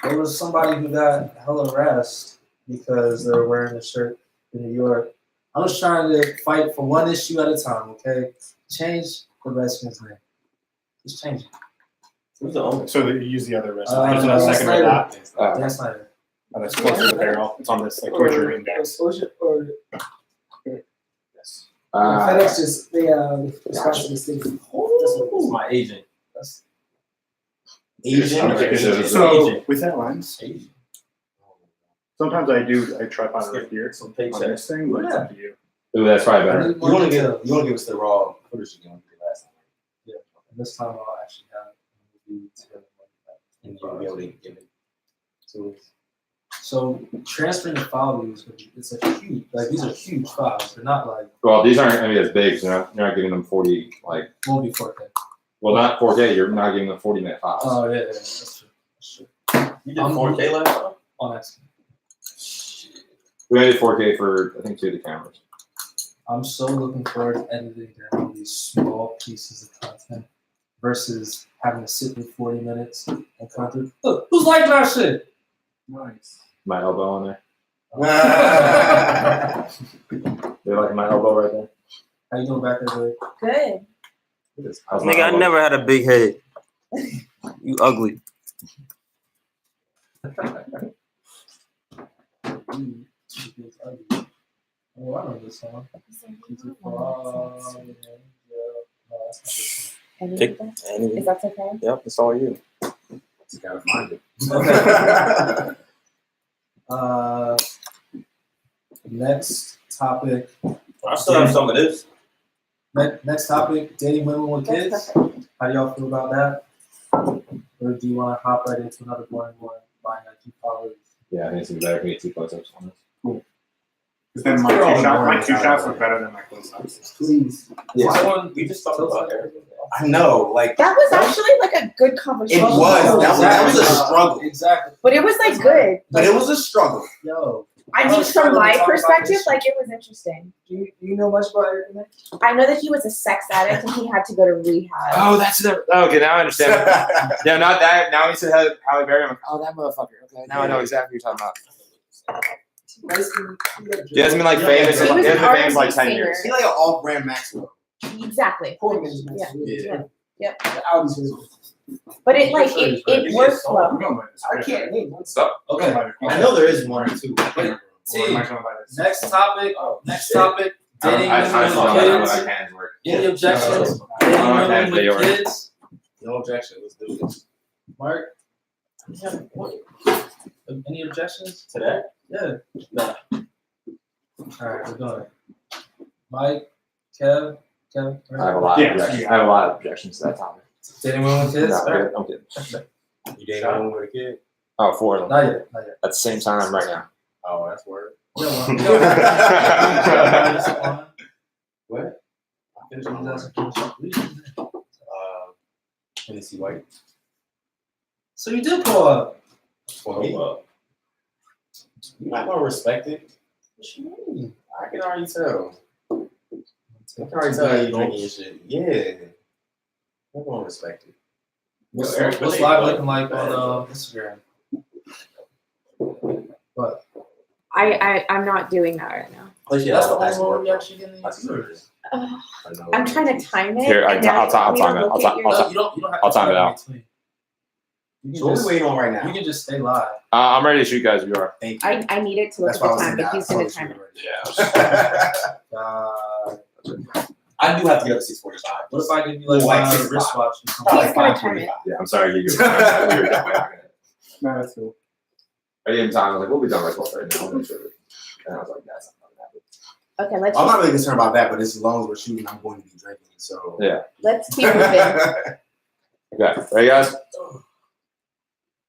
There was somebody who got hella harassed because they were wearing a shirt in New York. I was trying to fight for one issue at a time, okay? Change the Redskins' name. Just change it. Who's the owner? So you use the other restaurant. There's a second or that. Dan Snyder. Oh, that's close to the barrel. It's on this like towards your index. Yes. FedEx just they sponsored this thing. That's what My agent. Asian. Okay, so with that lens, sometimes I try to find it right here Some on paycheck. this thing, but it's up to you. Ooh, that's probably better. You want to give us the raw footage again like you did last time. Yeah. And this time I'll actually have And you'll be able to give it to us. So transferring the file views, it's a huge, like these are huge files. They're not like, Well, these aren't going to be as big, so you're not giving them 40, like, won't be 4K. well, not 4K, you're not giving them 40-minute files. Oh, yeah, that's true. That's true. You did 4K last time? On accident. We only did 4K for, I think, 2 of the cameras. I'm so looking forward to editing down these small pieces of content versus having to sit through 40 minutes and come through. Look, who's liking our shit? Nice. My elbow on there. Ah. They like my elbow right there? How you doing back there, Good. How's my Nigga, I elbow? never had a big head. You ugly. Oh, I know this song. Pick Is any. that okay? Yep, it's all you. Just gotta find it. Next topic. I still have some of this. Next topic, dating women with That's kids. perfect. How do y'all feel about that? Or do you want to hop right into another boring one, buying IQ followers? Yeah, I think it's better if we get 2 close-ups on this. Because then my two shots look better than my close ups. Please. Yeah. We just talked about it. I know, like That was actually like a good it conversation. was. That was a struggle. Exactly. But it was like good. But it was a struggle. Yo, I I mean, was from trying to my talk about perspective, this. like it was interesting. do you know much about Eric Nick? I know that he was a sex addict and he had to go to rehab. Oh, that's the. Okay, now I understand. Yeah, not that. Now he said Halle Berry. I'm like, oh, that motherfucker. Okay, now I know exactly what you're talking about. He hasn't been like famous. He He was hasn't an been famous like R&B 10 years. He's like an off-brand Maxwell. Exactly. Yeah. Yeah. Yep. The Audi's really- But it like it worked well. I can't name one. Stop. Okay. I know there is one or two. Next topic. Next topic. Dating I women honestly don't know with how kids. my hands work. Any objections? I Dating don't know how women they with work. kids. No objection. Let's do this. Mark. Any objections? To that? Yeah. No. All right, we're going. Mike, Kev. I have a lot of objections. I have a lot of objections to that topic. Dating women with kids? No, All right. I'm kidding. You dating a woman with a kid? Oh, 4 of them. Not yet. Not yet. At the same time right now. Oh, that's word. You don't want- What? Finish these answers. Tennessee White. So you did pull up. For me? You might want to respect it. What you mean? I can already tell. I can already tell you drinking your shit. Yeah. I'm going to respect it. What's live looking like on Instagram? What? I'm not doing that right now. Oh, yeah, that's the only one we actually getting That's the serious. I'm trying to time it. Here, and now I'll time you it. want me to I'll look time at it. your- You don't have I'll to time it in out. between. You So can what are just, we waiting on right now? you can just stay live. I'm ready to shoot, guys. You are. Thank you. I need it to look That's why I at was the time, saying but he's that. gonna time it. I do have to get up at 6:45. What if I give you like Like a 6 wristwatch or something? He's gonna time it. Yeah, I'm sorry. You're definitely not gonna. No, that's cool. I gave him time. I was like, we'll be done by 12:30 now. We'll make sure. And I was like, that's not gonna happen. Okay, let's I'm not really concerned about that, but as long as we're shooting, I'm going to be drinking. So Yeah. let's keep moving. Okay. Ready, guys?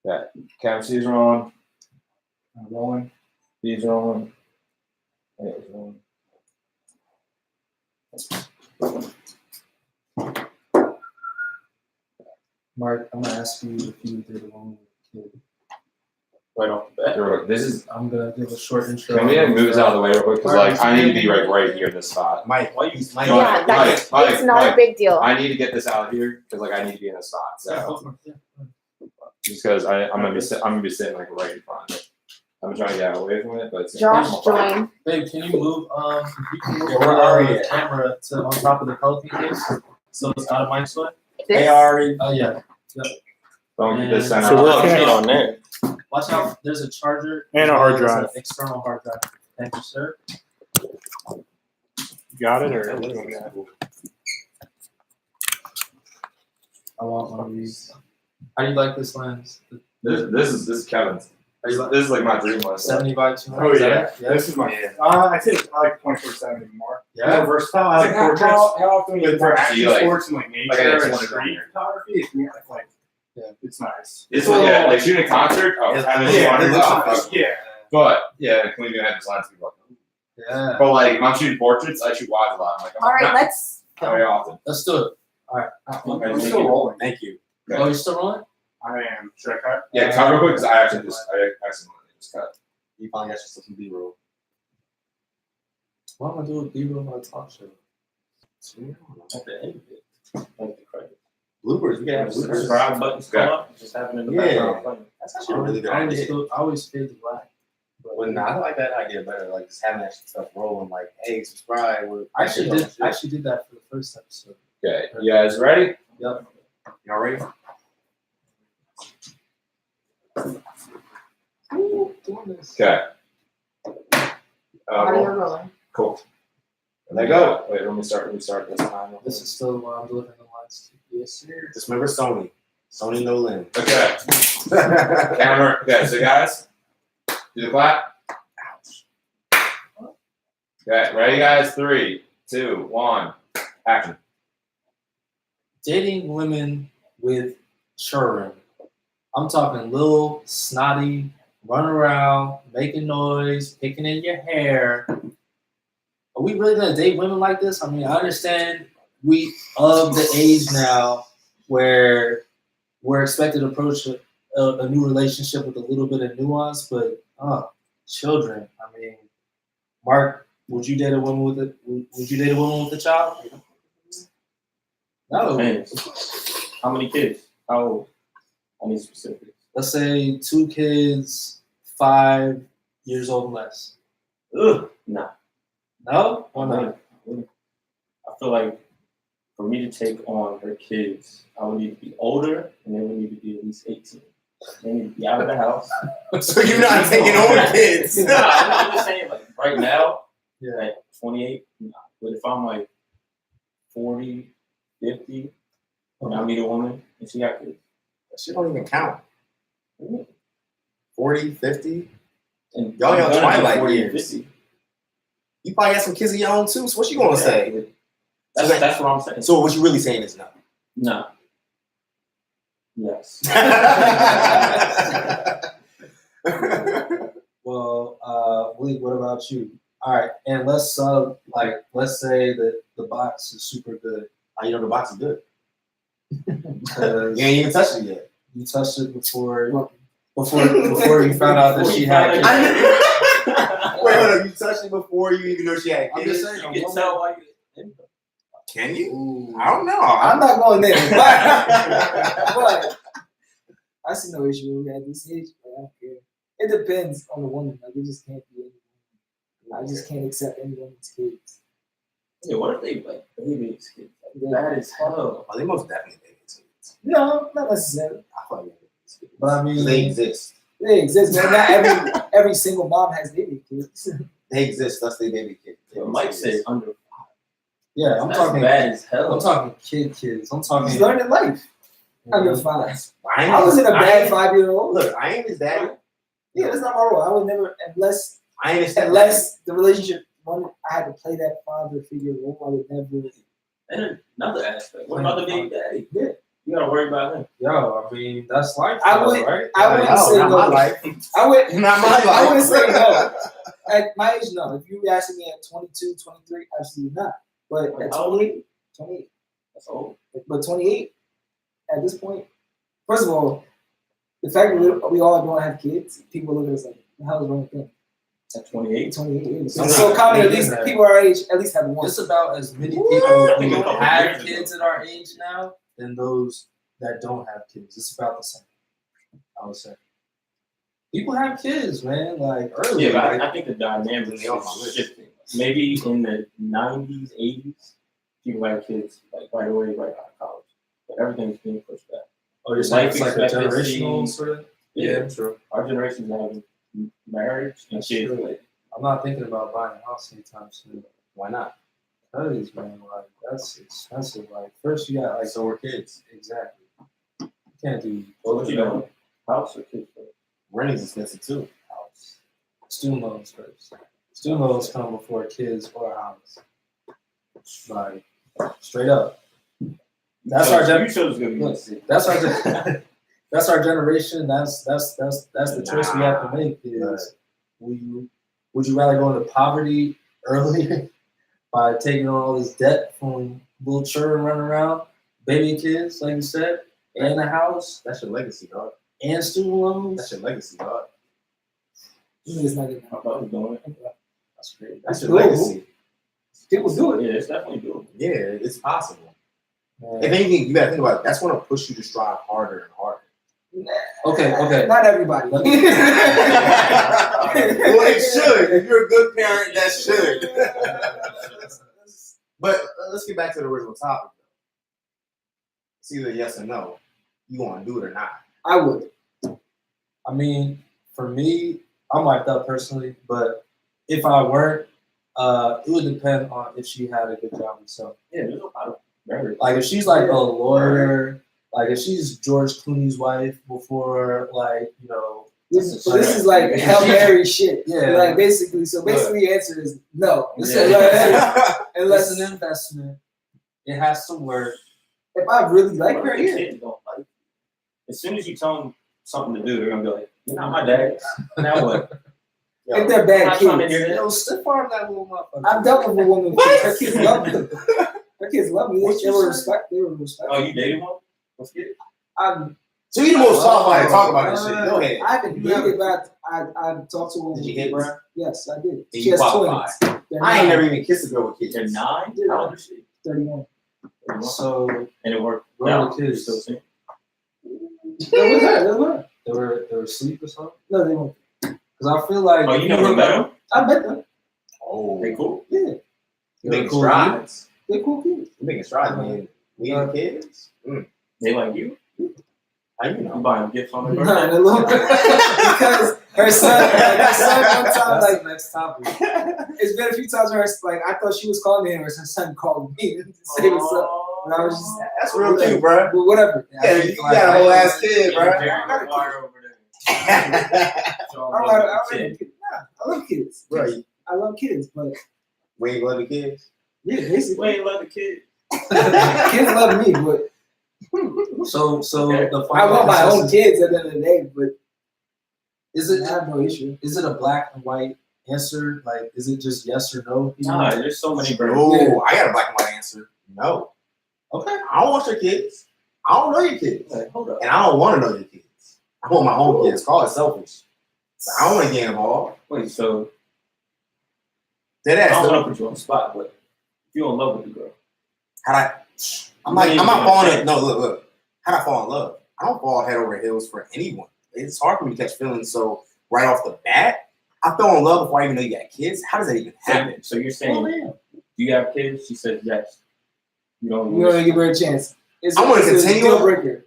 Yeah. Camera C's are on. Rolling. These are on. Yeah, it's on. Mark, I'm gonna ask you if you did one with a kid. Right off the bat. This is. I'm gonna give a short intro. Can we move this out of the way real quick? Because like I need to be right here in this spot. Mike, Why you? Mike, Yeah, that's, Mike, it's not Mike. a big deal. I need to get this out of here because like I need to be in this spot. So just because I'm gonna be sitting like right in front. I'm trying to get away from it, but it's Josh, join. Babe, can you move? You can move Yeah, where are we the at? camera to on top of the Pelican case, so it's out of my way. This? Oh yeah. don't get this center. So we're off. okay on there. Watch out. There's a charger And a hard as well as drive. an external hard drive. Thank you, sir. Got it or what do we got? I want one of these. How do you like this lens? This is Kevin's. This is like my dream list. 70 by 200. Oh is that yeah, it? this is my. I think I like 24/7 anymore. Yeah. More versatile. I like How portraits. often But for action you like- sports and like nature like I just and wanna go street here. photography, it's more like Yeah. it's nice. It's like shooting a concert. Oh, Yeah, having yeah, fun it and looks stuff. nice. Yeah. But yeah, can we do have this lens? People like, Yeah. but like if I'm shooting portraits, I shoot wide a lot. I'm like, All right, not let's. very often. Let's do it. All right. I'm still rolling. Thank you. Oh, you're still rolling? I am. Should I cut? Yeah, cut real quick because I accidentally just cut. You finally got yourself some B-roll. What am I doing with B-roll on a talk show? At the end of it, like the credit. Bloopers. We can have bloopers. Subscribe buttons come up. Just have it in the Yeah. background playing. That's actually a really good idea. I always fade to black. When I like that idea better, like just having that stuff rolling, like, hey, subscribe. I actually did that for the first episode. Okay, you guys ready? Yep. Y'all ready? Okay. Audio rolling. Cool. Let go. Wait, let me start this time. This is still what I'm delivering the lines to. Yes, sir. Just remember Sony. Sony no lens. Okay. Camera. Okay, so guys, do the clap. Okay, ready, guys? 3, 2, 1, action. Dating women with children. I'm talking little, snotty, run around, making noise, picking in your hair. Are we really gonna date women like this? I mean, I understand we of the age now where we're expected to approach a new relationship with a little bit of nuance, but children. I mean, Mark, would you date a woman with a child? No. Man, how many kids? How old? I need specifics. Let's say 2 kids, 5 years old and less. Ugh, nah. No? Why not? I feel like for me to take on her kids, I would need to be older and they would need to be at least 18. They need to be out of the house. So you're not taking over kids. Nah, I'm just saying, like, right now, Yeah. at 28, nah. But if I'm like 40, 50, and I meet a woman and she got kids. That shit don't even count. 40, 50. And Y'all I'm young gonna be Twilight 40, years. 50. You probably got some kids of your own too. So what you gonna say? That's what I'm saying. So what you really saying is no. No. Yes. Well, Lee, what about you? All right, and let's say that the box is super good. How you know the box is good? Because You ain't even touched it yet. you touched it before you found out that she had kids. Wait, hold up. You touched it before you even know she had I'm kids? just saying, You can tell why you. Can you? Ooh. I don't know. I'm not going there, but I see no issue with at this age. But I don't care. It depends on the woman. Like it just can't be anyone. I just can't accept any woman's kids. Yeah, what if they like babies kids? Like, that is hell. Oh, they most definitely baby kids. No, not necessarily. I thought you were kids. But I mean, They exist. They exist, man. Not every single mom has baby kids. They exist. That's their baby kid. But Mike said under 5. yeah, I'm That's talking bad as hell. I'm talking kids. I'm talking. He's learning life. Under 5. I I wasn't a bad 5-year-old. Look, I ain't his daddy. Yeah, that's not my role. I would never, unless the relationship, when I had to play that father figure role, I would never. And another aspect. What about the big daddy? Yeah. You gotta worry about him. Yo, I mean, that's life. I though, would- right? I wouldn't No, say not no. my life. I would Not my life. I wouldn't say no. At my age, no. If you asking me at 22, 23, absolutely not. But at How old? 28, That's old. but 28, at this point, First of all, the fact that we all don't have kids, people look at us like, the hell is wrong with them? At 28. 28 years. It's so common, at least people our age at least have one. It's about as many people who have kids at our age now than those that don't have kids. It's about the same, I would say. People have kids, man, like early. Yeah, but I think the dynamics is shifting. Maybe in the 90s, 80s, people had kids like right away, right out of college. But everything's being pushed back. Oh, you're saying it's like a generational sort of? Yeah, true. Our generation's having marriage and kids. I'm not thinking about buying a house anytime soon. Why not? Because, man, like, that's expensive. Like, first you got, like, So we're kids. exactly. You can't do Well, what you doing? House or kids first? Renting's expensive too. house. Student loans first. Student loans come before kids or a house. Like, straight up. That's our You chose gonna be That's our that's our generation. That's the choice we have to make. Is would you rather go into poverty early by taking on all this debt from little children running around, baby kids, like you said, and a house? That's your legacy, dog. And student loans. That's your legacy, dog. It's not even How about doing it? That's crazy. That's your doable. legacy. People do it. Yeah, it's definitely doable. Yeah, it's possible. Man. If anything, you gotta think about it. That's gonna push you to strive harder and harder. Okay. Not everybody. Well, it should. If you're a good parent, that should. But let's get back to the original topic. It's either yes or no. You want to do it or not? I would. I mean, for me, I'm like that personally, but if I weren't, it would depend on if she had a good job herself. Yeah, there's a lot of marriage. Like if she's like a lawyer, like if she's George Clooney's wife before, like, you know. This is like Hail Mary shit. Yeah. Like basically, the answer is no. Unless an investment, it has to work. If I really like her, yeah. Kids don't like it. As soon as you tell them something to do, they're gonna be like, "You're not my dad." Now what? If they're bad I'm trying to kids. hear that. Yo, stiff arm that little motherfucker. I've dealt with a woman. Her kids love me. Her kids love me. They were respect. They were respect. Oh, you dated one? Let's get it. So you the most qualified to talk about this shit. Go ahead. I haven't dated, but I talked to a woman. Did you hit, bro? Yes, I did. Did She you has qualify? twins. I ain't never even kissed a girl with kids. They're 9. How old is she? 31. So And it worked. where Now, were the kids? still single. They were. They were asleep or something? No, they weren't. Because I feel like Oh, you never met them? I met them. Oh, They cool. Yeah, you making cool strides. they're cool kids. You making strides, man. We have kids. They like you? How you You know? buying gifts on their Nah, birthday? they're little because her son one time, That's like, the next topic. it's been a few times where like I thought she was calling me and her son called me to say what's up. And I was just That's real cute, bro. but whatever. Yeah, you got a whole ass kid, bro. Jerry Maguire over there. I love kids. Nah, I love kids. Bro, I love kids, but we ain't love the kids. yeah, basically We ain't love the kid. kids love me, but So Okay. the I want my own kids at the end of the day. But Is it I have no issue. is it a black and white answer? Like, is it just yes or no? Nah, there's so many birds. No, I got a black and white answer. No. Okay. I don't want your kids. I don't know your kids. Like, hold up. And I don't want to know your kids. I want my own kids. Call it selfish. But I don't want to get involved. Wait, so Dead I ass. don't though. want to put you on the spot, but if you're in love with the girl, I'm not falling in. No, look. How'd I fall in love? I don't fall head over heels for anyone. It's hard for me to catch feelings. So right off the bat, I fell in love before I even know you got kids. How does that even happen? so you're saying, do you have kids? She said yes. You don't. You don't give her a chance. I'm gonna it's a continue. deal breaker.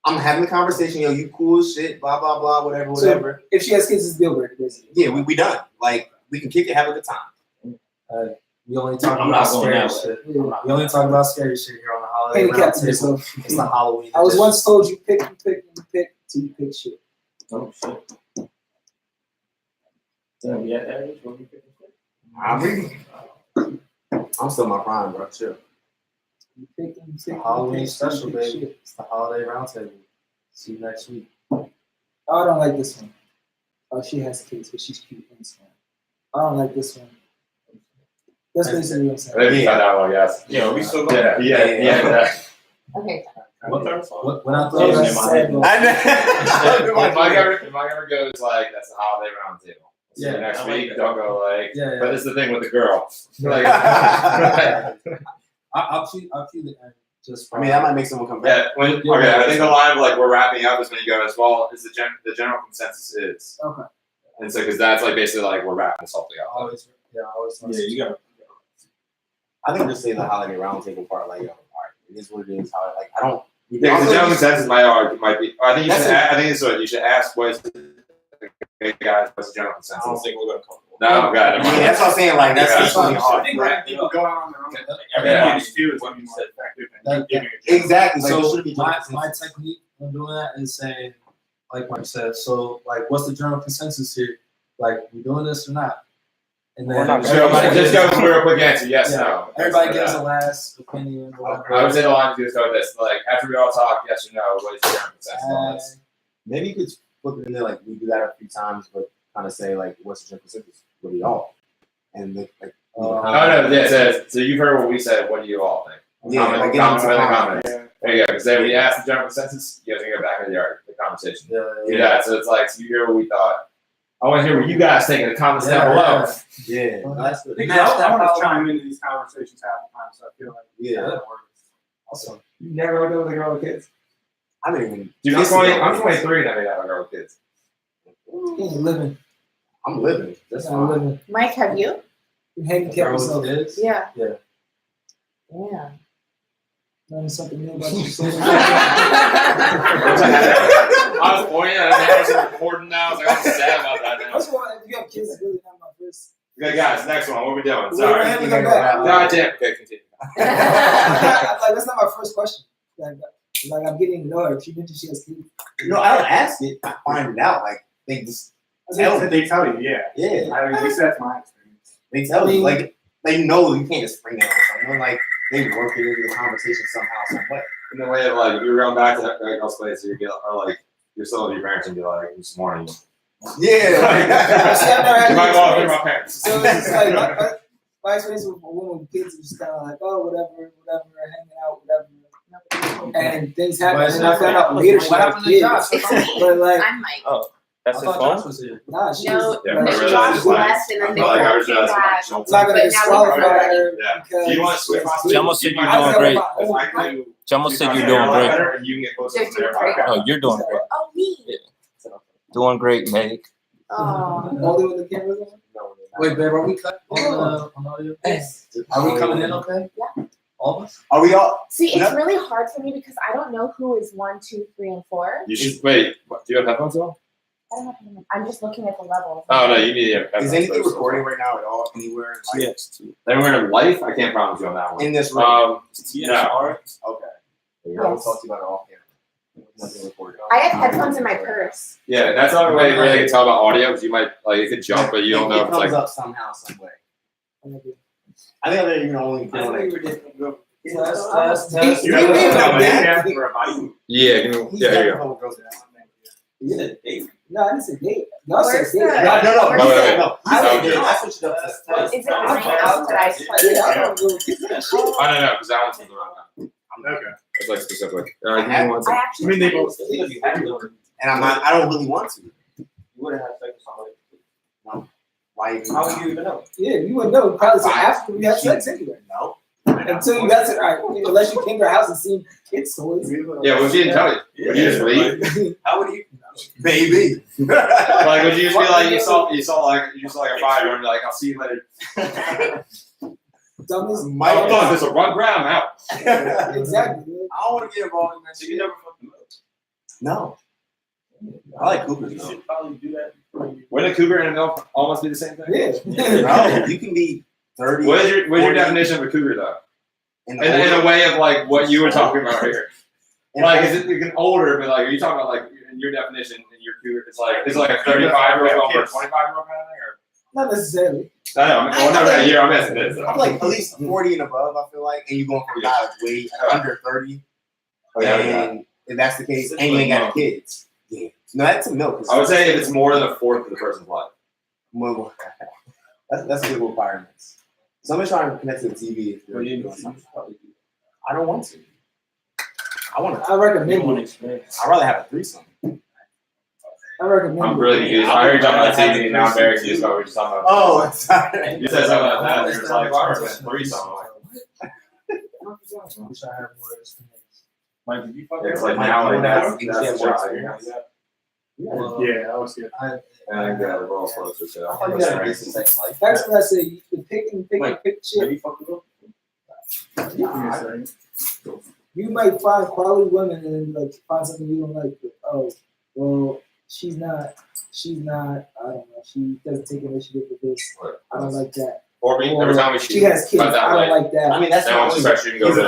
I'm having the conversation. Yo, you cool as shit. Blah blah blah. Whatever. So Whatever. if she has kids, it's a deal breaker. Basically. Yeah, we done. Like we can kick it, have a good time. We only talk I'm about not going scary that shit. Yeah. We only talk about scary shit here on the holiday Handicap roundtable. yourself. It's the Halloween. I was edition. once told you pick, till you pick shit. Oh shit. Damn, you at that age? What you picking shit? I'm reading. I'm still in my prime, bro. Chill. You pick, It's the Halloween special, baby. It's the holiday roundtable. See you next week. Oh, I don't like this one. Oh, she has kids, but she's cute and smart. I don't like this one. That's basically what I'm saying. I think we found out one, yes. Yeah, we still Yeah, going. yeah. Okay. What I If thought my ever goes like, that's the holiday roundtable. See you next week. Don't go like. Yeah. But it's the thing with the girl. Like, I'll keep it just. I mean, that might make someone come back. yeah. Okay. I think the line like we're wrapping up is when you go as well. Is the general consensus is. Okay. And so because that's like basically like we're wrapping this whole thing up. Always. Yeah, you got. I think just say the holiday roundtable part, like, all right, it is what it is. How like I don't. Yeah, because the general consensus might be. I think you should. I think it's what you should ask. Hey guys, what's the general consensus? I don't think we're gonna come. No, God. I mean, that's what I'm saying. Like that's really hard. People go out on their own. Like, Yeah. everything you just do is going to be more effective than giving it. Exactly. Like, So should be my technique on doing that is saying, like Mike said, so like, what's the general consensus here? Like, we doing this or not? And then Just go with a real quick answer. Yes, no. Everybody gives a last opinion. Whatever. I would say the line is go with this. Like after we all talk, yes or no, what is the general consensus on this? Maybe you could put it in there like we do that a few times, but kind of say like, what's the general consensus? What do y'all? And like. So you've heard what we said. What do you all think? Yeah, Comment in the comments. There you go. Because then when you ask the general consensus, you guys can go back into the conversation. Yeah. So it's like, so you hear what we thought. I want to hear what you guys think in the comments down below. Yeah. That's good. I want to chime into these conversations half the time, so I feel like that works. Awesome. You never hooked up with a girl with kids? I mean, Dude, I'm 23 and I made out with a girl with kids. Living. I'm living. That's I'm fine. living. Mike, have you? Handicap myself. Yeah. Yeah. Yeah. Learning something new about you. I was pointing at it. I was recording now. I was like, I'm sad about that now. First of all, if you have kids, it's really not my first. Okay, guys, next one. What are we doing? We're Sorry. gonna come back. God damn. Okay, continue. Like, that's not my first question. Like I'm getting to know her. She mentioned she has kids. No, I don't ask it. I find it out. Like they just tell me. They tell you, yeah. Yeah. I mean, at least that's my experience. They tell you. Like they know you can't just spring it on someone. Like they work it into the conversation somehow, some way. In the way of like, you're going back to that girl's place, you get, or like, you're still with your parents and be like, this morning. Yeah. See, I've never had You might any walk with experience. my parents. So it's like my experience with a woman with kids is just kind of like, oh, whatever, hanging out, whatever. And things happen, and I found out later she What had happened to Josh? kids. But like, I'm Mike. Oh, that's his phone. nah, she No, was, Yeah, like, I she realized Josh it's like- left and then I they felt like I was came just back. I'm not gonna But now disqualify we're her Yeah. because Do you want to switch my Jamo said you're I doing said great. my own- Jamo said you're doing great. And you can get closer to there. Oh, you're doing great. Oh, me. Doing great, Meg. Oh. Only when the camera's on. Wait, babe, are we cut on audio? Yes. Are we coming in okay? Yeah. All of us? Are we all? See, it's Yeah. really hard for me because I don't know who is 1, 2, 3, and 4. You should, wait, what, do you have headphones on? I don't have to, I'm just looking at the levels. Oh, no, you need to have headphones. Is anything first. recording right now at all? Anywhere? Like, Yes. Anywhere in life? I can't promise you on that one. in this room? No. Okay. We'll Yes. talk to you about it off camera. Nothing recorded. I have headphones in my purse. Yeah, that's the only way you really can tell about audio, because you might, like, it could jump, but you don't know It if it's comes like. up somehow, some way. I think they're even only doing it. Test. You have to put down my hand for a body. Yeah, here you go. You did a date. No, I didn't say date. Y'all said Where's date. the- No. Where's the- No. I switched it up to test. Is it my house that I play? Yeah, I don't go kiss that shit. I don't know, because that one's from the wrong time. Okay. It's like specific. I have- One I second. actually. I mean, they both. And I don't really want to. You would have had sex with somebody. No. Why even? How would you even know? Yeah, you wouldn't know. Probably say after we had sex anyway. No. Until you got to, all right, unless you came to her house and seen kids' toys. Yeah, well, she didn't tell you. Would you just leave? How would you? Baby. Like, would you just be like, you saw like a fire, and you're like, I'll see you later. Dumbest. Mike, I'm done. There's a run ground out. Exactly. Dude. I don't want to get involved in that shit. You never fucking know. No. I like Coopers You though. should probably do that. Wouldn't a cougar and a milk almost be the same thing? Yeah. No, you can be 30. What's your 40, definition of a cougar though? In In a way of like what you were talking about here. in Like, a- is it like, older? But like, are you talking about like in your definition in your cougar? It's like a 35-year-old going for a 25-year-old kind of thing, or? Not necessarily. I know. Well, no, that year I'm asking this. I'm like at least 40 and above, I feel like. And you're going for guys way under 30. Oh, yeah, And if that's the case, and you ain't got kids. Yeah. No, that's a milk. I would say if it's more than a fourth of the person's life. Well, that's good requirements. Somebody's trying to connect to the TV. If you're doing something. I don't want to. I recommend it. I'd rather have a threesome. I recommend I'm it. really confused. I heard you talking about TV, and now I'm very confused about what you're talking about. Oh, sorry. You said something about that, and you're like, well, I recommend threesome. I'm like, Wish I had more of this. Mike, did you fuck it's with like Mike? now, like Mike, that's the shot. Yeah, that was good. And I got a roll closer, so I thought you had a decent sex life. That's what I say. You can pick shit. you fuck with him? Yeah. You might find quality women and then like find something you don't like. But, oh, well, she's not. I don't know. She doesn't take initiative with this. I don't like that. Or me, every time we shoot, She has kids. cut that I way. don't like that. I mean, that's That not one's fresh, you can go there.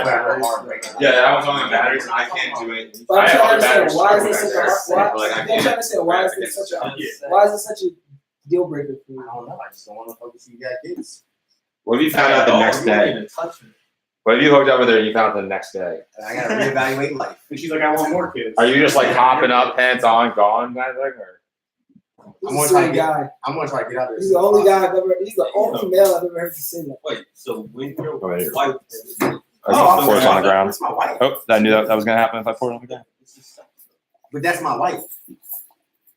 Yeah, that one's only on batteries, and I can't do it. But I'm I have trying other to batteries. understand why is this such a But, like, I I'm trying to can't. understand why is this such a deal breaker for you? I don't know. I just don't want to fuck with you got kids. What if you found out the next day? What if you hooked up with her and you found out the next day? I gotta reevaluate life. And she's like, I want more kids. Are you just like hopping up, pants on, gone, kind of thing, or? He's a silly guy. I'm gonna try to get out of He's this. the only guy I've ever. He's the only male I've ever heard you say that. Wait, so when your Wait. wife Oh, Pour it on the ground. That's my wife. Oh, I knew that was gonna happen if I poured it on the ground. But that's my wife.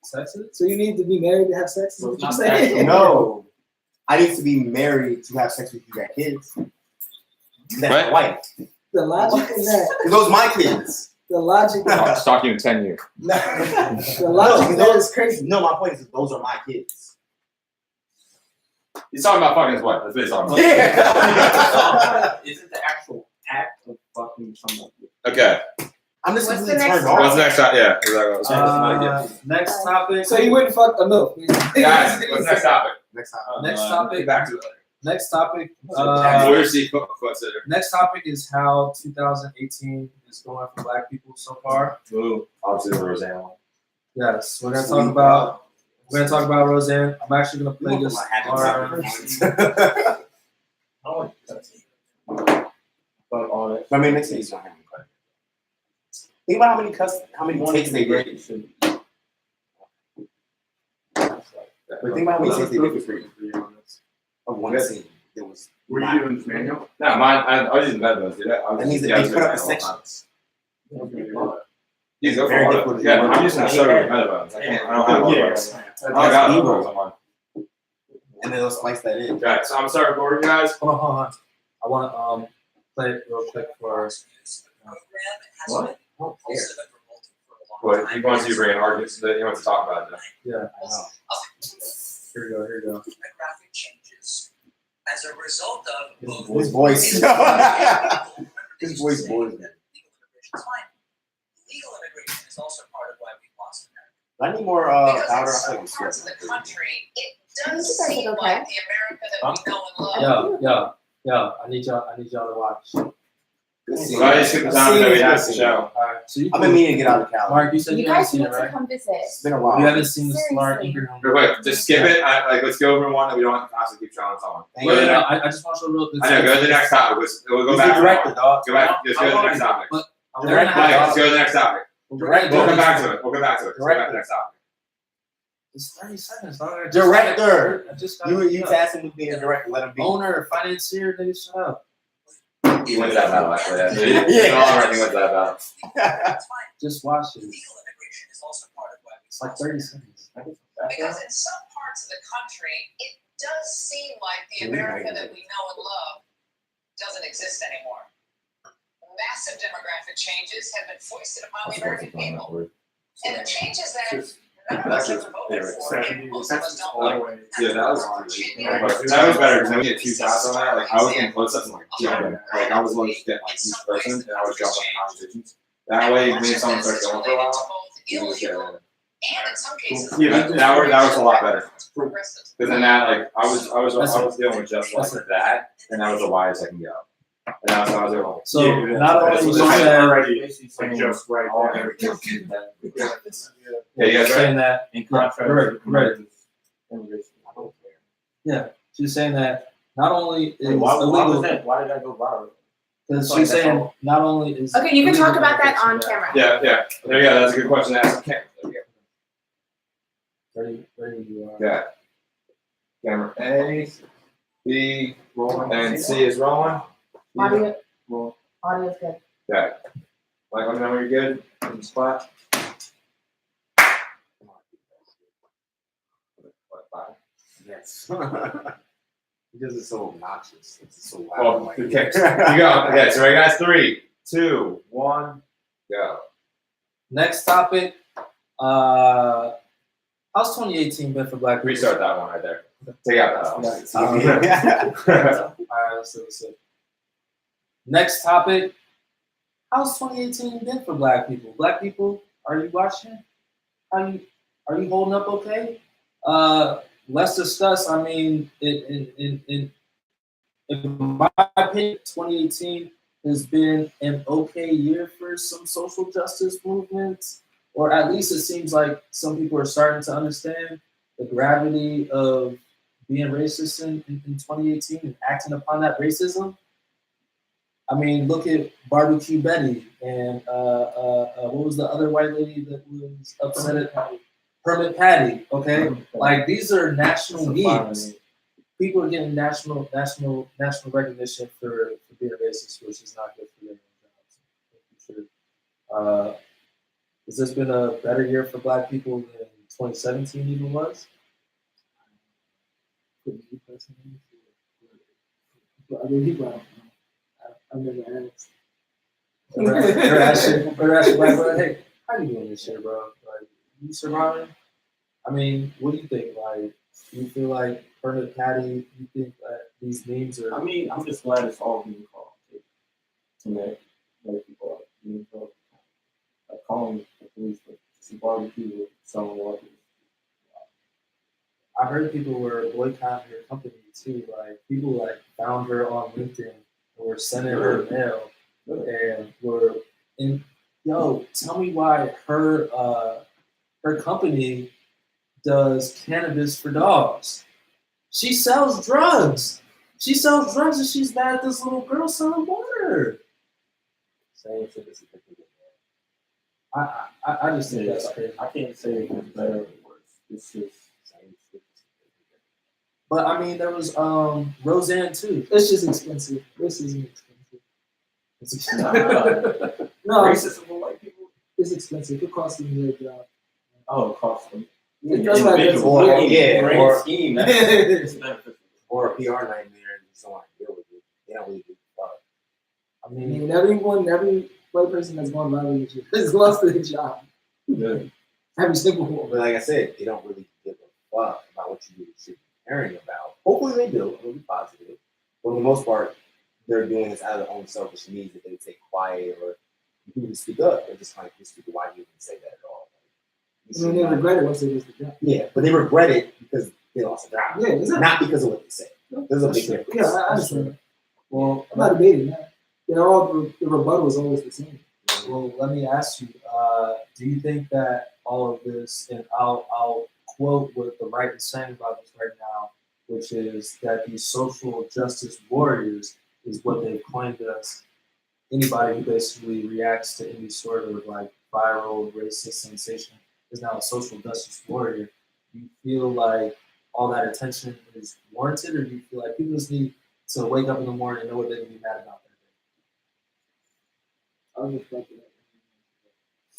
So you need to be married to have sex? Is what you're saying? No. I need to be married to have sex with you got kids. That's my wife. The logic in that. Those my kids. The logic. I'll stalk you in 10 years. The logic in that is crazy. No, my point is those are my kids. He's talking about fucking his wife. That's what he's talking about. Yeah. Isn't the actual act of fucking someone? Okay. I'm just What's simply the next turned one? What's on. the next time? Yeah, exactly. Next topic. So you wouldn't fuck a milk. Guys, what's the next topic? Next time. Next topic. Get back to it later. Next topic. Lawyer C, foot sitter. Next topic is how 2018 is going for Black people so far. Ooh, obviously the Roseanne one. Yes, we're gonna talk about Roseanne. I'm actually gonna play this. I mean, next thing's not having cut. Think about how many takes they did. But think about how many takes they did for free. Of one scene. It was. Were you doing this manual? No, mine. I was using bed ones. That means that they put up the sections. Yeah, go Very for difficult it. to Yeah, do. I'm using a sugar with Meadowbones. I can't. I don't have Meadowbones. I don't got Meadowbones on mine. And then they'll slice that in. Okay, so I'm starting recording, guys. Hold on. I want to play it real quick for. What? What? He wants you to bring an argument that he wants to talk about it. Yeah, I know. Here we go. Demographic changes as a result of His voice. His voice bores me. Legal immigration is also part of why we've lost America. I need more Because powder. in I some think it's parts of the good. country, it You does guys seem look okay. like the America that we know and love. Yeah. I need y'all to watch. Why did you skip the time that we have to show? All right. So you. I've been meaning to get out of Cali. Mark, you said You you haven't guys seen need it, to right? come visit. It's been a while. You haven't seen the Smart Seriously. Ingram. Wait, just skip it. Let's go over one that we don't have to constantly keep showing someone. Thank Go to you. the next- I just want to show real. I know. Go to the next topic. We'll go He's back. the director, dog. Go back. Just go to the next topic. But Director. Mike, let's go to the next topic. Director. We'll come back to it. We'll come back to it. Let's go back to the next topic. It's 30 seconds. Dog. Director. I just got You tasked him with being a director. Let him be. owner, financier, nigga, shut up. He wins that battle after that. Yeah. All right, he wins that battle. That's fine. Just watch it. Legal immigration is also part of why we It's like lost 30 America. seconds. Because in some parts of the country, it does seem like the America that we know and love doesn't exist anymore. Massive demographic changes have been foisted upon the American people. And the changes that none of us ever voted for, and most of us don't like. Yeah, that was that was better because then we get two shots on that. Like I was getting close ups and like jumping. Like I was willing to get like each person and I was jumping on conversations. That way, when someone starts going for a while, you just get And in some cases, yeah, that was a lot better. progressive. Because then that like I was dealing with just like that, and that was the widest I can go. And that's how I was able to. So Yeah, not that's only what you I'm said, already like just right there. Yeah, you guys saying right? that In contrast, right. immigration. Yeah, she's saying that not only is Why illegal, Why did I go viral? because she's saying not only is Okay, you can illegal talk about that on immigration camera. Yeah. There you go. That's a good question to ask. Okay. There you bad. Ready you are. go. Yeah. Camera A, B, and C is rolling. Audio's good. Yeah. Like, let me know when you're good. In the spot. Yes. Because it's so obnoxious. It's so loud. Well, like, okay. You go. Okay, so ready, guys? 3, 2, 1, go. Next topic. How's 2018 been for Black people? Restart that one right there. Take out that. All right, let's see. Next topic. How's 2018 been for Black people? Black people, are you watching? Are you holding up okay? Let's discuss. I mean, in my opinion, 2018 has been an okay year for some social justice movements, or at least it seems like some people are starting to understand the gravity of being racist in 2018 and acting upon that racism. I mean, look at Barbecue Betty and what was the other white lady that was upset at Permit Patty? Okay, like these are national memes. People are getting national recognition for being racist, which is not good for them. Has this been a better year for Black people than 2017 even was? For other people, I've never asked. Or ask Black bro, hey, how you doing this year, bro? Like, you surviving? I mean, what do you think? Like, do you feel like Permit Patty? You think that these memes are? I mean, I'm just glad it's all being called to make people up. Being called, like calling the police for some barbecue with someone walking. I heard people were boycotting her company too. Like people like found her on LinkedIn and were sending her mail and were in. Yo, tell me why her company does cannabis for dogs. She sells drugs. She sells drugs and she's mad at this little girl selling water. Same shit as I just think that's crazy. I can't say it's better or worse. It's just same shit. But I mean, there was Roseanne too. It's just expensive. This isn't expensive. No, Racism for white people. It's expensive. It costs them their job. Oh, it costs them. That's why it's scheme. Or a PR nightmare and someone to deal with it. They don't really give a fuck. I mean, every white person that's gone viral has lost their job. Yeah. Every single one. But like I said, they don't really give a fuck about what you really should be caring about. Hopefully they do. It'll be positive. But for the most part, they're doing this out of their own selfish needs that they take quiet or people speak up. They're just kind of stupid. Why do you even say that at all? I mean, they regret it once they lose the job. Yeah, but they regret it because they lost the job. Yeah, exactly. Not because of what they say. There's a big difference. Yeah, I understand. Well, I'm not debating that. They're all the rebuttal is always the same. Well, let me ask you: do you think that all of this, and I'll quote what the right is saying about this right now, which is that these social justice warriors is what they've coined us. Anybody who basically reacts to any sort of like viral racist sensation is now a social justice warrior. Do you feel like all that attention is warranted, or do you feel like people just need to wake up in the morning and know what they're gonna be mad about that day?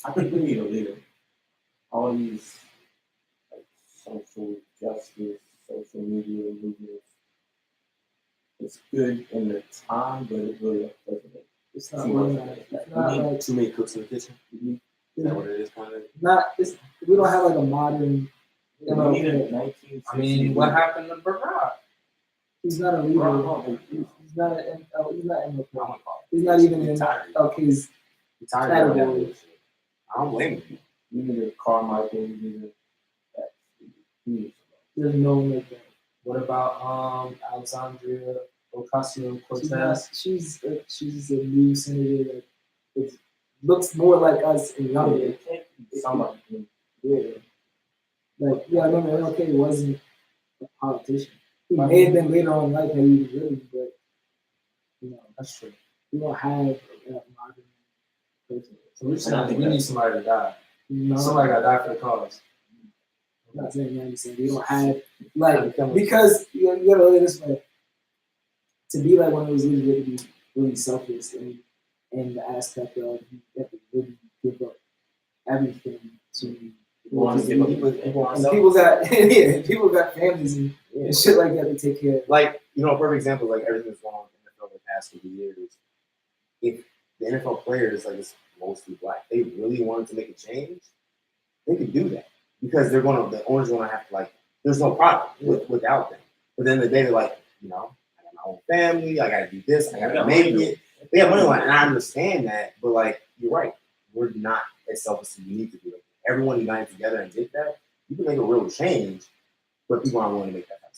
I think we need a leader. All these like social justice, social media movements. It's good in the time, but it really doesn't. It's not like too many cooks in the kitchen. Is that what it is? Kind of. We don't have like a modern. I mean, what happened to Barack? He's not a leader. He's not in MLK. He's not even in LK's category. I don't blame him. You need a Carmichael. You need a. There's no one like that. What about Alexandria Ocasio-Cortez? She's a new senator that looks more like us and younger. Somebody. Yeah. Like, yeah, I remember MLK wasn't a politician. He may have been later on in life had he was living, but you know, that's true. We don't have a modern person. So we're saying we need somebody to die. No. Somebody got to die for the cause. I'm not saying that. I'm saying we don't have like because you gotta look at this way. To be like one of those leaders, you have to be really selfless and the aspect of you have to everything to Want to give up- and people got people got families and shit like that to take care of. Like, you know, a perfect example is like everything that's going on in the NFL the past few years. If the NFL players, like, it's mostly black, they really wanted to make a change, they could do that because the owners are gonna have to, like, there's no product without them. But then the day they're like, you know, I got my own family, I gotta do this, I gotta make it. They have money on it, and I understand that, but like, you're right, we're not as selfish as we need to be. Like, everyone united together and did that, you can make a real change, but people aren't willing to make that kind of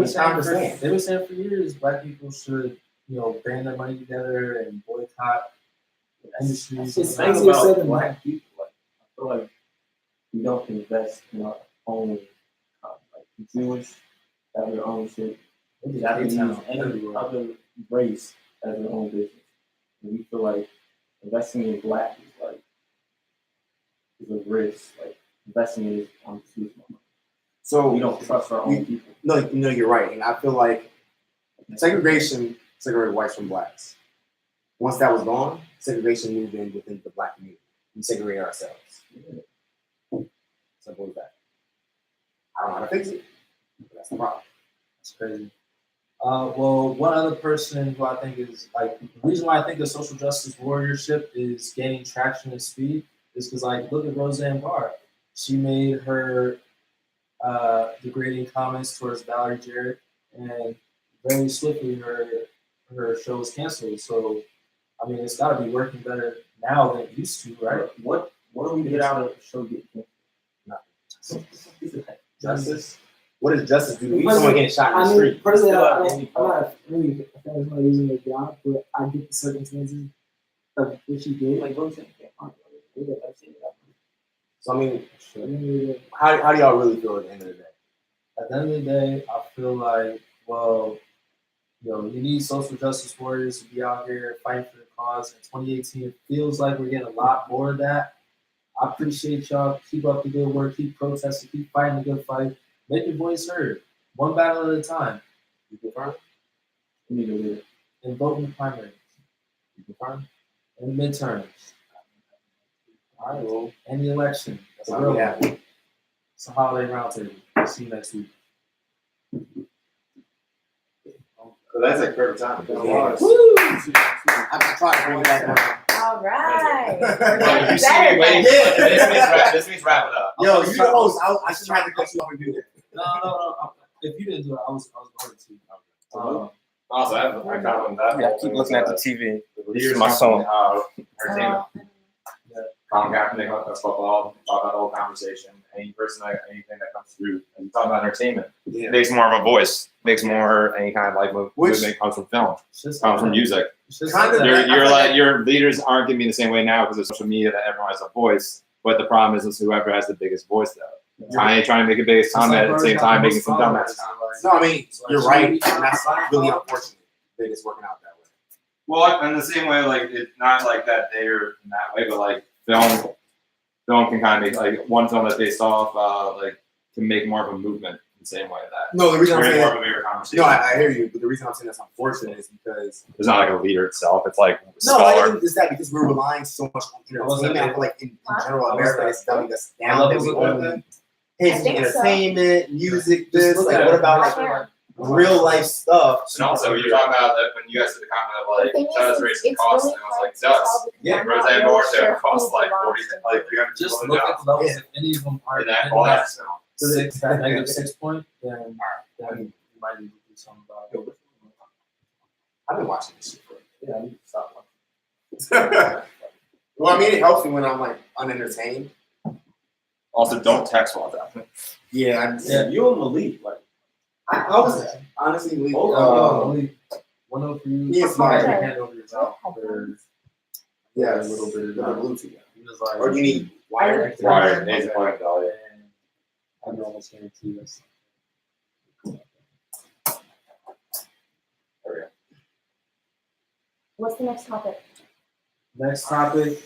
sacrifice. They were saying for years, black people should, band their money together and boycott industries. It's crazy about black people. Like, I feel like we don't invest in our own, like the Jewish have their own shit. Japanese, any other race has their own business. And we feel like investing in black is a risk. Like investing in it on too much. So we don't trust our own people. No, you're right, and I feel like segregation segregated whites from blacks. Once that was gone, segregation moved in within the black community. We segregate ourselves. Simple as that. I don't know how to fix it, but that's the problem. That's crazy. Well, one other person who I think is like the reason why I think the social justice warriorship is gaining traction and speed is because, like, look at Roseanne Barr. She made her degrading comments towards Valerie Jarrett, and very swiftly her show was canceled. So, I mean, it's got to be working better now than it used to, right? What do we get out of the show? Justice. What does justice do? We someone getting shot in the street. Personally, I'm not really a fan of losing their job, but I get the circumstances of what she did. Like, so, I mean, how do y'all really feel at the end of the day? At the end of the day, I feel like, well, you need social justice warriors to be out here fighting for the cause. In 2018, it feels like we're getting a lot more of that. I appreciate y'all. Keep up the good work. Keep protesting. Keep fighting the good fight. Make your voice heard. One battle at a time. You confirm? You need to lead. And vote in the primaries. You confirm? And the midterms. All right, well, and the election. That's all we have. It's a holiday roundtable. See you next week. So that's like perfect time. Woo! I'm trying to bring it back. All right. This means wrap it up. Yo, you the host. I should try to cut you off and do that. No. If you didn't do it, I was going to. Also, I found that. Yeah, I keep looking at the TV. This is my song. Entertainment. Colin Kaepernick of football, talk about the whole conversation. Any person, anything that comes through, and you talk about entertainment, makes more of a voice, makes more any kind of like movement comes from film, comes from music. Your leaders aren't going to be the same way now because of social media that everyone has a voice. But the problem is whoever has the biggest voice though. Kanye trying to make a biggest comment at the same time making some dumbass comments. No, I mean you're right, and that's really unfortunate that it's working out that way. Well, in the same way, like it's not like that they're in that way, but like film can kind of make like one film that's based off like can make more of a movement in the same way that. No, the reason I'm saying more of a bigger conversation. No, I hear you, but the reason I'm saying that's unfortunate is because it's not like a leader itself. It's like no, I think it's that because we're relying so much on entertainment. I feel like in general, America is dumbing us down that we only pay for entertainment, music, this. Like, what about like real life stuff? And also, you're talking about that when you guys did the comment of like does raising costs, and I was like, does. Yeah, Roseanne Barr said it costs like 40, like 300. Just look at the levels. If any of them are -6 point, then you might need to do something about it. I've been watching this shit for I need to stop watching. Well, I mean, it helps me when I'm like unentertained. Also, don't text while it's happening. Yeah, you're in the league. Like, I was honestly leaving. One of you. Yes, my hand over your mouth. Yeah, a little bit of Bluetooth. Like, or you need wire. Wire, nasal plug, dolly. I can almost guarantee this. What's the next topic? Next topic.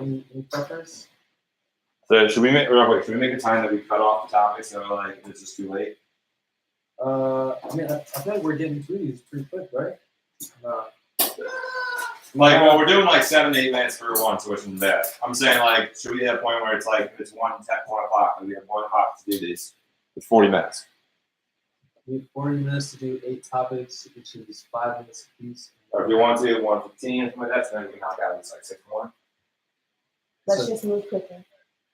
Any preference? So should we make a time that we cut off the topic so like it's just too late? I mean, I feel like we're getting through these pretty quick, right? Like, well, we're doing like 7 to 8 minutes for one tuition day. I'm saying, like, should we hit a point where it's like, it's 1 o'clock, and we have 1 o'clock to do these? It's 40 minutes. We have 40 minutes to do 8 topics, which is 5 minutes apiece. Or if you want to, 1:15, something like that, so then we can knock out these like 6 more. Let's just move quicker.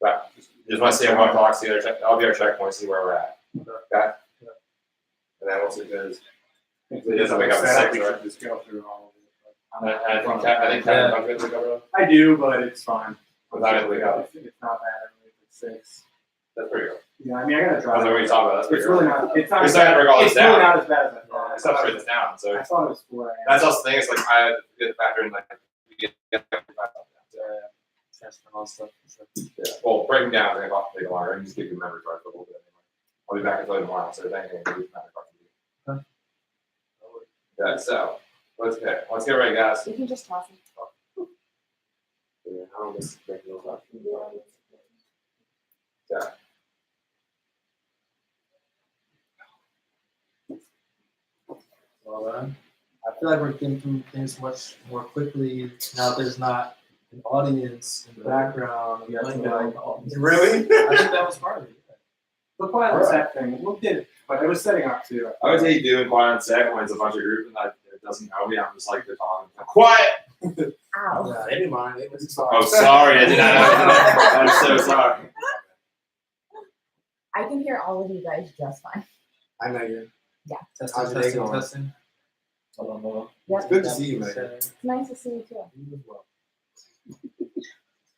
Right. Just want to see at 1 o'clock, see I'll be our checkpoint, see where we're at. Okay? And then we'll see if there's. It doesn't wake up at 6, right? Just go through all of it. I think Kevin comes in. I do, but it's fine. Without it, wake up. It's not bad. It's 6. That's pretty good. Yeah, I mean, I gotta That's drive. what we talk about. That's pretty It's good. really not. It's not. We're starting to break all this It's really down. not as bad as I thought. I still write this down. So I thought it was 4 a.m. that's also the thing. It's like I have to get the factor in like we get Transfer all stuff. yeah. Well, breaking down is going to take a while. I can just give you memory card for a little bit anyway. I'll be back until tomorrow. So if anything, I'll give you memory card. Yeah. So let's get ready, guys. You can just toss it. Yeah, I don't just break those up. Yeah. Well, I feel like we're getting through things much more quickly now that there's not an audience in the background. We have to like, Really? I think that was part of it. The quiet on set thing, we did it, but it was setting up too. I would hate doing quiet on set when it's a bunch of group and it doesn't know me. I'm just like they're talking. Quiet. Ow. Yeah, they didn't mind. They was fine. Oh, sorry. I did not know. I'm so sorry. I can hear all of you guys just fine. I know you. Yeah. How's your day going? Testing. It's good to see you, man. It's nice to see you too.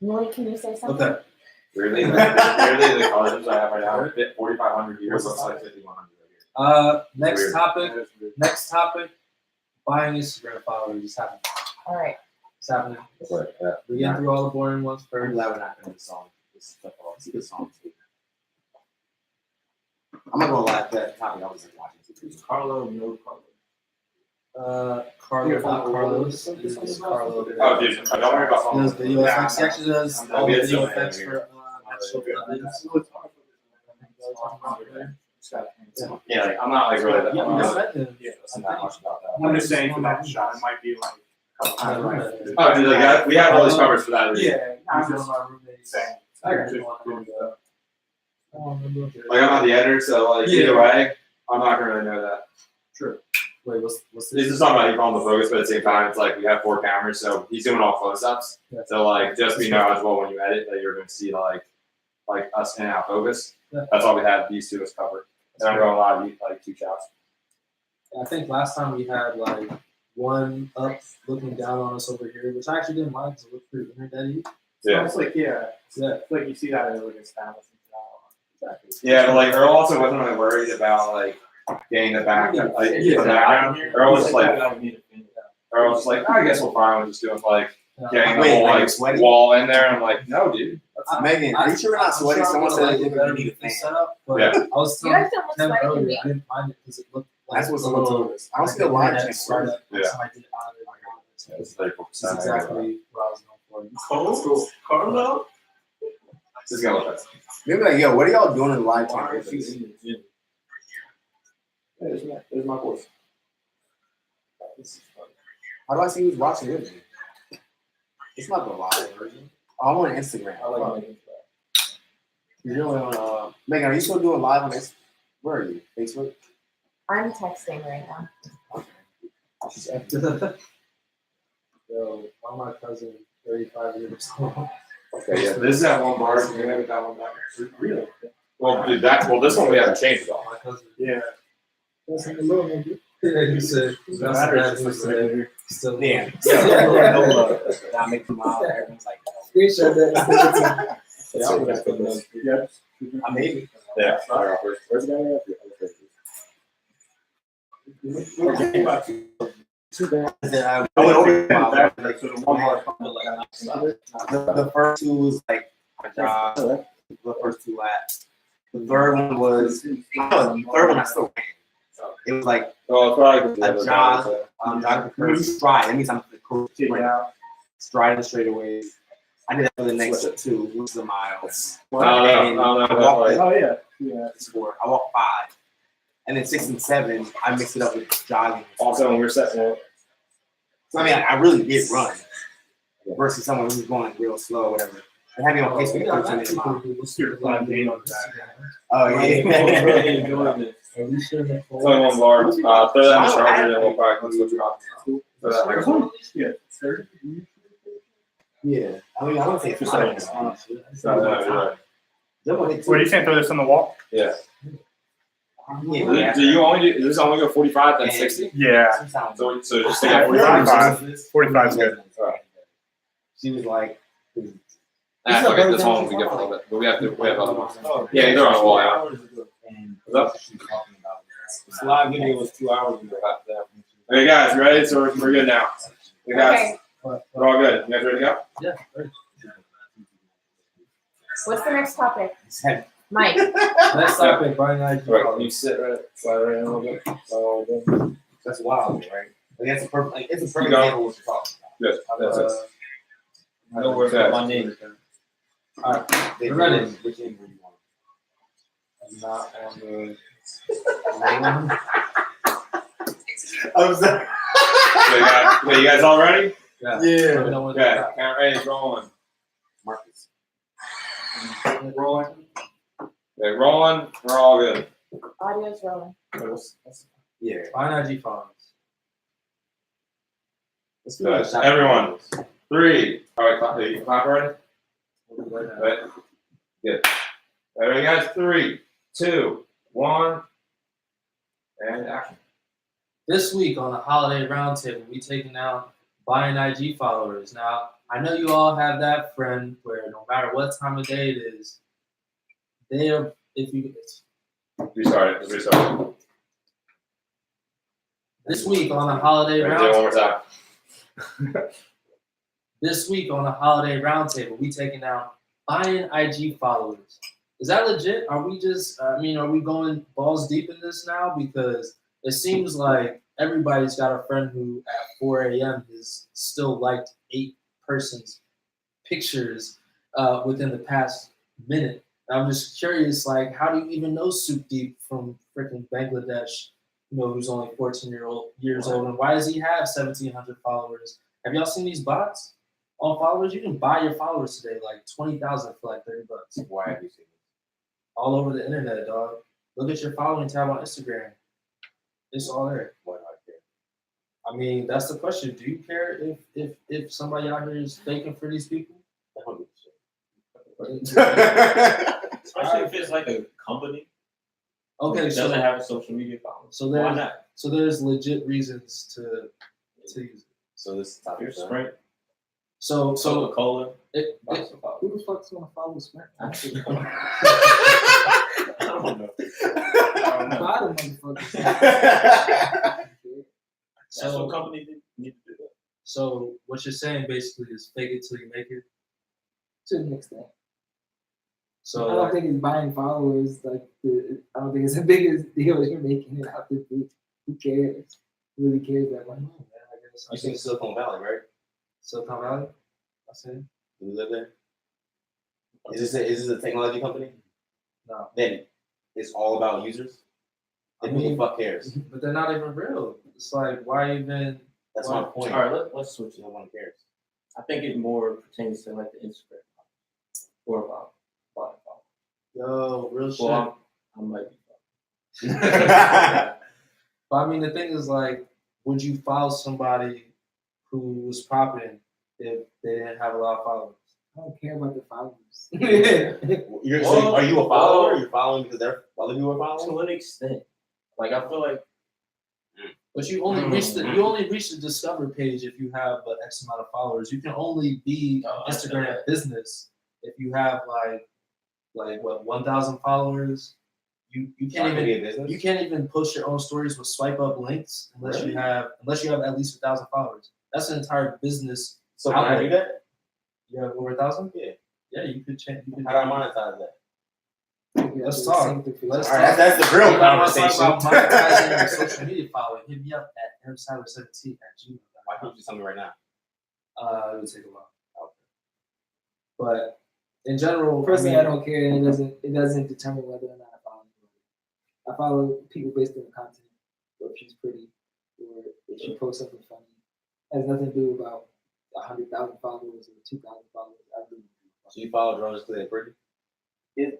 Malik, can you say something? Okay. Weirdly, the colleges I have right now fit 4,500 years. Looks like 5,100 years. Next Weird. topic. Next topic. Buying Instagram followers is happening. All right. It's happening. Right, yeah. We're getting through all the boring ones I'm first. glad we're not doing the song. It's a good song. I'm not gonna lie, that topic I was like watching. Carlo, no Carlo. Carlos, not Carlos. This is Carlo. Oh, dude, don't worry about He does phones. video effects. He actually does all the Yeah, video yeah, effects yeah. for actual events. Yeah, like, I'm not like really that. Yeah, I'm we not met him. not much about that. I'm just saying for that shot, it might be like a couple times. Right? Oh, dude, like, we have all these covers for that reason. Yeah, I'm He's just one of my roommates. saying. I got Just you. doing stuff. Like, I'm not the editor, so like either way, I'm not gonna really know that. True. Wait, what's This this? is talking about you calling the focus, but at the same time, it's like we have 4 cameras, so he's doing all close-ups. Yeah. So like, just be knowledgeable when you edit that you're going to see like us in out focus. Yeah. That's all we have. These 2 is covered. And I'm going a lot of like 2 shots. I think last time we had like one up looking down on us over here, which I actually didn't mind because it looked pretty internet-y. Yeah. It's like, yeah, Yeah. it's like you see that as like established. Exactly. Yeah, but like Earl also wasn't really worried about like getting the back, like the background. Earl was just like, Earl was just like, I guess we'll fine with just doing like getting the Wait, whole like like sweaty? wall in there. I'm like, no, dude. Megan, are you sure we're not sweaty? Someone said like they better need a with the fan. setup, but Yeah. I was You telling guys don't look Tim sweaty to earlier, me. I didn't mind it because it looked like That's what a someone little- told us. I don't see the line change. startup. Yeah. So I did it out of it. Yeah, it's 34%. That's exactly what I was going for. Cool. Carlo? Just go with it. Maybe like, yo, what are y'all doing in the live time? There's my voice. How do I see who's watching with me? It's not the live version. Oh, I'm on Instagram. I like it. You're only on Megan, are you still doing live on Instagram? Where are you? Facebook? I'm texting right now. Yo, I'm my cousin, 35 years old. Okay, yeah. This is that one bar. Can you have that one back? Really? Well, dude, this one we haven't changed at all. My cousin. Yeah. That's a little nigga. Yeah, he said, that's the bad news today. Still. Damn. Yeah. Not making my everyone's like, Screenshot that. Yeah. I made it. Yeah. Where's the guy? Too bad. I went over the first 2 was like a job. The first 2 last. The third one was the third one I still ran. So it was like a jog, jog the stride. That means I'm the coach stride and straightaways. I did that for the next 2, which is a mile. Oh yeah. Yeah. I walked 5. And then 6 and 7, I mixed it up with jogging. Also, when we're setting it. So I mean, I really did run versus someone who's going real slow, or whatever. They had me on pace for 13 minutes. Oh yeah. It's only one bar. Throw that in the charger and we'll probably switch it off. Yeah. I mean, I don't think it's fine. What, you can't throw this on the wall? Yeah. Do you only do? Does this only go 45 then 60? Yeah. So just stay at 45. 45 is good. She was like, Fuck it, this one will be good for a little bit, but we have other ones. Yeah, they're on the wall now. What's up? This live video was 2 hours ago. Okay, guys, you ready? So we're good now. Hey guys, we're all good. You guys ready to go? Yeah. What's the next topic? Mike. Next topic, Brian and I. Right, can you sit right in a little bit? that's wild, right? Like, it's a perfect example of what you're talking Good. That's it. No worries about my name. Alright, about. we're ready. Which end would you want? I'm not on the. I'm sorry. Wait, you guys all ready? Yeah. Okay, count ready, rolling. Marcus. Rolling. Okay, rolling. We're all good. Audio's rolling. Yeah. Brian IG phones. Let's Good. Everyone. 3. All right, you clap already? Right. Good. All right, guys. 3, 2, 1, and action. This week on the holiday roundtable, we taking out buying IG followers. Now, I know you all have that friend where no matter what time of day it is, they're Restart it. This week on the holiday Ready, do it one more roundtable. time. This week on the holiday roundtable, we taking out buying IG followers. Is that legit? Are we just? are we going balls deep in this now? Because it seems like everybody's got a friend who at 4 a.m. has still liked 8 persons' pictures within the past minute. And I'm just curious, like, how do you even know Soup Deep from freaking Bangladesh? Who's only 14 years old, and why does he have 1,700 followers? Have y'all seen these bots on followers? You can buy your followers today, like 20,000 for like $30. Why have you seen this? All over the internet, dog. Look at your following tab on Instagram. It's all there. Why do I care? I mean, that's the question. Do you care if somebody out here is faking for these people? I don't give a shit. Especially if it's like a company. Okay, It doesn't have a social media following. So why not? So there's legit reasons to use it. So this is topic. Sprint. So Coca-Cola. Who the fuck's gonna follow Sprint? I don't know. Bottom motherfuckers. That's what companies need to do that. So what you're saying basically is fake it till you make it. To an extent. So I don't think it's buying followers. I don't think it's the biggest deal you're making it out to be. Who cares? Who really cares that much? You seen Silicon Valley, right? Silicon Valley? I see. Do you live there? Is this a technology company? No. Then it's all about users? Then who the fuck cares? But they're not even real. It's like, why even? That's my point. All right, let's switch it. No one cares. I think it more pertains to like the Instagram or about bottom. Yo, real shit. Well, I might be. But I mean, the thing is, like, would you follow somebody who was popping if they didn't have a lot of followers? I don't care about the followers. Are you a follower? You're following because other people are following? To an extent. Like, I feel like. But you only reach the discover page if you have X amount of followers. You can only be Instagram business if you have like 1,000 followers. You can't even post your own stories with swipe up links unless you have at least 1,000 followers. That's an entire business. So can I do that? You have over 1,000? Yeah. Yeah, you could change. How do I monetize that? Let's talk. All right, that's the real conversation. About monetizing your social media following. Hit me up at msiler17@gmail.com. Why can't you tell me right now? It would take a while. Okay. But in general, Personally, I don't care, and it doesn't determine whether or not I follow anybody. I follow people based on the content, or if she's pretty, or if she posts something funny. has nothing to do about 100,000 followers or 2,000 followers. I really So you follow drones because they're pretty? Yeah.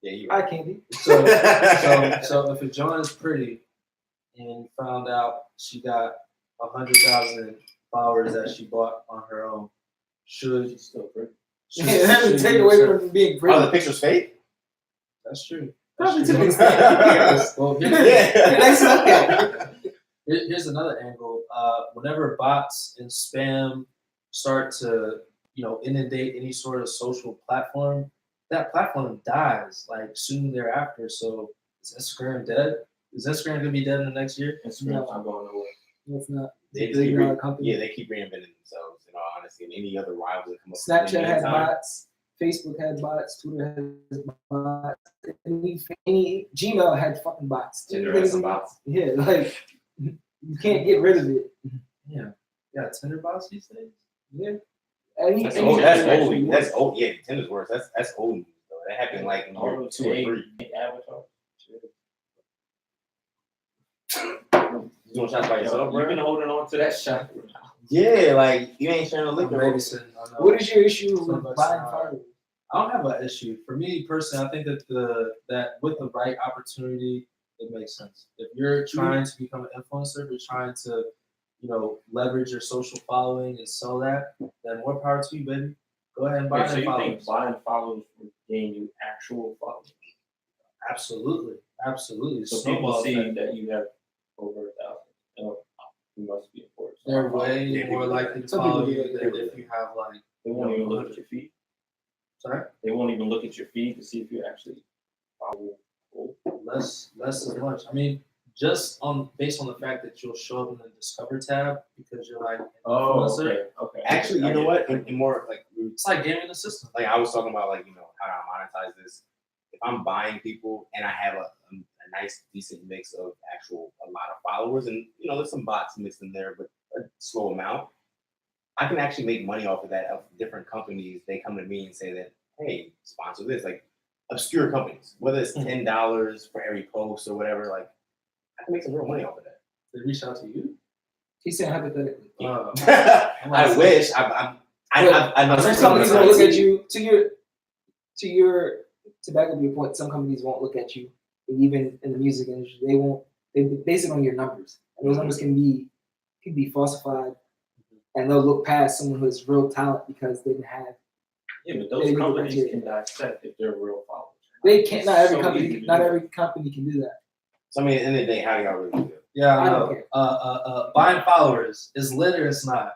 Yeah, you. I can't be. So if a joint is pretty, and you found out she got 100,000 followers that she bought on her own, should you still pretty? That would take away from being pretty. Oh, the picture's fake? That's true. Probably to the extent. Well, here's another angle. Whenever bots and spam start to, inundate any sort of social platform, that platform dies like soon thereafter. So is Instagram dead? Is Instagram gonna be dead in the next year? Instagram's not going nowhere. It's not. They It's a billion-dollar company. they keep reinventing themselves, in all honesty, and any other rivals that come up. Snapchat had bots, Facebook had bots, Twitter has bots, any Gmail had fucking bots. Tinder has some bots. Yeah, like you can't get rid of it. Yeah, Tinder bots these days. Yeah, That's old. That's old. Yeah, Tinder's worse. That's old news though. That happened like in year 2 or 3. You doing shots by yourself, bro? You've been holding on to that shot. Yeah, like you ain't sharing a liquor. What is your issue with buying followers? I don't have an issue. For me personally, I think that that with the right opportunity, it makes sense. If you're trying to become an influencer, if you're trying to, leverage your social following and sell that, then more power to you, baby. Go ahead and buy So them you followers. think buying followers will gain you actual followers? Absolutely. So people see that you have over 1,000. You must be important. They're way more likely to follow you than if you have like. They won't even look at your feed. Sorry? They won't even look at your feed to see if you actually follow. Less as much. I mean, just based on the fact that you'll show up in the Discover tab because you're like an influencer. Okay. Actually, you know what? And more like it's like gaming the system. Like I was talking about, like how I monetize this. If I'm buying people and I have a nice decent mix of a lot of followers, and there's some bots mixed in there, but a slow amount, I can actually make money off of that. Of different companies, they come to me and say that, hey, sponsor this, like obscure companies, whether it's $10 for every post or whatever, like I can make some real money off of that. They reach out to you? He's saying hypothetically. I wish. I know some companies won't look at you. To back up your point, some companies won't look at you. Even in the music industry, they won't. They base it on your numbers, and those numbers can be falsified, and they'll look past someone who has real talent because they didn't have. Yeah, but those companies can dissect if they're real followers. They can't. Not every company. Not every company can do that. So I mean, at the end of the day, how do y'all really do it? Yeah, I know. Buying followers is lit or it's not.